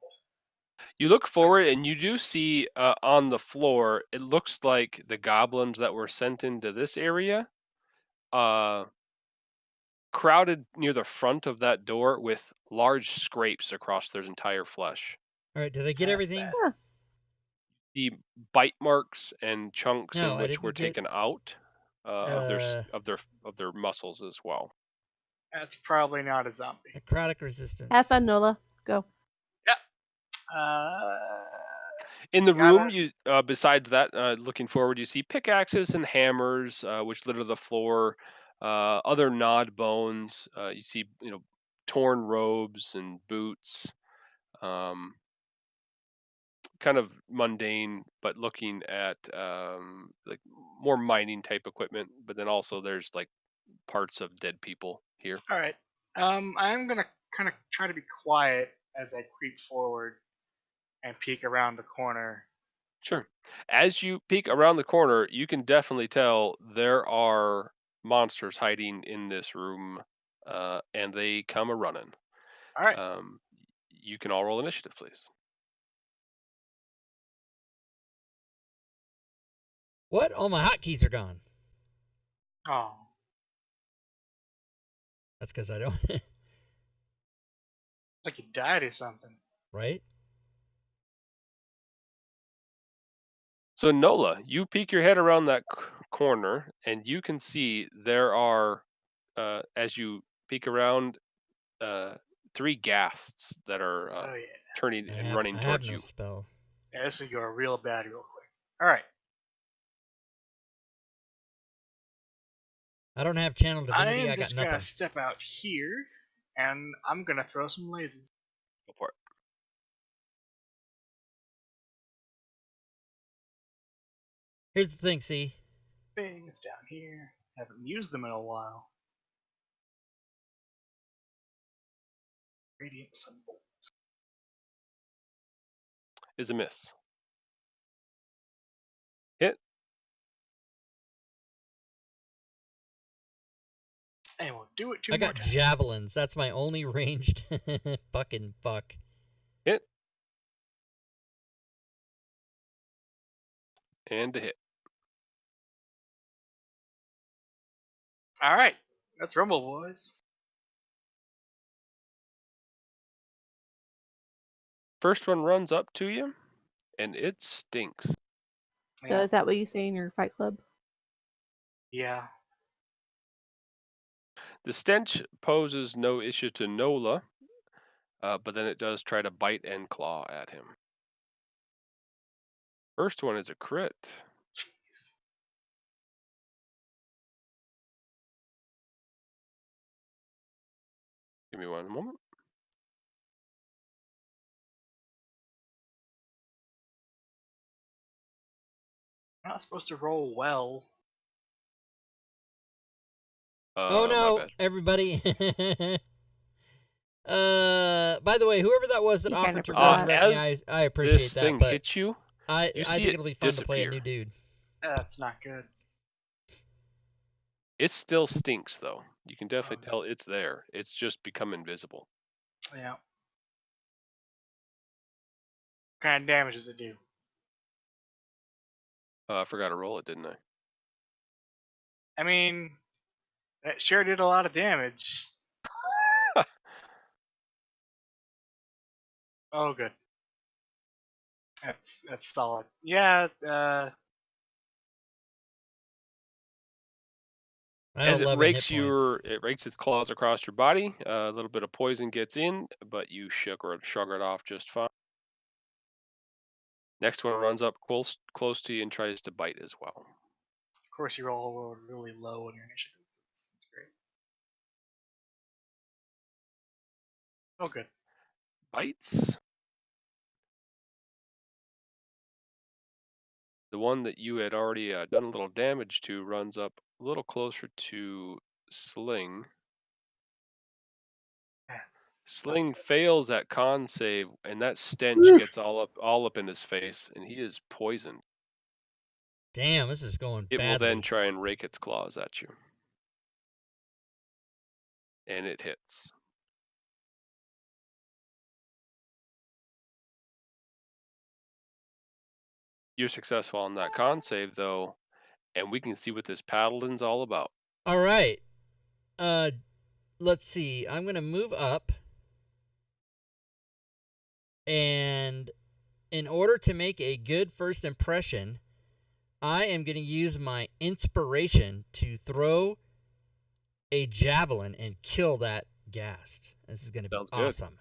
You look forward and you do see on the floor, it looks like the goblins that were sent into this area crowded near the front of that door with large scrapes across their entire flesh. All right, did I get That's everything? bad. The bite marks and chunks No, in I which didn't were get- taken out of their muscles as well. That's probably not a zombie. Necrotic Resistance. Have fun, Nola. Go. In the Gotta- room, you besides that, looking forward, you see pickaxes and hammers which litter the floor. Other gnawed bones. You see, torn robes and boots. Kind of mundane, but looking at like more mining type equipment. But then also there's like parts of dead people here. All right. I'm gonna kind of try to be quiet as I creep forward and peek around the corner. Sure. As you peek around the corner, you can definitely tell there are monsters hiding in this room, and they come a running. All right. You can all roll initiative, please. What? All my hotkeys are gone. Oh. That's because I don't... It's like you died or something. right? So Nola, you peek your head around that corner, and you can see there are, as you peek around, 3 ghasts that are Oh yeah. turning and running I towards have no you. spell. Yeah, this will go real bad real quick. All right. I don't have channel divinity. I'm I got just gonna nothing. step out here, and I'm gonna throw some lasers. Go for it. Here's the thing, see? Things down here. Haven't used them in a while. Radiant Sunbolt. Is a miss. Hit. And we'll do it two I more got times. javelins. That's my only ranged fucking fuck. Hit. And a hit. Alright, let's rumble, boys. First one runs up to you, and it stinks. So Yeah. is that what you say in your fight club? Yeah. The stench poses no issue to Nola, but then it does try to bite and claw at him. First one is a crit. Jeez. Give me one moment. I'm not supposed to roll well. Oh My no, bad. everybody. By the way, whoever that was that You offered kinda to forgot. resurrect me, As I appreciate this that, thing but hits you, I you I see think it it'll be fun to play a new disappear. dude. That's not good. It still stinks, though. You can Oh, definitely tell it's there. It's just become invisible. yeah. What kind of damage does it do? I forgot to roll it, didn't I? I mean, that sure did a lot of damage. Oh, good. That's solid. Yeah. I had As 11 hit points. it rakes its claws across your body. A little bit of poison gets in, but you shrug it off just fine. Next one runs up close to you and tries to bite as well. Of course, you roll really low on your initiative. It's great. Oh, good. Bites. The one that you had already done a little damage to runs up a little closer to Sling. That's Sling fails that con save, and that stench gets all up in his face, and he is poisoned. Damn, this is going It will badly. then try and rake its claws at you. And it hits. You're successful on that con save, though, and we can see what this paladin's all about. All right. Let's see. I'm gonna move up, and in order to make a good first impression, I am gonna use my inspiration to throw a javelin and kill that ghast. This is gonna be Sounds good. awesome.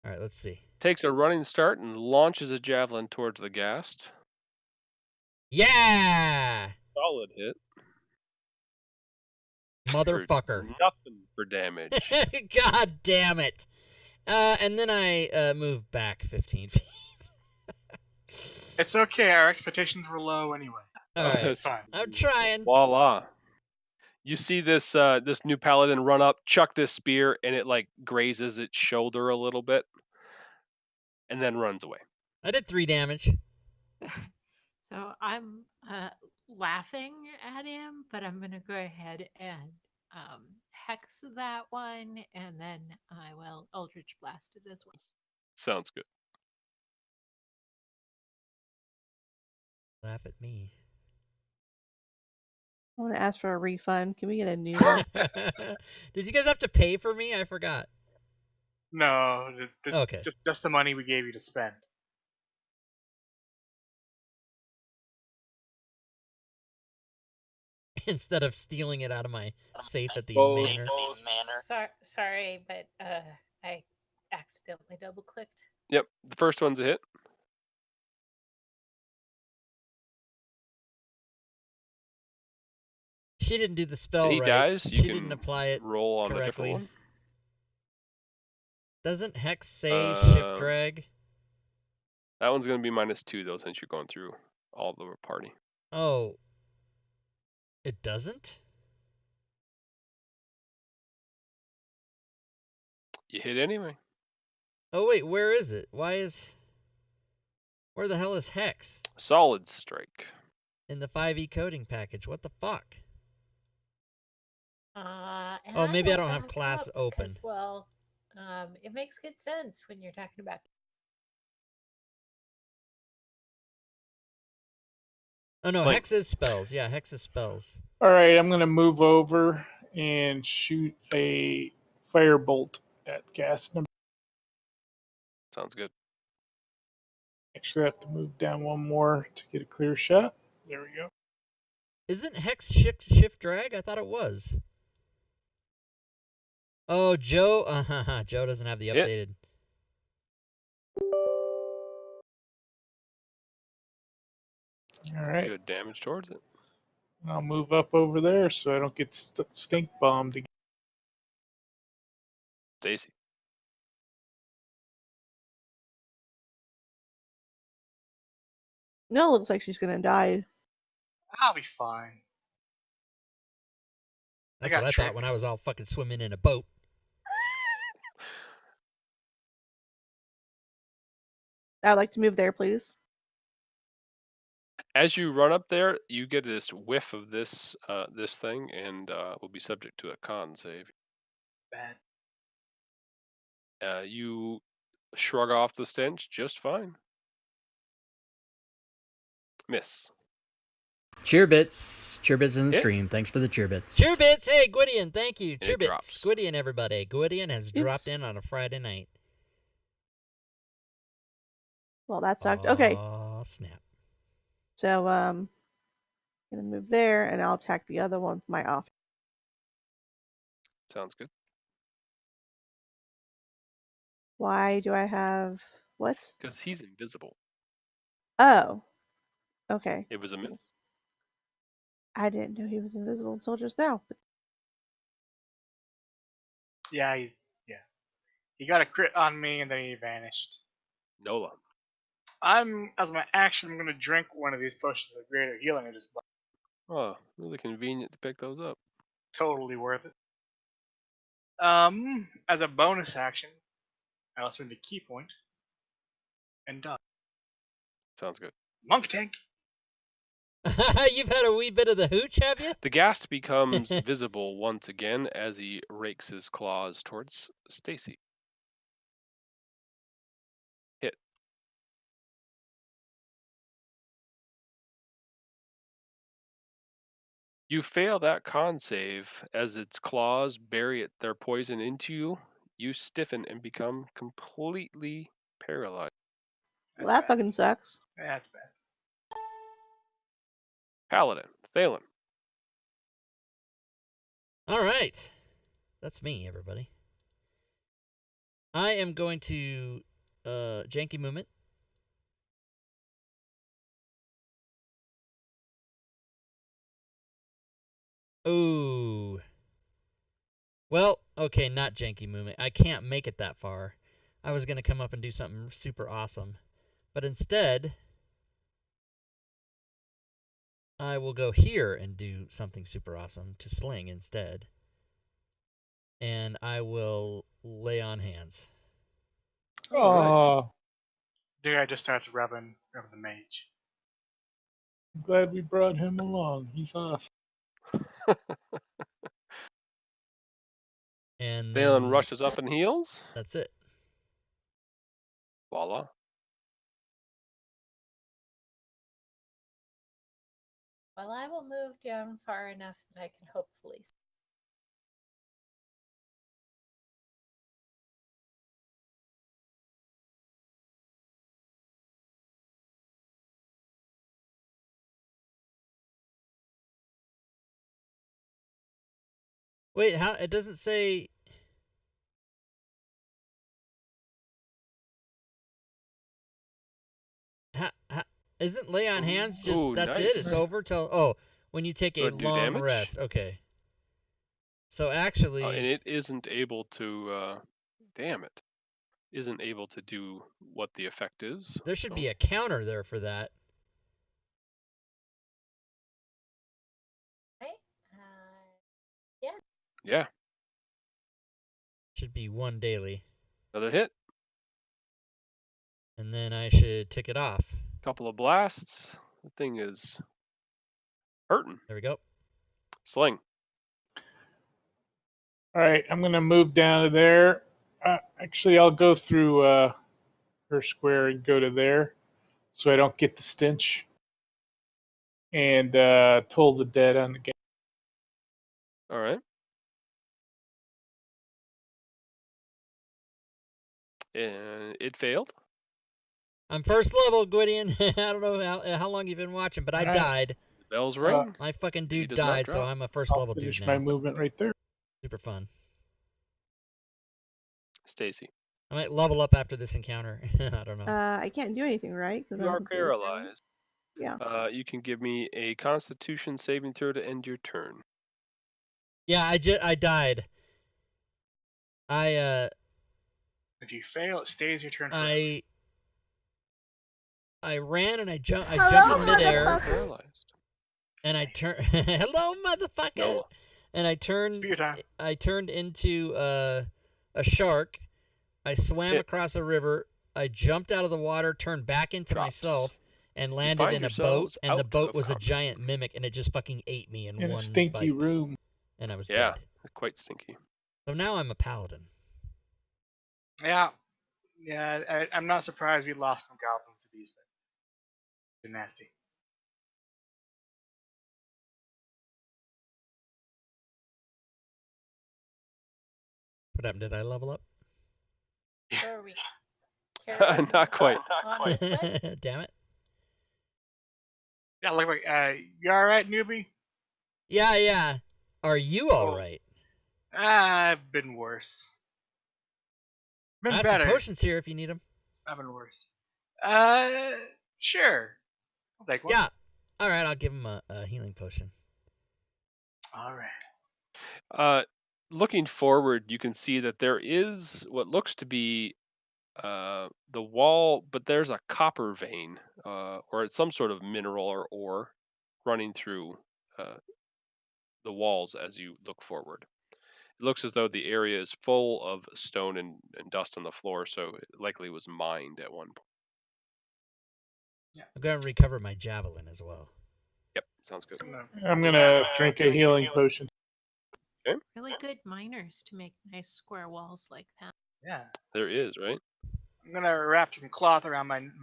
All right, let's see. Takes a running start and launches a javelin towards the ghast. Yeah, Solid hit. motherfucker. Nothing for damage. God damn it. And then I move back 15 feet. It's okay. Our expectations were low anyway. All right, It's fine. I'm trying. Voila. You see this this new paladin run up, chuck this spear, and it like grazes its shoulder a little bit, and then runs away. I did 3 damage. So I'm laughing at him, but I'm going to go ahead and hex that one, and then I will Eldritch Blast it as well. Sounds good. Laugh at me. I want to ask for a refund. Can we get a new one? Did you guys have to pay for me? I forgot. No, Okay. just the money we gave you to spend. Instead of stealing it out of my safe at the Both. manor. Sorry, but I accidentally double clicked. Yep, the first one's a hit. She didn't do the spell He right. dies, you She can didn't apply it roll on a correctly. different one. Doesn't Hex say shift Um, drag? That one's going to be -2, though, since you're going through all the party. Oh. It doesn't? You hit anyway. Oh, wait, where is it? Where the hell is Hex? Solid strike. In the 5e coding package. What the fuck? And Oh, maybe I looked don't on have the class cup open. 'cause, well, it makes good sense when you're talking about. Oh, no, Sling. Hex is spells. Yeah, Hex is spells. All right, I'm gonna move over and shoot a firebolt at gas number. Sounds good. Actually, I have to move down one more to get a clear shot. There we go. Isn't Hex shift drag? I thought it was. Oh, Joe. Joe doesn't have the Hit. updated. All right, Good damage towards it. I'll move up over there so I don't get stink bombed again. Stacy. No, it looks like she's gonna die. I'll be fine. That's got what I thought when tricks. I was all fucking swimming in a boat. I'd like to move there, please. As you run up there, you get this whiff of this this thing, and will be subject to a con save. Bad. You shrug off the stench just fine. Miss. Cheerbits. Cheerbits in the Hit. stream. Thanks for the cheerbits. Cheerbits! Hey, Gwydion, thank you. It Cheerbits. drops. Gwydion, everybody. Gwydion has dropped Oops. in on a Friday night. Well, that sucked. Okay, Oh, snap. so gonna move there, and I'll attack the other one with my off. Sounds good. Why do I have what? Because he's invisible. Oh, okay. It was a miss. I didn't know he was invisible until just now. But Yeah, he got a crit on me and then he vanished. Nola. As my action, I'm gonna drink one of these potions of greater healing and just Oh, really convenient to pick those up. totally worth it. As a bonus action, I'll spend a key point and die. Sounds good. Monk tank. You've had a wee bit of the hooch, have you? The ghast becomes visible once again as he rakes his claws towards Stacy. Hit. You fail that con save as its claws bury their poison into you. You stiffen and become completely paralyzed. well, that fucking sucks. That's bad. Paladin, Thalen. All right. That's me, everybody. I am going to janky movement. Ooh. Well, okay, not janky movement. I can't make it that far. I was going to come up and do something super awesome. But instead, I will go here and do something super awesome to Sling instead. And I will lay on hands. Oh, The guy just starts rubbing the mage. I'm glad we brought him along. He's awesome. And Thalen then rushes up and heals. that's it. Voila. Well, I will move down far enough that I can hopefully. Wait, how? It doesn't say. Isn't lay on hands just Ooh, that's nice. it? It's over till. Oh, when you take a Would do long damage. rest. Okay. So And actually, it isn't able to. Damn it! Isn't able to do what the effect is. there should so- be a counter there for that. Right? Yeah, Should be 1 daily. another hit. And then I should tick it off. Couple of blasts. The thing is hurting. There we go. Sling. All right, I'm gonna move down to there. Actually, I'll go through her square and go to there, so I don't get the stench. And toll the dead on the game. All right. And it failed. I'm first level, Gwydion. I don't know how long you've been watching, but I Alright. died. The bells ring. My fucking He dude does not died, so drop. I'm a first I'll level finish dude my now. movement right there. Super fun. Stacy. I might level up after this encounter. I don't know. I can't do anything, right? 'Cause You I'm are completely down. paralyzed. Yeah. You can give me a Constitution saving throw to end your turn. Yeah, I died. I If you fail, it stays your turn. I ran and I jumped Hello, in midair motherfucker. Paralyzed. and I turned. Hello, motherfucker! No. And I It's turned. your time. I turned into a shark. I swam Hit. across a river. I jumped out of the water, turned back into Drops. myself, and You landed find in a boat. yourselves And the out boat of was a combat. giant mimic, and it just fucking ate me in In a one stinky bite. room. And I was Yeah, dead. quite stinky. So now I'm a paladin. Yeah. I'm not surprised we lost some goblins to these things. They're nasty. What happened? Did I level up? Where are we? Carrying Not quite. on this way? Damn it. Yeah, look, you alright, newbie? Yeah. Are you Oh. alright? I've been worse. I Been have better. some potions here if you need them. I've been worse. Sure. I'll take one. Yeah. Alright, I'll give him a healing potion. Alright. Looking forward, you can see that there is what looks to be the wall, but there's a copper vein, or it's some sort of mineral or ore running through the walls as you look forward. It looks as though the area is full of stone and dust on the floor, so it likely was mined at one point. I'm going to recover my javelin as well. Yep, sounds good. I'm gonna drink a healing potion. Really good miners to make nice square walls like that. Yeah. There is, right? I'm gonna wrap some cloth around my mouth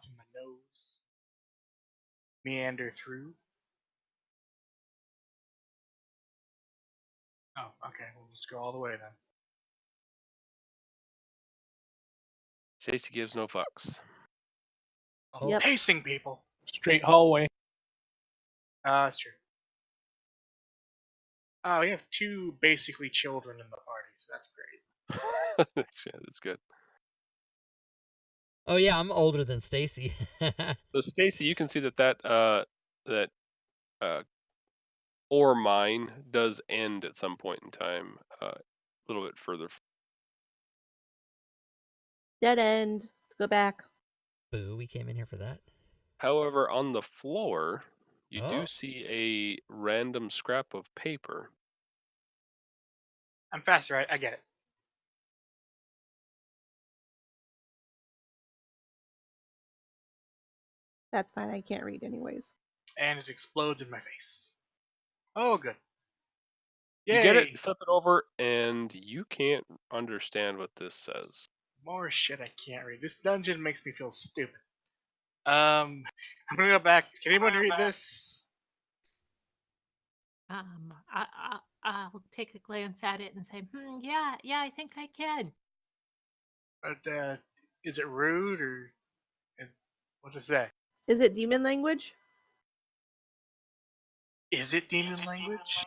and my nose. Meander through. Oh, okay. We'll just go all the way then. Stacy gives no fucks. Oh, Yep. pacing people. Straight hallway. That's true. Oh, we have two basically children in the party, so that's great. that's good. Oh yeah, I'm older than Stacy. So Stacy, you can see that ore mine does end at some point in time, a little bit further. Dead end. Let's go back. Boo, we came in here for that. However, on the floor, you Oh. do see a random scrap of paper. I'm faster, right? I get it. That's fine. I can't read anyways. And it explodes in my face. Oh, good. You Yay! get it, you flip it over, and you can't understand what this says. More shit I can't read. This dungeon makes me feel stupid. I'm gonna go back. Can anyone read this? I'll take a glance at it and say, yeah, I think I can. But is it rude or what's it say? Is it demon language? Is it demon language?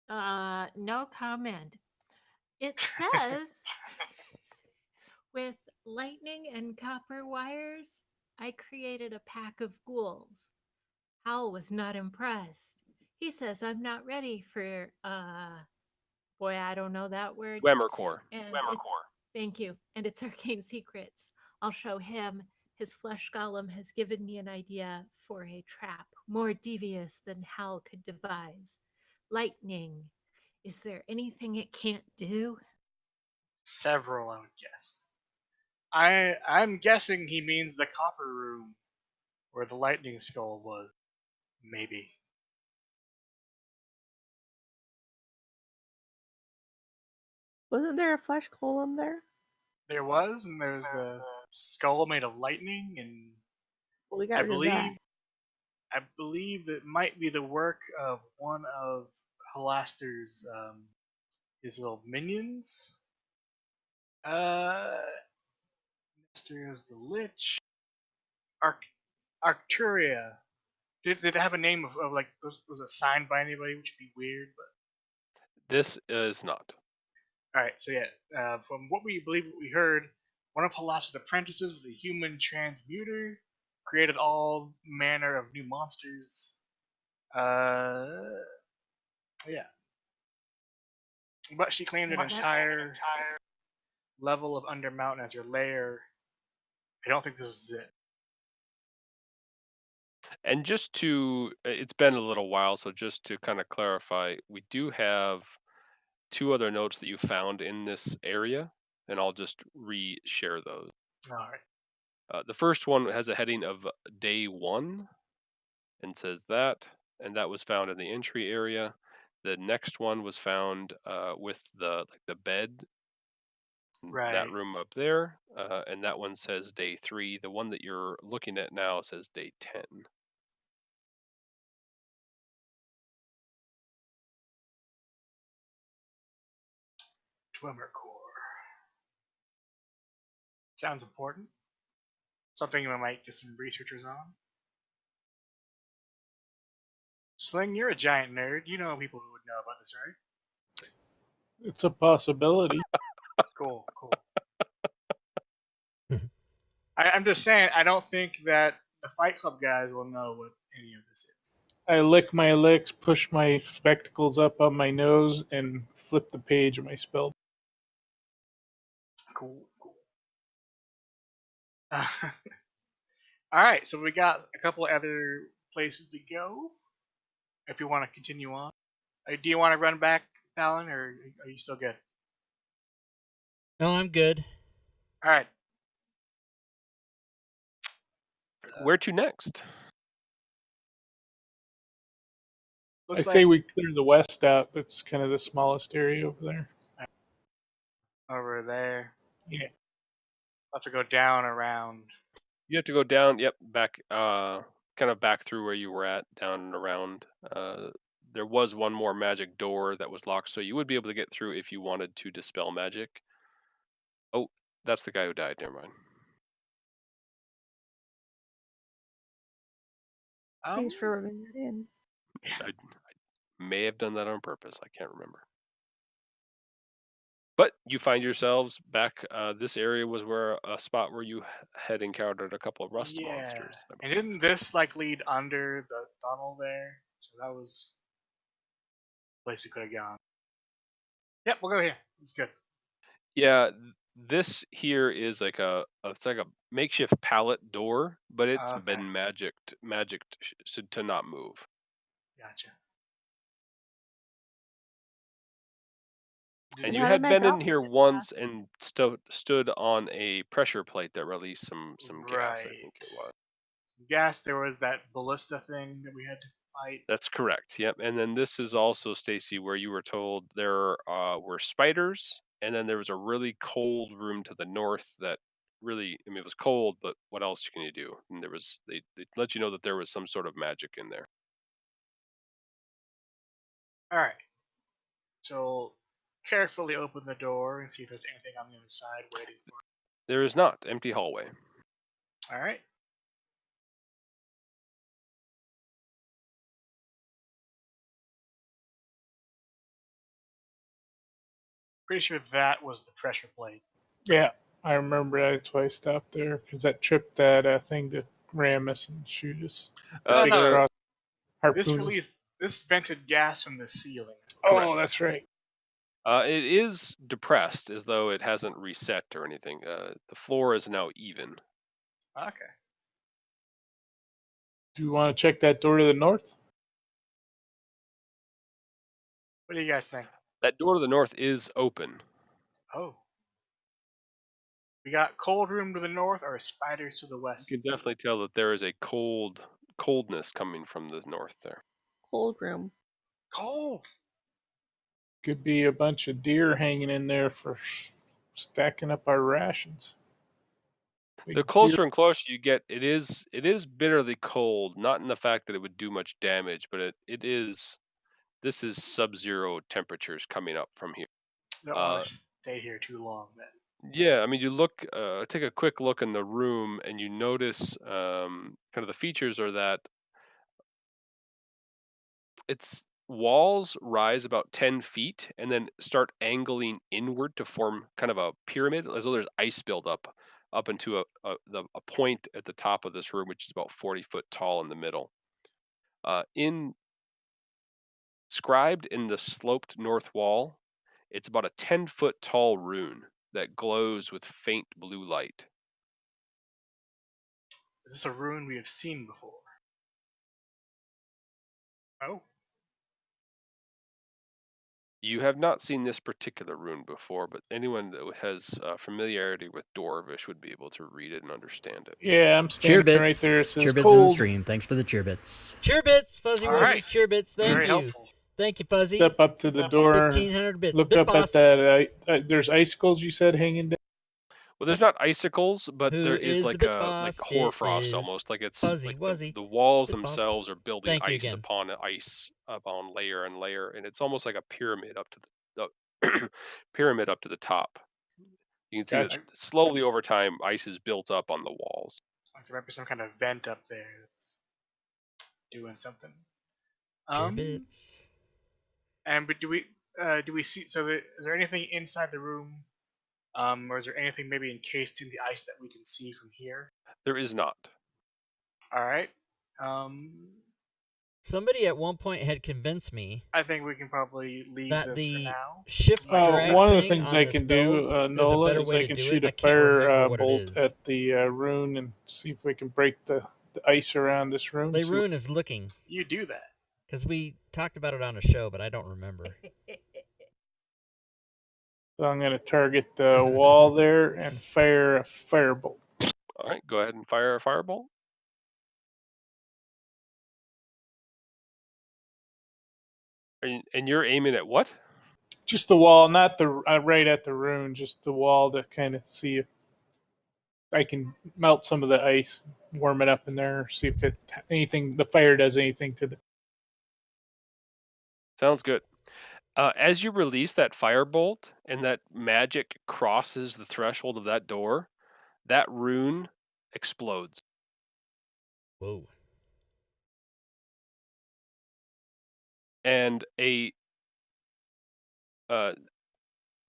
No comment. It says, with lightning and copper wires, I created a pack of ghouls. Hal was not impressed. He says I'm not ready for, boy, I don't know that word. Wemmercore. And thank you. And it's arcane secrets. I'll show him. His flesh golem has given me an idea for a trap more devious than Hal could devise. Lightning. Is there anything it can't do? Several, I would guess. I'm guessing he means the copper room where the lightning skull was. Maybe. Wasn't there a flesh golem there? There was, and there's the skull made of lightning, and Well, we got I rid of that. believe it might be the work of one of Halaster's his little minions. There's the Lich. Arcturia. Did it have a name of like was it signed by anybody, which would be weird, but This is not. alright, so yeah, from what we heard, one of Halaster's apprentices was a human transmuter, created all manner of new monsters. Yeah. But she claimed an entire level of Undermountain as her lair. I don't think this is it. And just to, it's been a little while, so just to kind of clarify, we do have 2 other notes that you found in this area, and I'll just re-share those. Alright. The first one has a heading of day 1 and says that, and that was found in the entry area. The next one was found with the bed, Right. that room up there, and that one says day 3. The one that you're looking at now says day 10. Dwemercore. Sounds important. Something we might get some researchers on. Sling, you're a giant nerd. You know people who would know about this, right? It's a possibility. Cool. I'm just saying, I don't think that the Fight Club guys will know what any of this is. I lick my lips, push my spectacles up on my nose, and flip the page of my spell. Cool. Alright, so we got a couple other places to go. If you want to continue on. Do you want to run back, Fallon, or are you still good? No, I'm good. Alright. Where to next? I say we clear the west out. That's kind of the smallest area over there. Over there. Yeah. I'll have to go down around. You have to go down, back, kind of back through where you were at, down and around. There was one more magic door that was locked, so you would be able to get through if you wanted to dispel magic. Oh, that's the guy who died. Never mind. Thanks for rubbing that in. I may have done that on purpose. I can't remember. But you find yourselves back. This area was where a spot where you had encountered a couple of rust monsters. And didn't this like lead under the tunnel there? So that was the place we could have gone. Yep, we'll go here. It's good. Yeah, this here is like it's like a makeshift pallet door, but it's been magicked to not move. Gotcha. And you had been in here once and stood on a pressure plate that released some gas, I think it was. Gas, there was that ballista thing that we had to fight. That's correct. Yep. And then this is also, Stacy, where you were told there were spiders, and then there was a really cold room to the north that really, I mean, it was cold, but what else can you do? And there was, they let you know that there was some sort of magic in there. Alright. So carefully open the door and see if there's anything on the other side waiting for us. There is not. Empty hallway. Alright. Pretty sure that was the pressure plate. Yeah, I remember that's why I stopped there, because that tripped that thing to ram us and shoot us. No. Harpoon. This vented gas from the ceiling. Oh, that's right. It is depressed, as though it hasn't reset or anything. The floor is now even. Okay. Do you want to check that door to the north? What do you guys think? That door to the north is open. Oh. We got cold room to the north or spiders to the west. You can definitely tell that there is a coldness coming from the north there. Cold room. Cold. Could be a bunch of deer hanging in there for stacking up our rations. The closer and closer you get, it is bitterly cold. Not in the fact that it would do much damage, but this is sub-zero temperatures coming up from here. Don't want to stay here too long then. Yeah, I mean, you look, take a quick look in the room, and you notice kind of the features are that its walls rise about 10 feet and then start angling inward to form kind of a pyramid, as though there's ice buildup up into a point at the top of this room, which is about 40 foot tall in the middle. Inscribed in the sloped north wall, it's about a 10-foot tall rune that glows with faint blue light. Is this a rune we have seen before? Oh. You have not seen this particular rune before, but anyone that has familiarity with Dwarvish would be able to read it and understand it. Yeah, I'm standing right there. It Cheerbits. says Cheerbits in the cold. stream. Thanks for the cheerbits. Cheerbits, Fuzzy All Wuzzy, right. cheerbits. Thank Very you. helpful. Thank you, Fuzzy. Step up to the door. 1,500 bits. Look Bit up boss, at that. There's icicles you said hanging down. Well, there's not icicles, but Who there is is the like bit a boss? hoarfrost It is almost. Like it's Fuzzy like Wuzzy, the walls bit boss. themselves are building Thank you ice again. upon ice upon layer and layer, and it's almost like a pyramid up to the pyramid up to the top. You can see Gotcha. that slowly over time, ice is built up on the walls. Like there might be some kind of vent up there that's doing something. Cheerbits. And but do we see? So is there anything inside the room, or is there anything maybe encased in the ice that we can see from here? There is not. All right. Somebody at one point had convinced me I think we can probably leave that this for the now. shift drag One of the thing things on I the can do, spells, there's a Nola, better is way I to can do shoot it. a I can't remember fire what bolt it is. at the rune and see if we can break the ice around this room. The rune is looking, You do that. because we talked about it on a show, but I don't remember. So I'm going to target the wall there and fire a firebolt. All right, go ahead and fire a firebolt. And you're aiming at what? Just the wall, not the right at the rune, just the wall to kind of see if I can melt some of the ice, warm it up in there, see if the fire does anything to the. Sounds good. As you release that firebolt and that magic crosses the threshold of that door, that rune explodes. Whoa. And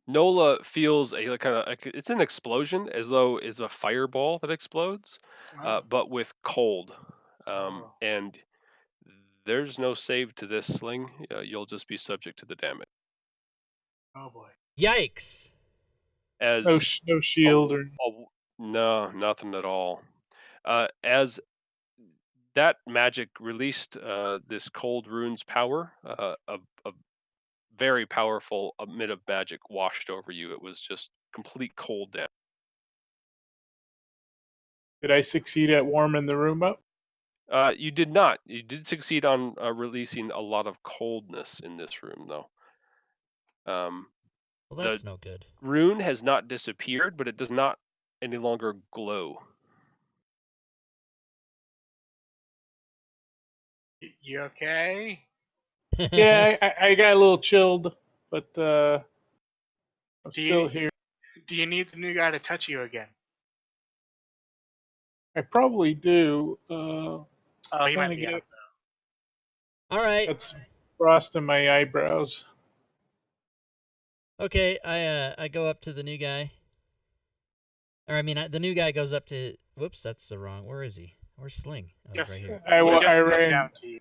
Nola feels it's an explosion, as though it's a fireball that explodes, but with cold. And there's no save to this sling. You'll just be subject to the damage. Oh boy. Yikes. As No shield or. no, nothing at all. As that magic released this cold rune's power, a very powerful amid of magic washed over you. It was just complete cold damage. Did I succeed at warming the room up? You did not. You did succeed on releasing a lot of coldness in this room, though. Well, that's no good. Rune has not disappeared, but it does not any longer glow. You okay? Yeah, I got a little chilled, but I'm still here. Do you need the new guy to touch you again? I probably do. Oh, he might be out. All right. That's frost in my eyebrows. Okay, I go up to the new guy. Or I mean, the new guy goes up to. Whoops, that's the wrong. Where is he? Where's Sling? Oh, he's right here. I He doesn't come ran. down to you.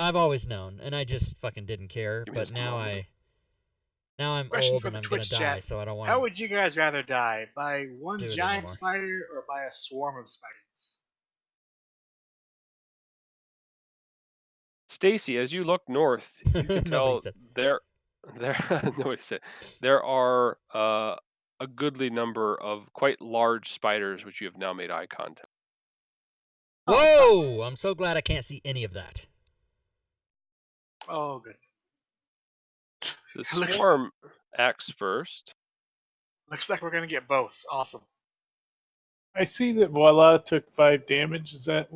I've always known, and I just fucking didn't care. Give me But just a now moment. I'm Question old for and the I'm gonna Twitch die, chat. so I don't want How to would you guys rather die? By one do it giant anymore. spider or by a swarm of spiders? Stacy, as you look north, you can Nobody tell said. there nobody said there are a goodly number of quite large spiders which you have now made eye contact. Oh, fuck. Whoa! I'm so glad I can't see any of that. Oh, good. The Looks- swarm acts first. Looks like we're gonna get both. Awesome. I see that Voila took 5 damage. Did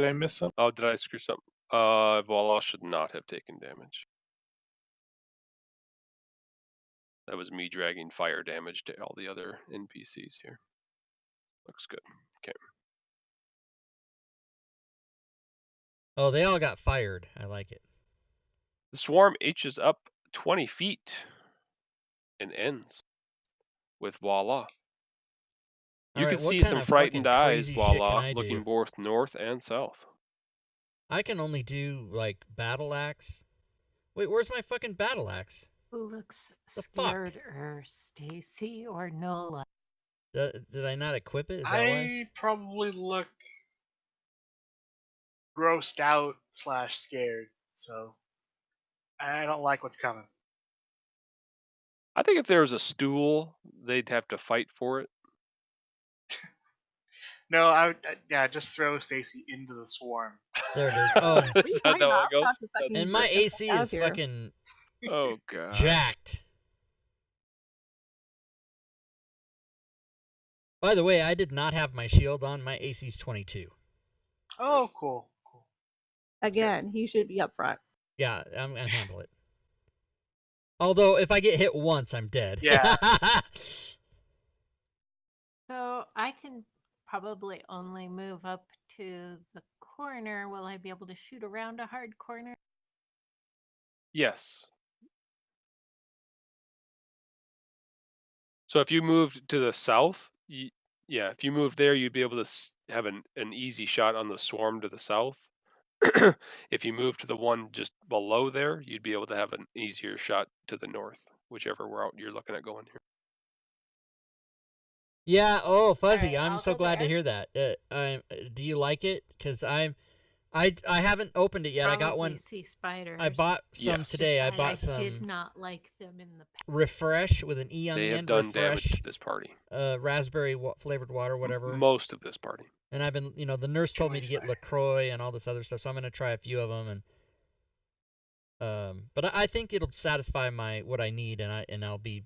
I miss something? Oh, did I screw something? Voila should not have taken damage. That was me dragging fire damage to all the other NPCs here. Looks good. Okay. Oh, they all got fired. I like it. The swarm inches up 20 feet and ends with voila. You All can right, what see kind some of frightened fucking eyes, crazy shit can voila, I looking do? both north and south. I can only do like battle axe. Wait, where's my fucking battle axe? Who looks The fuck? scared, Stacy or Nola? Did I not equip it? Is that why? I probably look grossed out / scared, so I don't like what's coming. I think if there was a stool, they'd have to fight for it. No, yeah, just throw Stacy into the swarm. There it is. Oh, What are you Is that talking how about? it goes? I'm about to fucking and my rip the fuck AC out is of here. fucking Oh gosh. jacked. By the way, I did not have my shield on. My AC's 22. Oh, Nice. cool. Again, he should be up front. Yeah, I'm gonna handle it. Although if I get hit once, I'm dead. Yeah. So I can probably only move up to the corner. Will I be able to shoot around a hard corner? Yes. So if you moved to the south, yeah, if you moved there, you'd be able to have an easy shot on the swarm to the south. If you move to the one just below there, you'd be able to have an easier shot to the north, whichever route you're looking at going here. Yeah. Oh, Fuzzy, Alright, I'm I'll so go glad to there. hear that. Do you like it? Because I haven't opened it yet. I got Probably one. see spiders. I bought some Yes. today. I Decide bought I some did not like them in the past. refresh with an E on They the have end. done damage Refresh, to this party. raspberry flavored water, whatever. Most of this party. And I've been, the nurse told me to get Killing LaCroix and all this other stuff, so I'm gonna try a few of them. And but I think it'll satisfy what I need, and I'll be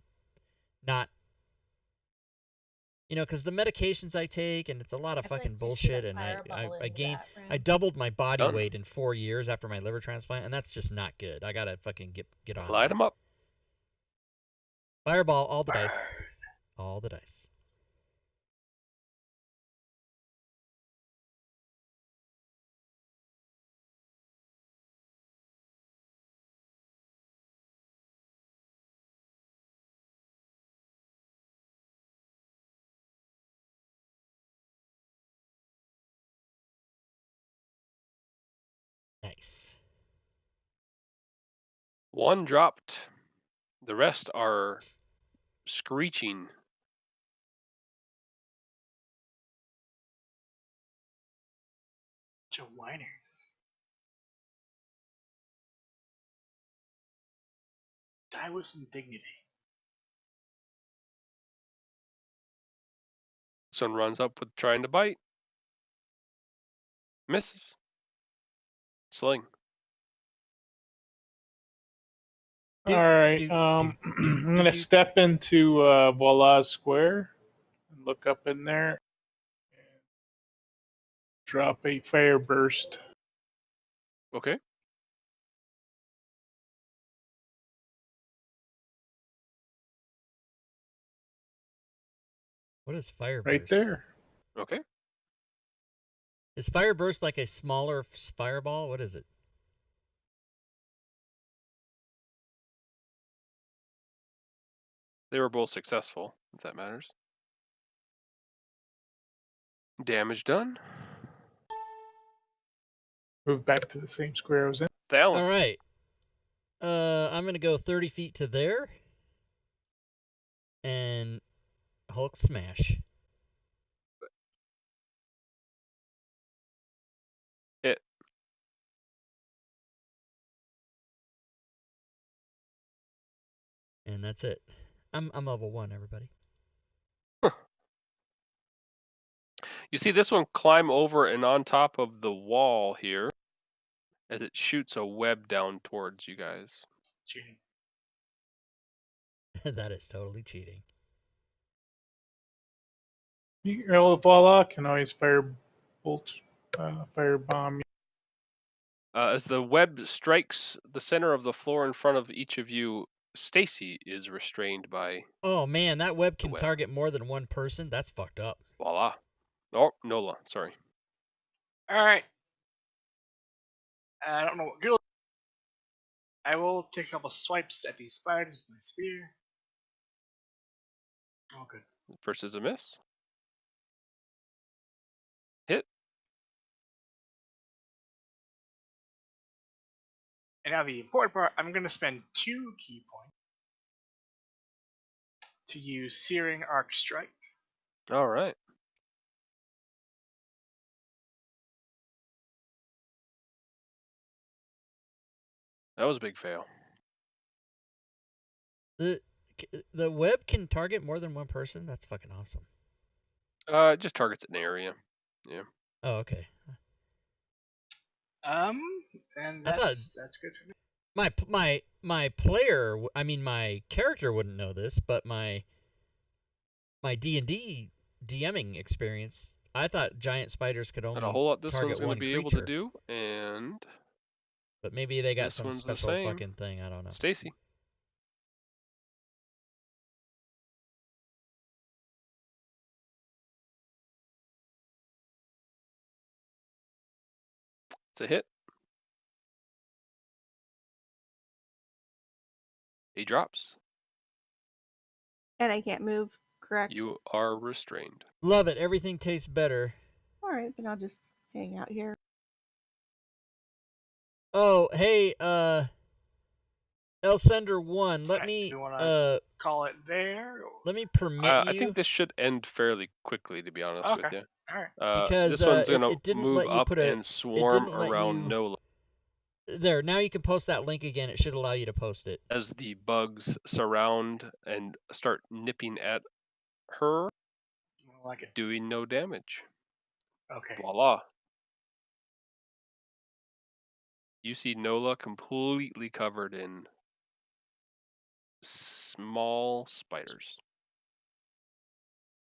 not, because the medications I take, and it's a lot of I'd fucking like to shoot bullshit, a and I fireball into gained, that I room. doubled my body Done. weight in 4 years after my liver transplant, and that's just not good. I gotta fucking get on Light that. them up. Fireball, all the dice, all the dice. Nice. One dropped. The rest are screeching. Bunch of whiners. Die with some dignity. This one runs up with trying to bite. Misses. Sling. Do- All right. do- I'm gonna step into Voila Square and look up in there. And drop a fire burst. Okay. What is fire Right burst? there. Okay. Is fire burst like a smaller fireball? What is it? They were both successful, if that matters. Damage done. Move back to the same square I was in. Thalen. All right. I'm gonna go 30 feet to there. And Hulk smash. Hit. And that's it. I'm level 1, everybody. You see this one climb over and on top of the wall here as it shoots a web down towards you guys. Cheating. That is totally cheating. Voila can always fire bolt, fire bomb. As the web strikes the center of the floor in front of each of you, Stacy is restrained by Oh man, that web can web. target more than one person. That's fucked up. voila. Oh, Nola, sorry. All right. I don't know what good. I will take a couple swipes at these spiders with my spear. Oh, good. First is a miss. Hit. And now the important part, I'm going to spend 2 key points to use Searing Arc Strike. All right. That was a big fail. The web can target more than one person. That's fucking awesome. It just targets an area. Yeah. Oh, okay. And I thought that's good for me. my player, I mean my character wouldn't know this, but my D&D DMing experience, I thought giant spiders could Not a only whole lot this target one's going one to be creature. able to do, and But maybe they got this some one's the special same. fucking thing. I don't know. Stacy. It's a hit. He drops. And I can't move, correct? You are restrained. Love it. Everything tastes better. All right, then I'll just hang out here. Oh, hey, Elsender 1, let Alright, me do you wanna call it there? let me permit I you think this should end fairly quickly, to be honest with Okay. you. All right. because this one's going to it didn't move let you up put a and swarm around you Nola there. Now you can post that link again. It should allow you to post it. as the bugs surround and start nipping at her, I don't like it. doing no damage. Okay. Voila. You see Nola completely covered in small spiders.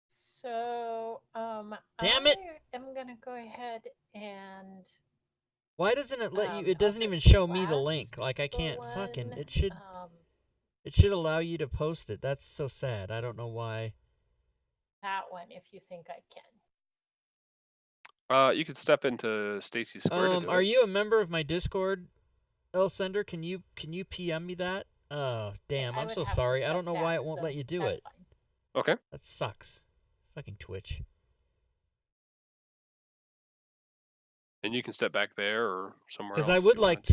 So, Damn it! I am gonna go ahead and Why doesn't it let you? It doesn't even Eldritch show me the link. Blast Like I for can't fucking. one. It should allow you to post it. That's so sad. I don't know why. That one, if you think I can. You could step into Stacy's square to do Are it. you a member of my Discord, Elsender? Can you PM me that? Oh, damn. I I'm would so have to sorry. I step don't know why back, it won't so let you do that's it. fine. Okay. That sucks. Fucking Twitch. And you can step back there or somewhere else. Because I if would you like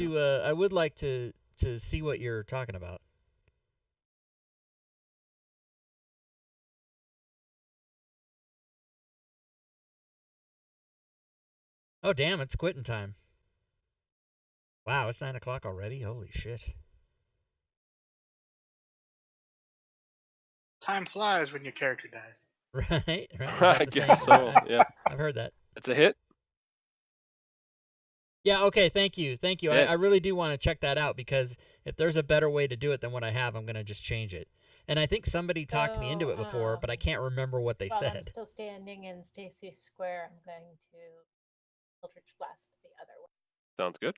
wanted to see what you're talking about. Oh damn! It's quitting time. Wow, it's 9 o'clock already. Holy shit! Time flies when your character dies. Right, right. Is I that the guess saying? so. Yeah. I've heard that. It's a hit. Yeah. Okay. Thank you. Thank you. Hit. I really do want to check that out because if there's a better way to do it than what I have, I'm gonna just change it. And I think somebody talked me into it before, but I can't remember what they While I'm said. still standing in Stacy's square, I'm going to Eldritch Blast the other way. Sounds good.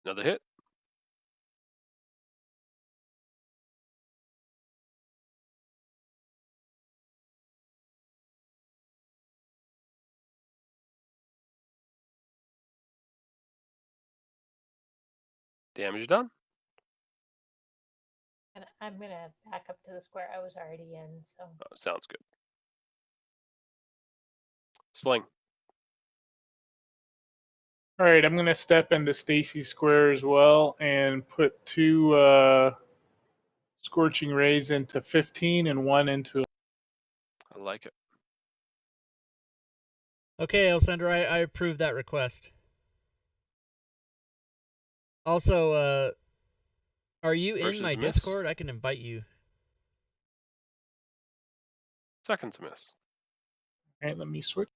Another hit. Damage done. And I'm gonna back up to the square I was already in. So Sounds good. Sling. All right, I'm gonna step into Stacy's square as well and put 2 scorching rays into 15 and 1 into. I like it. Okay, Elsandra, I approve that request. Also, are you in First my is a miss. Discord? I can invite you. Second's a miss. All right, let me switch.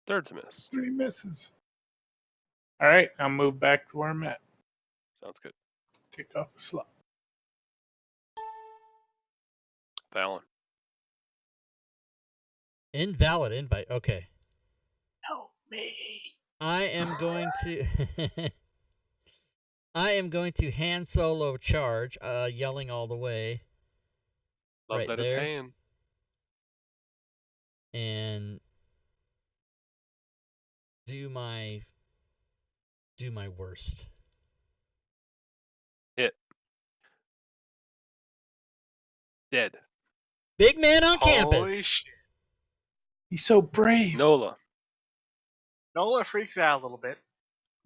Third's a miss. 3 misses. All right, I'll move back to where I'm at. Sounds good. Take off a slot. Fallon. Invalid invite. Okay. Help me. I am going to I am going to Han Solo charge, yelling all the way. Love right that there. it's Han. And do my worst. Hit. Dead. Big man on Holy campus. shit. He's so brave. Nola. Nola freaks out a little bit.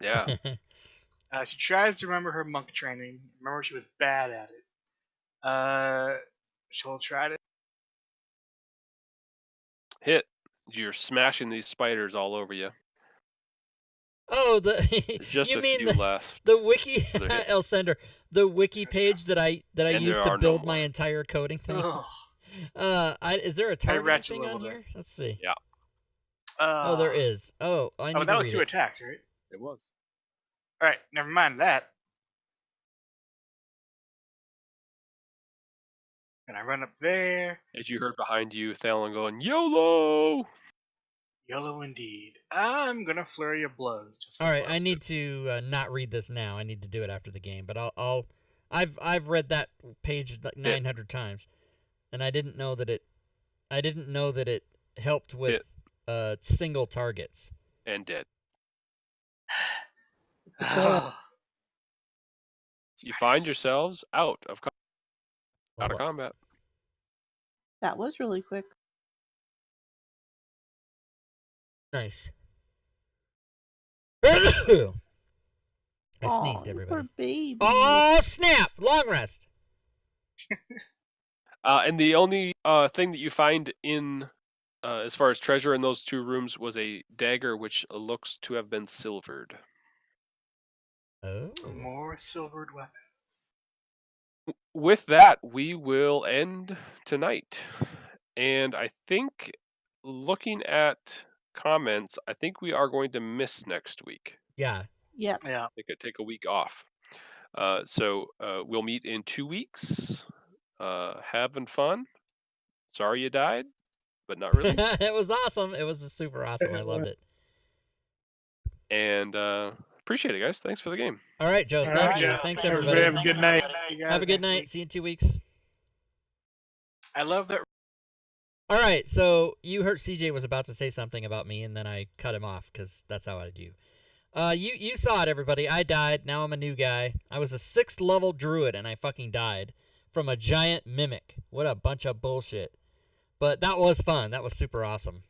Yeah. She tries to remember her monk training. Remember she was bad at it. She'll try to. Hit. You're smashing these spiders all over you. Oh, There's just you a mean few left. the wiki They're hit. Elsender, the wiki page that I And used there to are no build my more. entire coding thing. Ugh. Is there a targeting retch a thing little on bit. here? Let's see. Yeah. Oh, there is. Oh, I need Oh, to that was read 2 it. attacks, right? It was. All right, never mind that. And I run up there. As you heard behind you, Thalon going, YOLO! Yellow indeed. I'm gonna flurry of blows. Just for All right, fun. I need to not read this now. I need to do it after the game. But I've read that page like 900 times, and I didn't know that it helped with single targets. And dead. You find yourselves out of combat. That was really quick. Nice. I Aw, sneezed, you everybody. Poor baby. Oh, snap! Long rest. And the only thing that you find in, as far as treasure in those 2 rooms, was a dagger which looks to have been silvered. Oh. More silvered weapons. With that, we will end tonight. And I think, looking at comments, I think we are going to miss next week. Yeah. Yep. Yeah. They could take a week off. So we'll meet in 2 weeks. Having fun. Sorry you died, but not really. It was awesome. It was super awesome. I loved it. And appreciate it, guys. Thanks for the game. All right, Joe. All Thank right, you. Joe. Thanks, Everybody everybody. have a good night. Have a good night. See you in 2 weeks. I love that. All right, so you heard CJ was about to say something about me, and then I cut him off because that's how I do. You saw it, everybody. I died. Now I'm a new guy. I was a 6th level druid, and I fucking died from a giant mimic. What a bunch of bullshit. But that was fun. That was super awesome.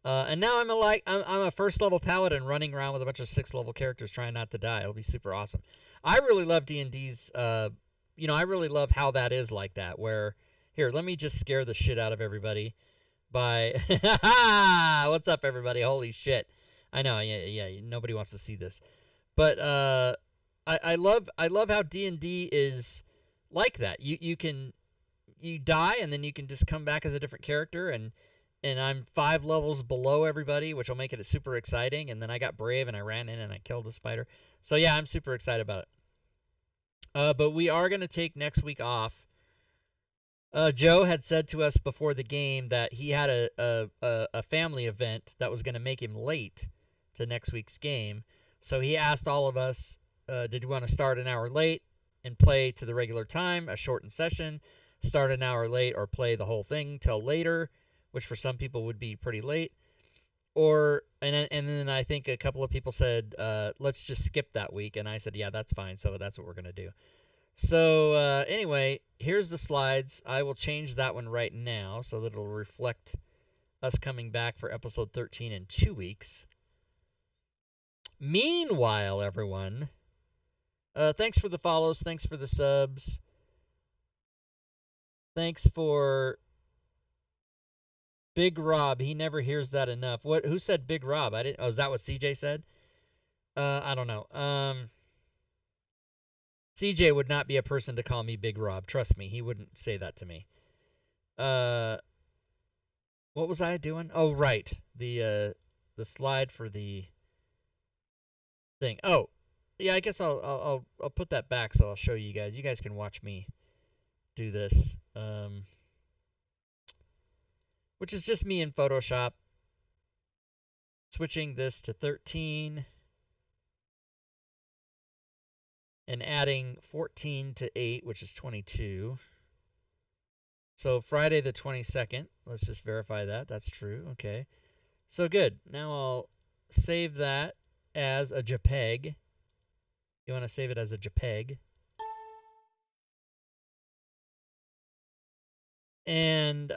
And now I'm a 1st level paladin running around with a bunch of 6th level characters trying not to die. It'll be super awesome. I really love D&D's. I really love how that is like that. Where here, let me just scare the shit out of everybody by what's up, everybody? Holy shit! I know, yeah. Nobody wants to see this, but I love how D&D is like that. You die and then you can just come back as a different character, and I'm 5 levels below everybody, which will make it super exciting. And then I got brave and I ran in and I killed a spider. So yeah, I'm super excited about it. But we are gonna take next week off. Joe had said to us before the game that he had a family event that was going to make him late to next week's game. So he asked all of us, did you want to start an hour late and play to the regular time, a shortened session, start an hour late, or play the whole thing till later, which for some people would be pretty late. And then I think a couple of people said, let's just skip that week, and I said, yeah, that's fine. So that's what we're gonna do. So anyway, here's the slides. I will change that one right now so that it'll reflect us coming back for episode 13 in 2 weeks. Meanwhile, everyone, thanks for the follows, thanks for the subs, thanks for Big Rob. He never hears that enough. Who said Big Rob? I didn't. Oh, is that what CJ said? I don't know. CJ would not be a person to call me Big Rob. Trust me, he wouldn't say that to me. What was I doing? Oh, right. The slide for the thing. Oh, yeah. I guess I'll put that back so I'll show you guys. You guys can watch me do this. Which is just me in Photoshop. Switching this to 13. And adding 14 to 8, which is 22. So Friday the 22nd. Let's just verify that. That's true. Okay. So good. Now I'll save that as a JPEG. You want to save it as a JPEG. And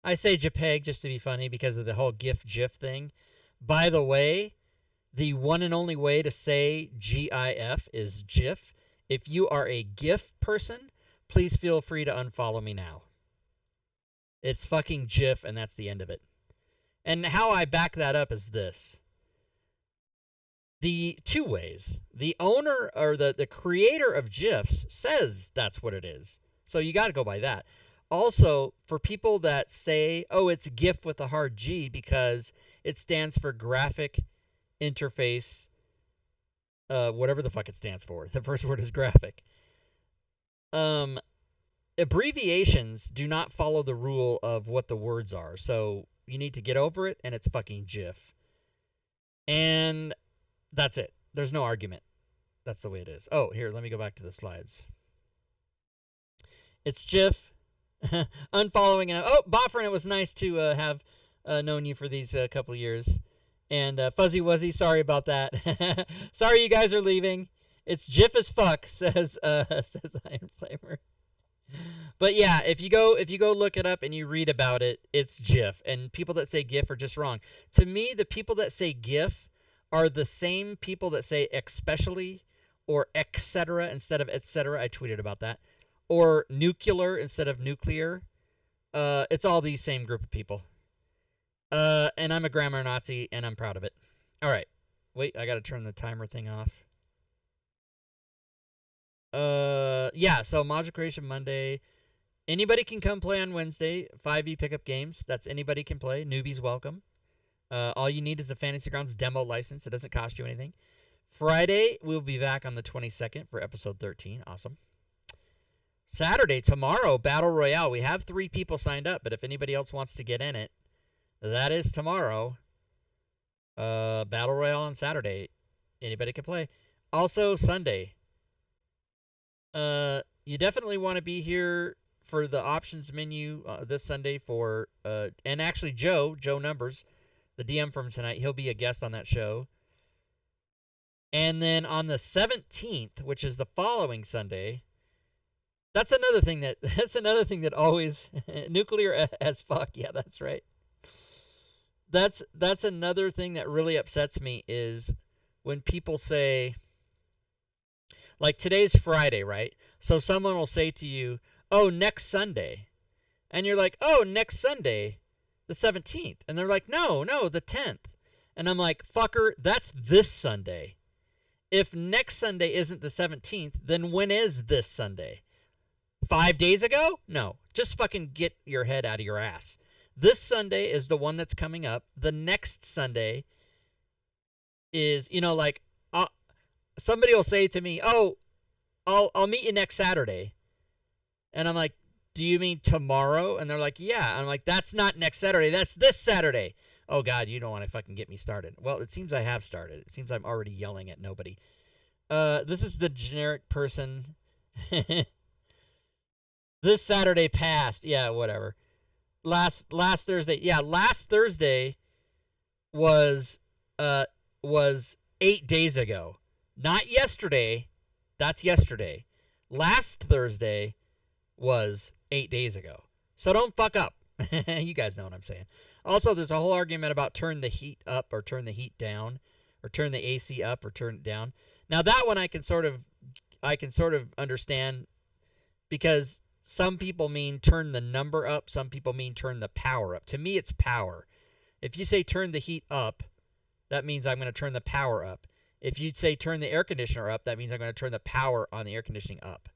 I say JPEG just to be funny because of the whole GIF thing. By the way, the one and only way to say GIF is GIF. If you are a GIF person, please feel free to unfollow me now. It's fucking GIF, and that's the end of it. And how I back that up is this. The two ways. The owner or the creator of GIFs says that's what it is. So you got to go by that. Also, for people that say, oh, it's GIF with a hard G because it stands for graphic interface, whatever the fuck it stands for. The first word is graphic. Abbreviations do not follow the rule of what the words are. So you need to get over it, and it's fucking GIF. And that's it. There's no argument. That's the way it is. Oh, here, let me go back to the slides. It's GIF. Unfollowing. Oh, Boffrin, it was nice to have known you for these couple of years. And Fuzzy Wuzzy, sorry about that. Sorry you guys are leaving. It's GIF as fuck, says Iron Flamer. But yeah, if you go look it up and you read about it, it's GIF. And people that say GIF are just wrong. To me, the people that say GIF are the same people that say especially or etc. instead of etc. I tweeted about that. Or nuclear instead of nuclear. It's all these same group of people. And I'm a grammar Nazi, and I'm proud of it. All right. Wait, I got to turn the timer thing off. Yeah, so Module Creation Monday. Anybody can come play on Wednesday. 5e pickup games. That's anybody can play. Newbies welcome. All you need is a Fantasy Grounds demo license. It doesn't cost you anything. Friday, we'll be back on the 22nd for episode 13. Awesome. Saturday, tomorrow, Battle Royale. We have 3 people signed up, but if anybody else wants to get in it, that is tomorrow. Battle Royale on Saturday. Anybody can play. Also, Sunday. You definitely want to be here for the options menu this Sunday for, and actually Joe Numbers, the DM from tonight, he'll be a guest on that show. And then on the 17th, which is the following Sunday, that's another thing that always nuclear as fuck. Yeah, that's right. That's another thing that really upsets me is when people say, like today's Friday, right? So someone will say to you, oh, next Sunday. And you're like, oh, next Sunday, the 17th. And they're like, no, the 10th. And I'm like, fucker, that's this Sunday. If next Sunday isn't the 17th, then when is this Sunday? 5 days ago? No. Just fucking get your head out of your ass. This Sunday is the one that's coming up. The next Sunday is, like, somebody will say to me, oh, I'll meet you next Saturday. And I'm like, do you mean tomorrow? And they're like, yeah. And I'm like, that's not next Saturday. That's this Saturday. Oh, God, you don't want to fucking get me started. Well, it seems I have started. It seems I'm already yelling at nobody. This is the generic person. This Saturday passed. Yeah, whatever. last Thursday. Yeah, last Thursday was 8 days ago. Not yesterday. That's yesterday. Last Thursday was 8 days ago. So don't fuck up. You guys know what I'm saying. Also, there's a whole argument about turn the heat up or turn the heat down, or turn the AC up or turn it down. Now that one I can sort of understand, because some people mean turn the number up, some people mean turn the power up. To me, it's power. If you say turn the heat up, that means I'm going to turn the power up. If you say turn the air conditioner up, that means I'm going to turn the power on the air conditioning up.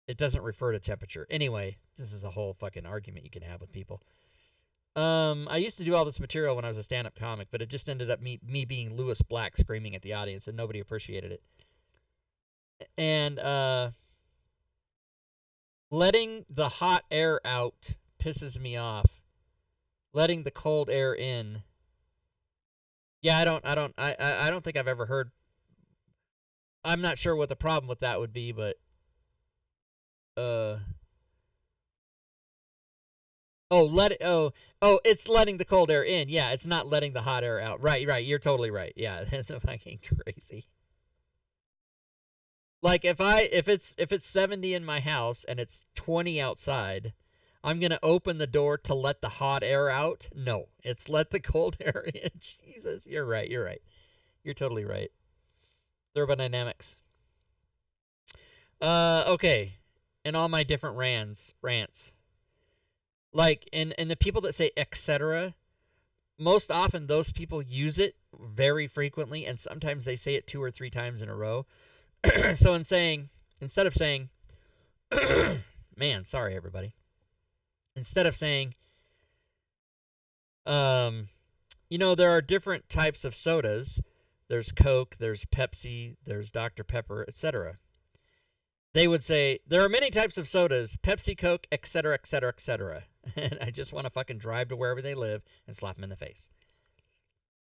It doesn't refer to temperature. Anyway, this is a whole fucking argument you can have with people. I used to do all this material when I was a stand-up comic, but it just ended up me being Lewis Black screaming at the audience, and nobody appreciated it. And letting the hot air out pisses me off. Letting the cold air in. Yeah, I don't think I've ever heard. I'm not sure what the problem with that would be, but it's letting the cold air in. Yeah, it's not letting the hot air out. Right, you're totally right. Yeah, that's fucking crazy. Like if it's 70 in my house and it's 20 outside, I'm going to open the door to let the hot air out? No, it's let the cold air in. Jesus, you're right. You're totally right. Thermodynamics. Okay. And all my different rants. Like, and the people that say etc., most often those people use it very frequently, and sometimes they say it 2 or 3 times in a row. So instead of saying, man, sorry everybody. Instead of saying, there are different types of sodas. There's Coke, there's Pepsi, there's Dr. Pepper, etc. They would say, there are many types of sodas, Pepsi, Coke, etc., etc., etc. And I just want to fucking drive to wherever they live and slap them in the face.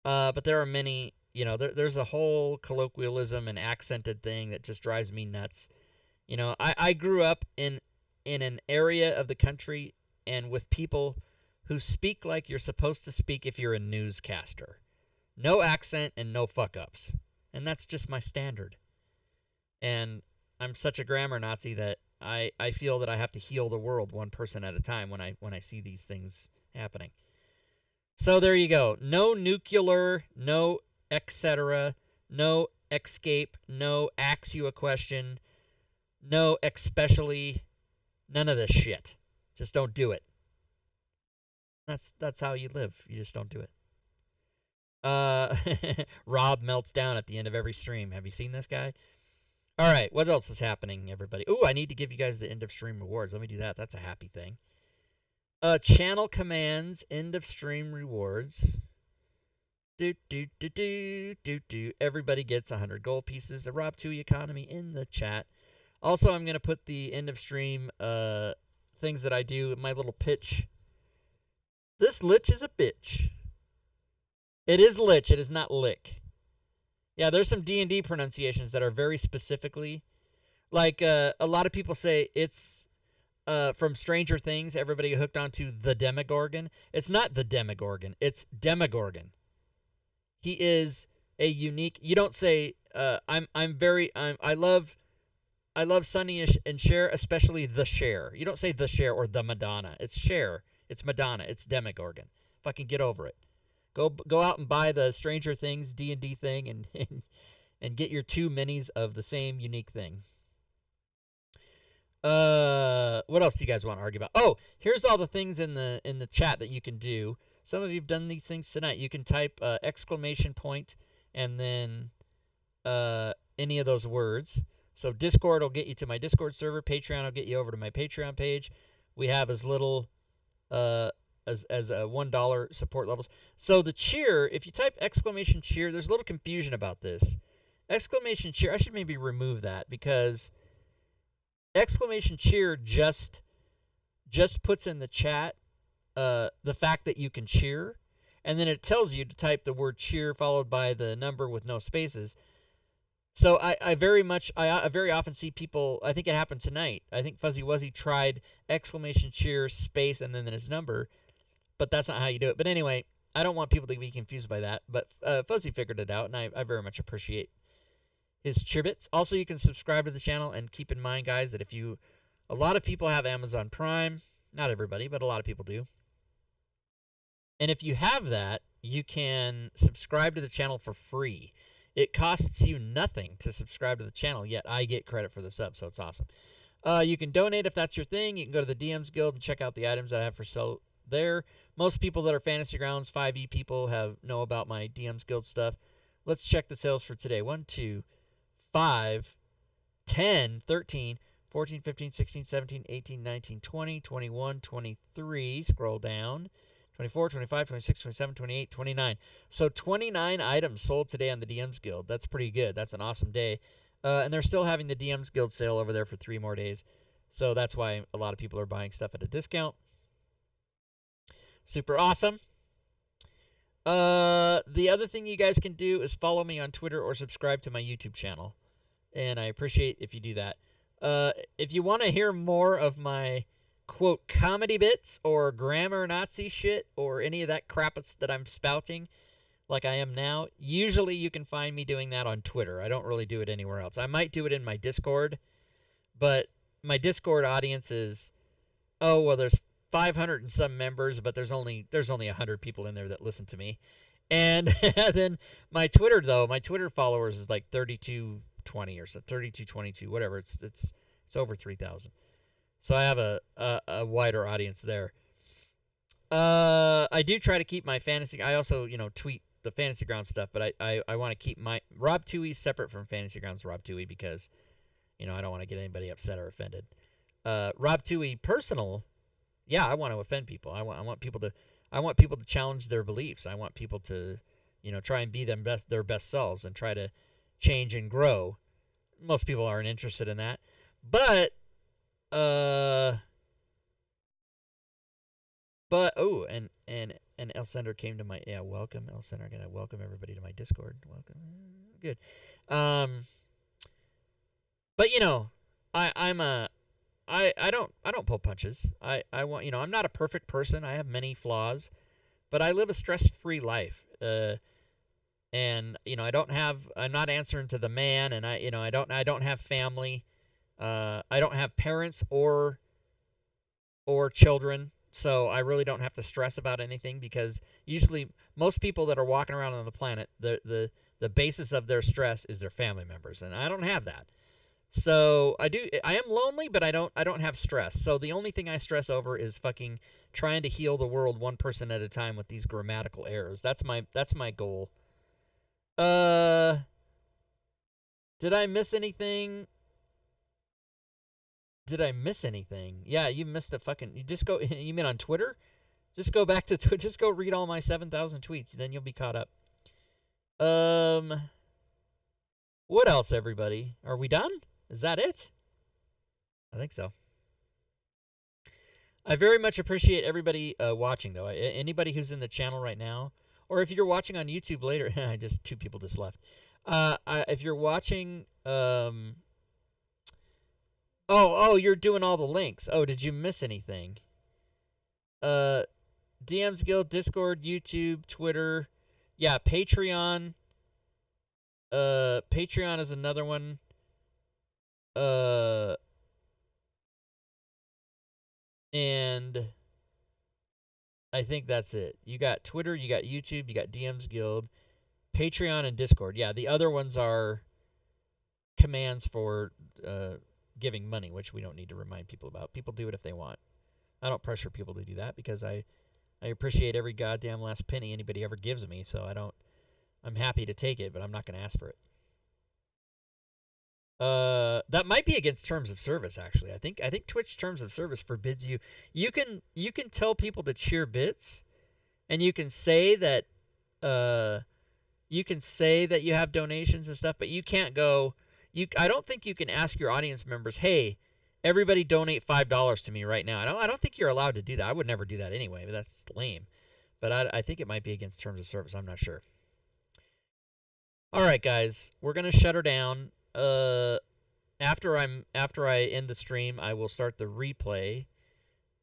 But there are many, there's a whole colloquialism and accented thing that just drives me nuts. I grew up in an area of the country and with people who speak like you're supposed to speak if you're a newscaster. No accent and no fuck-ups. And that's just my standard. And I'm such a grammar Nazi that I feel that I have to heal the world one person at a time when I see these things happening. So there you go. No nuclear, no etc., no escape, no ask you a question, no especially, none of this shit. Just don't do it. That's how you live. You just don't do it. Rob melts down at the end of every stream. Have you seen this guy? All right, what else is happening, everybody? Ooh, I need to give you guys the end of stream rewards. Let me do that. That's a happy thing. Channel commands, end of stream rewards. Everybody gets 100 gold pieces. A Rob 2 economy in the chat. Also, I'm going to put the end of stream things that I do, my little pitch. This lich is a bitch. It is lich. It is not lick. Yeah, there's some D&D pronunciations that are very specifically, like a lot of people say it's from Stranger Things. Everybody hooked onto the Demogorgon. It's not the Demogorgon. It's Demogorgon. He is a unique. You don't say I love Sonny and Cher, especially the Cher. You don't say the Cher or the Madonna. It's Cher. It's Madonna. It's Demogorgon. Fucking get over it. Go out and buy the Stranger Things D&D thing and get your 2 minis of the same unique thing. What else do you guys want to argue about? Oh, here's all the things in the chat that you can do. Some of you have done these things tonight. You can type exclamation point and then any of those words. So Discord will get you to my Discord server. Patreon will get you over to my Patreon page. We have as little as $1 support levels. So the cheer, if you type exclamation cheer, there's a little confusion about this. Exclamation cheer, I should maybe remove that because exclamation cheer just puts in the chat the fact that you can cheer, and then it tells you to type the word cheer followed by the number with no spaces. So I very often see people, I think it happened tonight. I think Fuzzy Wuzzy tried exclamation cheer space and then his number, but that's not how you do it. But anyway, I don't want people to be confused by that. But Fuzzy figured it out, and I very much appreciate his chirbits. Also, you can subscribe to the channel, and keep in mind, guys, that a lot of people have Amazon Prime. Not everybody, but a lot of people do. And if you have that, you can subscribe to the channel for free. It costs you nothing to subscribe to the channel, yet I get credit for the sub, so it's awesome. You can donate if that's your thing. You can go to the DM's Guild and check out the items that I have for sale there. Most people that are Fantasy Grounds 5e people know about my DM's Guild stuff. Let's check the sales for today. 1, 2, 5, 10, 13, 14, 15, 16, 17, 18, 19, 20, 21, 23. Scroll down. 24, 25, 26, 27, 28, 29. So 29 items sold today on the DM's Guild. That's pretty good. That's an awesome day. And they're still having the DM's Guild sale over there for 3 more days. So that's why a lot of people are buying stuff at a discount. Super awesome. The other thing you guys can do is follow me on Twitter or subscribe to my YouTube channel. And I appreciate if you do that. If you want to hear more of my quote comedy bits or grammar Nazi shit or any of that crap that I'm spouting like I am now, usually you can find me doing that on Twitter. I don't really do it anywhere else. I might do it in my Discord, but my Discord audience is, there's 500 and some members, but there's only 100 people in there that listen to me. And then my Twitter followers is like 3220 or so, 3222, whatever. It's over 3,000. So I have a wider audience there. I do try to keep my fantasy. I also, tweet the Fantasy Grounds stuff, but I want to keep my Rob Toohey separate from Fantasy Grounds Rob Toohey because, I don't want to get anybody upset or offended. Rob Toohey personal, yeah, I want to offend people. I want people to challenge their beliefs. I want people to, try and be their best selves and try to change and grow. Most people aren't interested in that, but and El Sender came to my welcome El Sender. Gonna welcome everybody to my Discord. Welcome, good. But I don't pull punches. I want I'm not a perfect person. I have many flaws, but I live a stress-free life. And I'm not answering to the man, and I don't have family. I don't have parents or children, so I really don't have to stress about anything because usually most people that are walking around on the planet, the basis of their stress is their family members, and I don't have that. So I am lonely, but I don't have stress. So the only thing I stress over is fucking trying to heal the world one person at a time with these grammatical errors. That's my goal. Did I miss anything? Yeah, you missed a fucking. You just go. You mean on Twitter? Just go back to Twitter. Just go read all my 7,000 tweets. Then you'll be caught up. What else, everybody? Are we done? Is that it? I think so. I very much appreciate everybody watching, though. Anybody who's in the channel right now, or if you're watching on YouTube later, just 2 people just left. If you're watching, you're doing all the links. Oh, did you miss anything? DM's Guild, Discord, YouTube, Twitter. Yeah, Patreon. Patreon is another one. And I think that's it. You got Twitter, you got YouTube, you got DM's Guild, Patreon, and Discord. Yeah, the other ones are commands for giving money, which we don't need to remind people about. People do it if they want. I don't pressure people to do that because I appreciate every goddamn last penny anybody ever gives me, so I'm happy to take it, but I'm not going to ask for it. That might be against terms of service, actually. I think Twitch terms of service forbids you. You can tell people to cheer bits, and you can say that you have donations and stuff, but you can't go. I don't think you can ask your audience members, hey, everybody donate $5 to me right now. I don't think you're allowed to do that. I would never do that anyway, but that's lame. But I think it might be against terms of service. I'm not sure. All right, guys, we're gonna shut her down. After I end the stream, I will start the replay.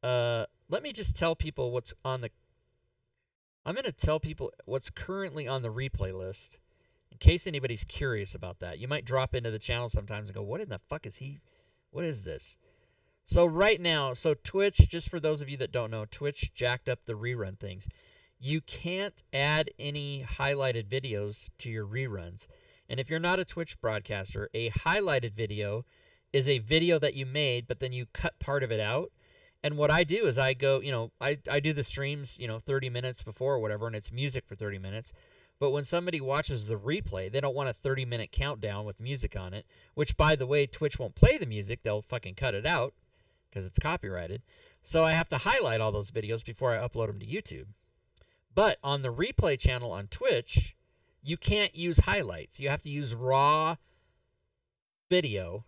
Let me just tell people what's on the. I'm gonna tell people what's currently on the replay list, in case anybody's curious about that. You might drop into the channel sometimes and go, "What in the fuck is he? What is this?" So right now, Twitch, just for those of you that don't know, Twitch jacked up the rerun things. You can't add any highlighted videos to your reruns. And if you're not a Twitch broadcaster, a highlighted video is a video that you made, but then you cut part of it out. And what I do is I go, I do the streams, 30 minutes before or whatever, and it's music for 30 minutes. But when somebody watches the replay, they don't want a 30-minute countdown with music on it, which, by the way, Twitch won't play the music. They'll fucking cut it out because it's copyrighted. So I have to highlight all those videos before I upload them to YouTube. But on the replay channel on Twitch, you can't use highlights. You have to use raw video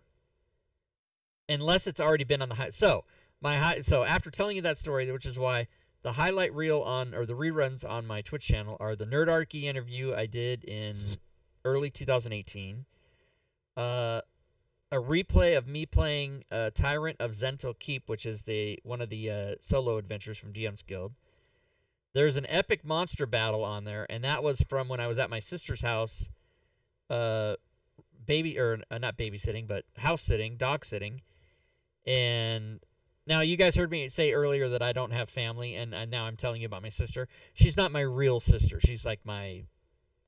unless it's already been on the So after telling you that story, which is why the highlight reel or the reruns on my Twitch channel are the Nerdarchy interview I did in early 2018, a replay of me playing Tyrant of Zental Keep, which is one of the solo adventures from DM's Guild. There's an epic monster battle on there, and that was from when I was at my sister's house, not babysitting, but house sitting, dog sitting. And now you guys heard me say earlier that I don't have family, and now I'm telling you about my sister. She's not my real sister. She's like my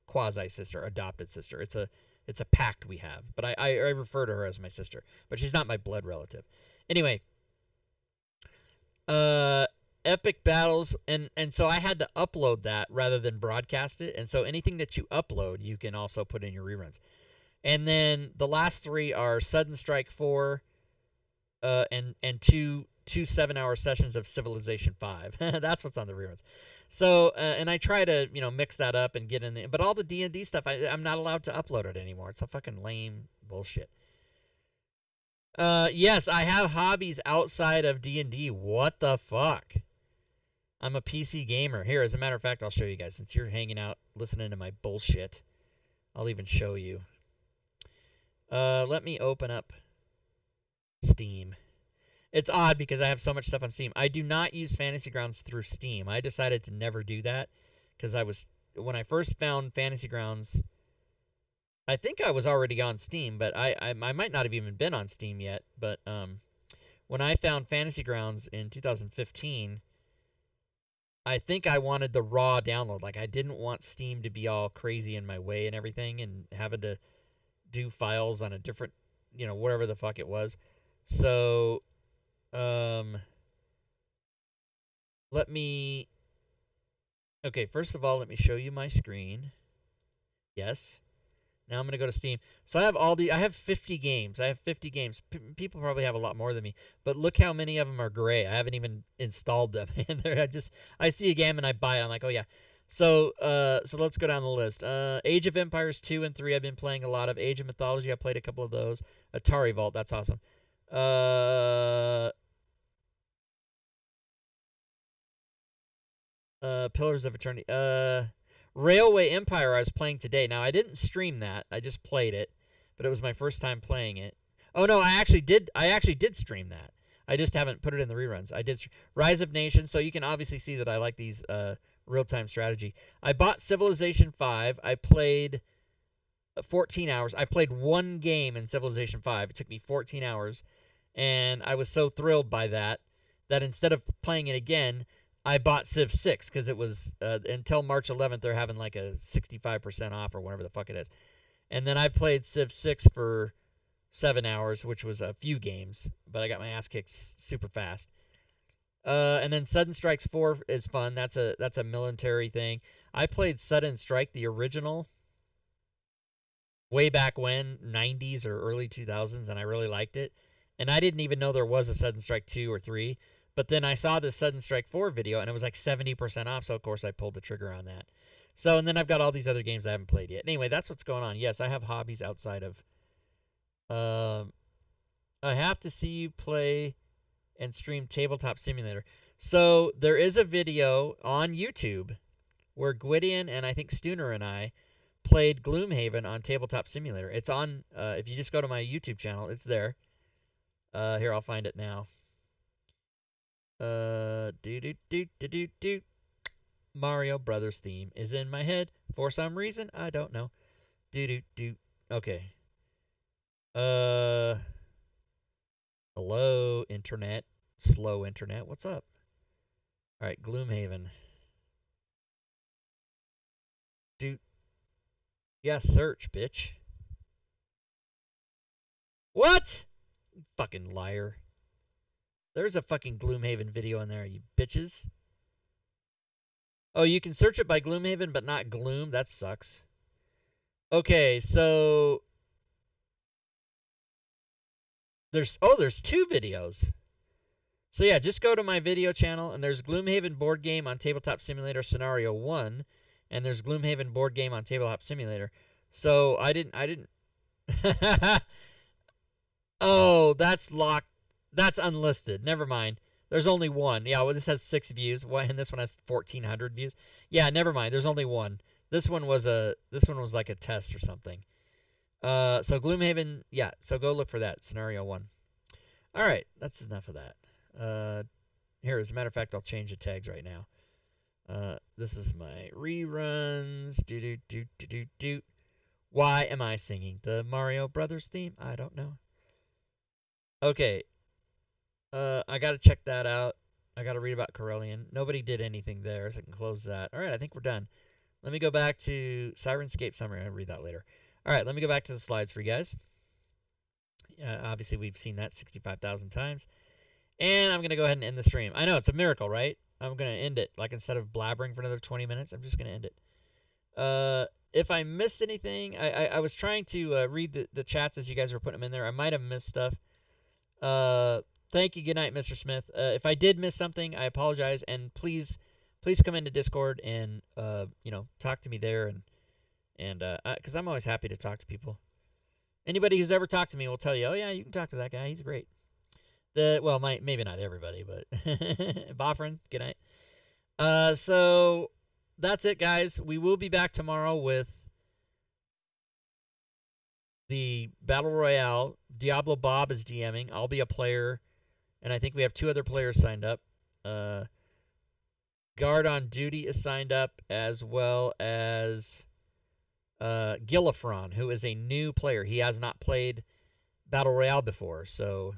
quasi-sister, adopted sister. It's a pact we have, but I refer to her as my sister, but she's not my blood relative. Anyway, epic battles, and so I had to upload that rather than broadcast it, and so anything that you upload, you can also put in your reruns. And then the last three are Sudden Strike 4, and two 7-hour sessions of Civilization 5. That's what's on the reruns. So, and I try to, mix that up and get in there. But all the D&D stuff, I'm not allowed to upload it anymore. It's a fucking lame bullshit. Yes, I have hobbies outside of D&D. What the fuck? I'm a PC gamer. Here, as a matter of fact, I'll show you guys. Since you're hanging out listening to my bullshit, I'll even show you. Let me open up Steam. It's odd because I have so much stuff on Steam. I do not use Fantasy Grounds through Steam. I decided to never do that because when I first found Fantasy Grounds, I think I was already on Steam, but I might not have even been on Steam yet. But when I found Fantasy Grounds in 2015, I think I wanted the raw download. Like, I didn't want Steam to be all crazy in my way and everything and having to do files on a different, whatever the fuck it was. So, okay, first of all, let me show you my screen. Yes. Now I'm going to go to Steam. So I have 50 games. I have 50 games. People probably have a lot more than me, but look how many of them are gray. I haven't even installed them. I see a game and I buy it. I'm like, oh yeah. So let's go down the list. Age of Empires 2 and 3 I've been playing a lot of. Age of Mythology, I played a couple of those. Atari Vault, that's awesome. Pillars of Eternity. Railway Empire I was playing today. Now, I didn't stream that. I just played it, but it was my first time playing it. Oh no, I actually did stream that. I just haven't put it in the reruns. I did Rise of Nations, so you can obviously see that I like these real-time strategy. I bought Civilization 5. I played 14 hours. I played one game in Civilization 5. It took me 14 hours, and I was so thrilled by that instead of playing it again, I bought Civ 6 because it was until March 11th they're having like a 65% off or whatever the fuck it is. And then I played Civ 6 for 7 hours, which was a few games, but I got my ass kicked super fast. And then Sudden Strikes 4 is fun. That's a military thing. I played Sudden Strike, the original, way back when, 90s or early 2000s, and I really liked it. And I didn't even know there was a Sudden Strike 2 or 3. But then I saw this Sudden Strike 4 video, and it was like 70% off, so of course I pulled the trigger on that. So, and then I've got all these other games I haven't played yet. Anyway, that's what's going on. Yes, I have hobbies outside of... I have to see you play and stream Tabletop Simulator. So, there is a video on YouTube where Gwydion and I think Stooner and I played Gloomhaven on Tabletop Simulator. It's on, if you just go to my YouTube channel, it's there. Here, I'll find it now. Mario Brothers theme is in my head for some reason. I don't know. Okay. Hello, internet. Slow internet. What's up? All right, Gloomhaven. Yeah, search, bitch. What? You fucking liar. There's a fucking Gloomhaven video in there, you bitches. Oh, you can search it by Gloomhaven, but not Gloom? That sucks. Okay, so... There's 2 videos. So yeah, just go to my video channel, and there's Gloomhaven board game on Tabletop Simulator Scenario 1, and there's Gloomhaven board game on Tabletop Simulator. So I didn't... Oh, that's locked. That's unlisted. Never mind. There's only one. Yeah, well, this has 6 views, and this one has 1,400 views. Yeah, never mind. There's only one. This one was like a test or something. So Gloomhaven, yeah. So go look for that, Scenario 1. All right, that's enough of that. Here, as a matter of fact, I'll change the tags right now. This is my reruns. Why am I singing the Mario Brothers theme? I don't know. Okay. I gotta check that out. I gotta read about Corellian. Nobody did anything there, so I can close that. Alright, I think we're done. Let me go back to Sirenscape Summary. I'll read that later. Alright, let me go back to the slides for you guys. Obviously, we've seen that 65,000 times. And I'm gonna go ahead and end the stream. I know, it's a miracle, right? I'm gonna end it. Like, instead of blabbering for another 20 minutes, I'm just gonna end it. If I missed anything, I was trying to read the chats as you guys were putting them in there. I might have missed stuff. Thank you. Good night, Mr. Smith. If I did miss something, I apologize, and please come into Discord and talk to me there, and because I'm always happy to talk to people. Anybody who's ever talked to me will tell you, oh yeah, you can talk to that guy. He's great. Maybe not everybody, but Boffrin, good night. So that's it, guys. We will be back tomorrow with the Battle Royale. Diablo Bob is DMing. I'll be a player. And I think we have 2 other players signed up. Guard on Duty is signed up, as well as Gillifron, who is a new player. He has not played Battle Royale before, so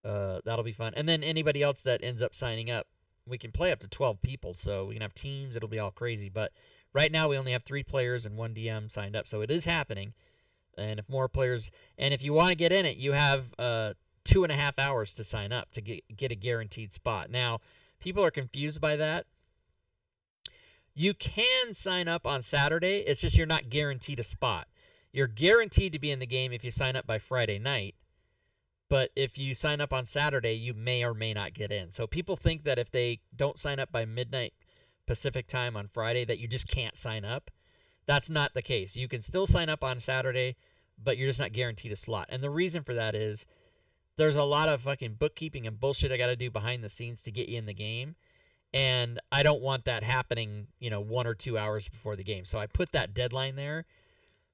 that'll be fun. And then anybody else that ends up signing up, we can play up to 12 people, so we can have teams. It'll be all crazy. But right now we only have 3 players and 1 DM signed up, so it is happening. And if more players, and if you want to get in it, you have 2.5 hours to sign up to get a guaranteed spot. Now, people are confused by that. You can sign up on Saturday. It's just you're not guaranteed a spot. You're guaranteed to be in the game if you sign up by Friday night. But if you sign up on Saturday, you may or may not get in. So people think that if they don't sign up by midnight Pacific time on Friday, that you just can't sign up. That's not the case. You can still sign up on Saturday, but you're just not guaranteed a slot. And the reason for that is there's a lot of fucking bookkeeping and bullshit I got to do behind the scenes to get you in the game. And I don't want that happening, 1 or 2 hours before the game. So I put that deadline there.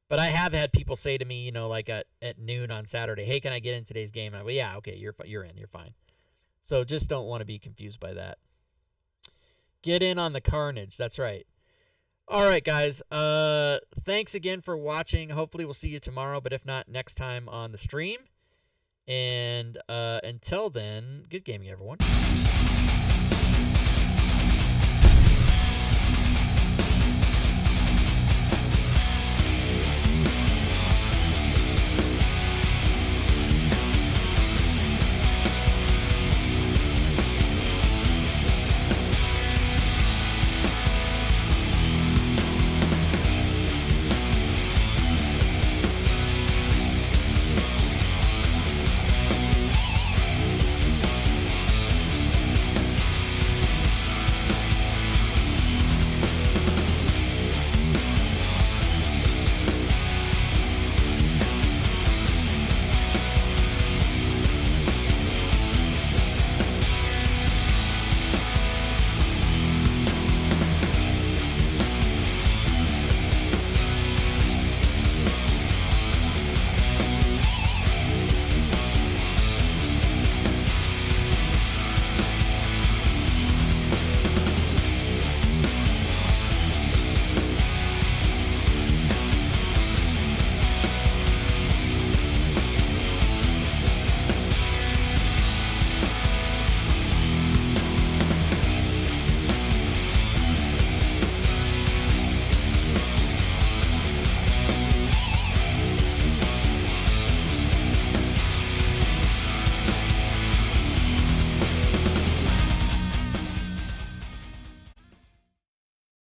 But I have had people say to me, like at noon on Saturday, hey, can I get in today's game? And I go, yeah, okay, you're in, you're fine. So just don't want to be confused by that. Get in on the carnage. That's right. All right, guys. Thanks again for watching. Hopefully we'll see you tomorrow, but if not, next time on the stream. And until then, good gaming, everyone.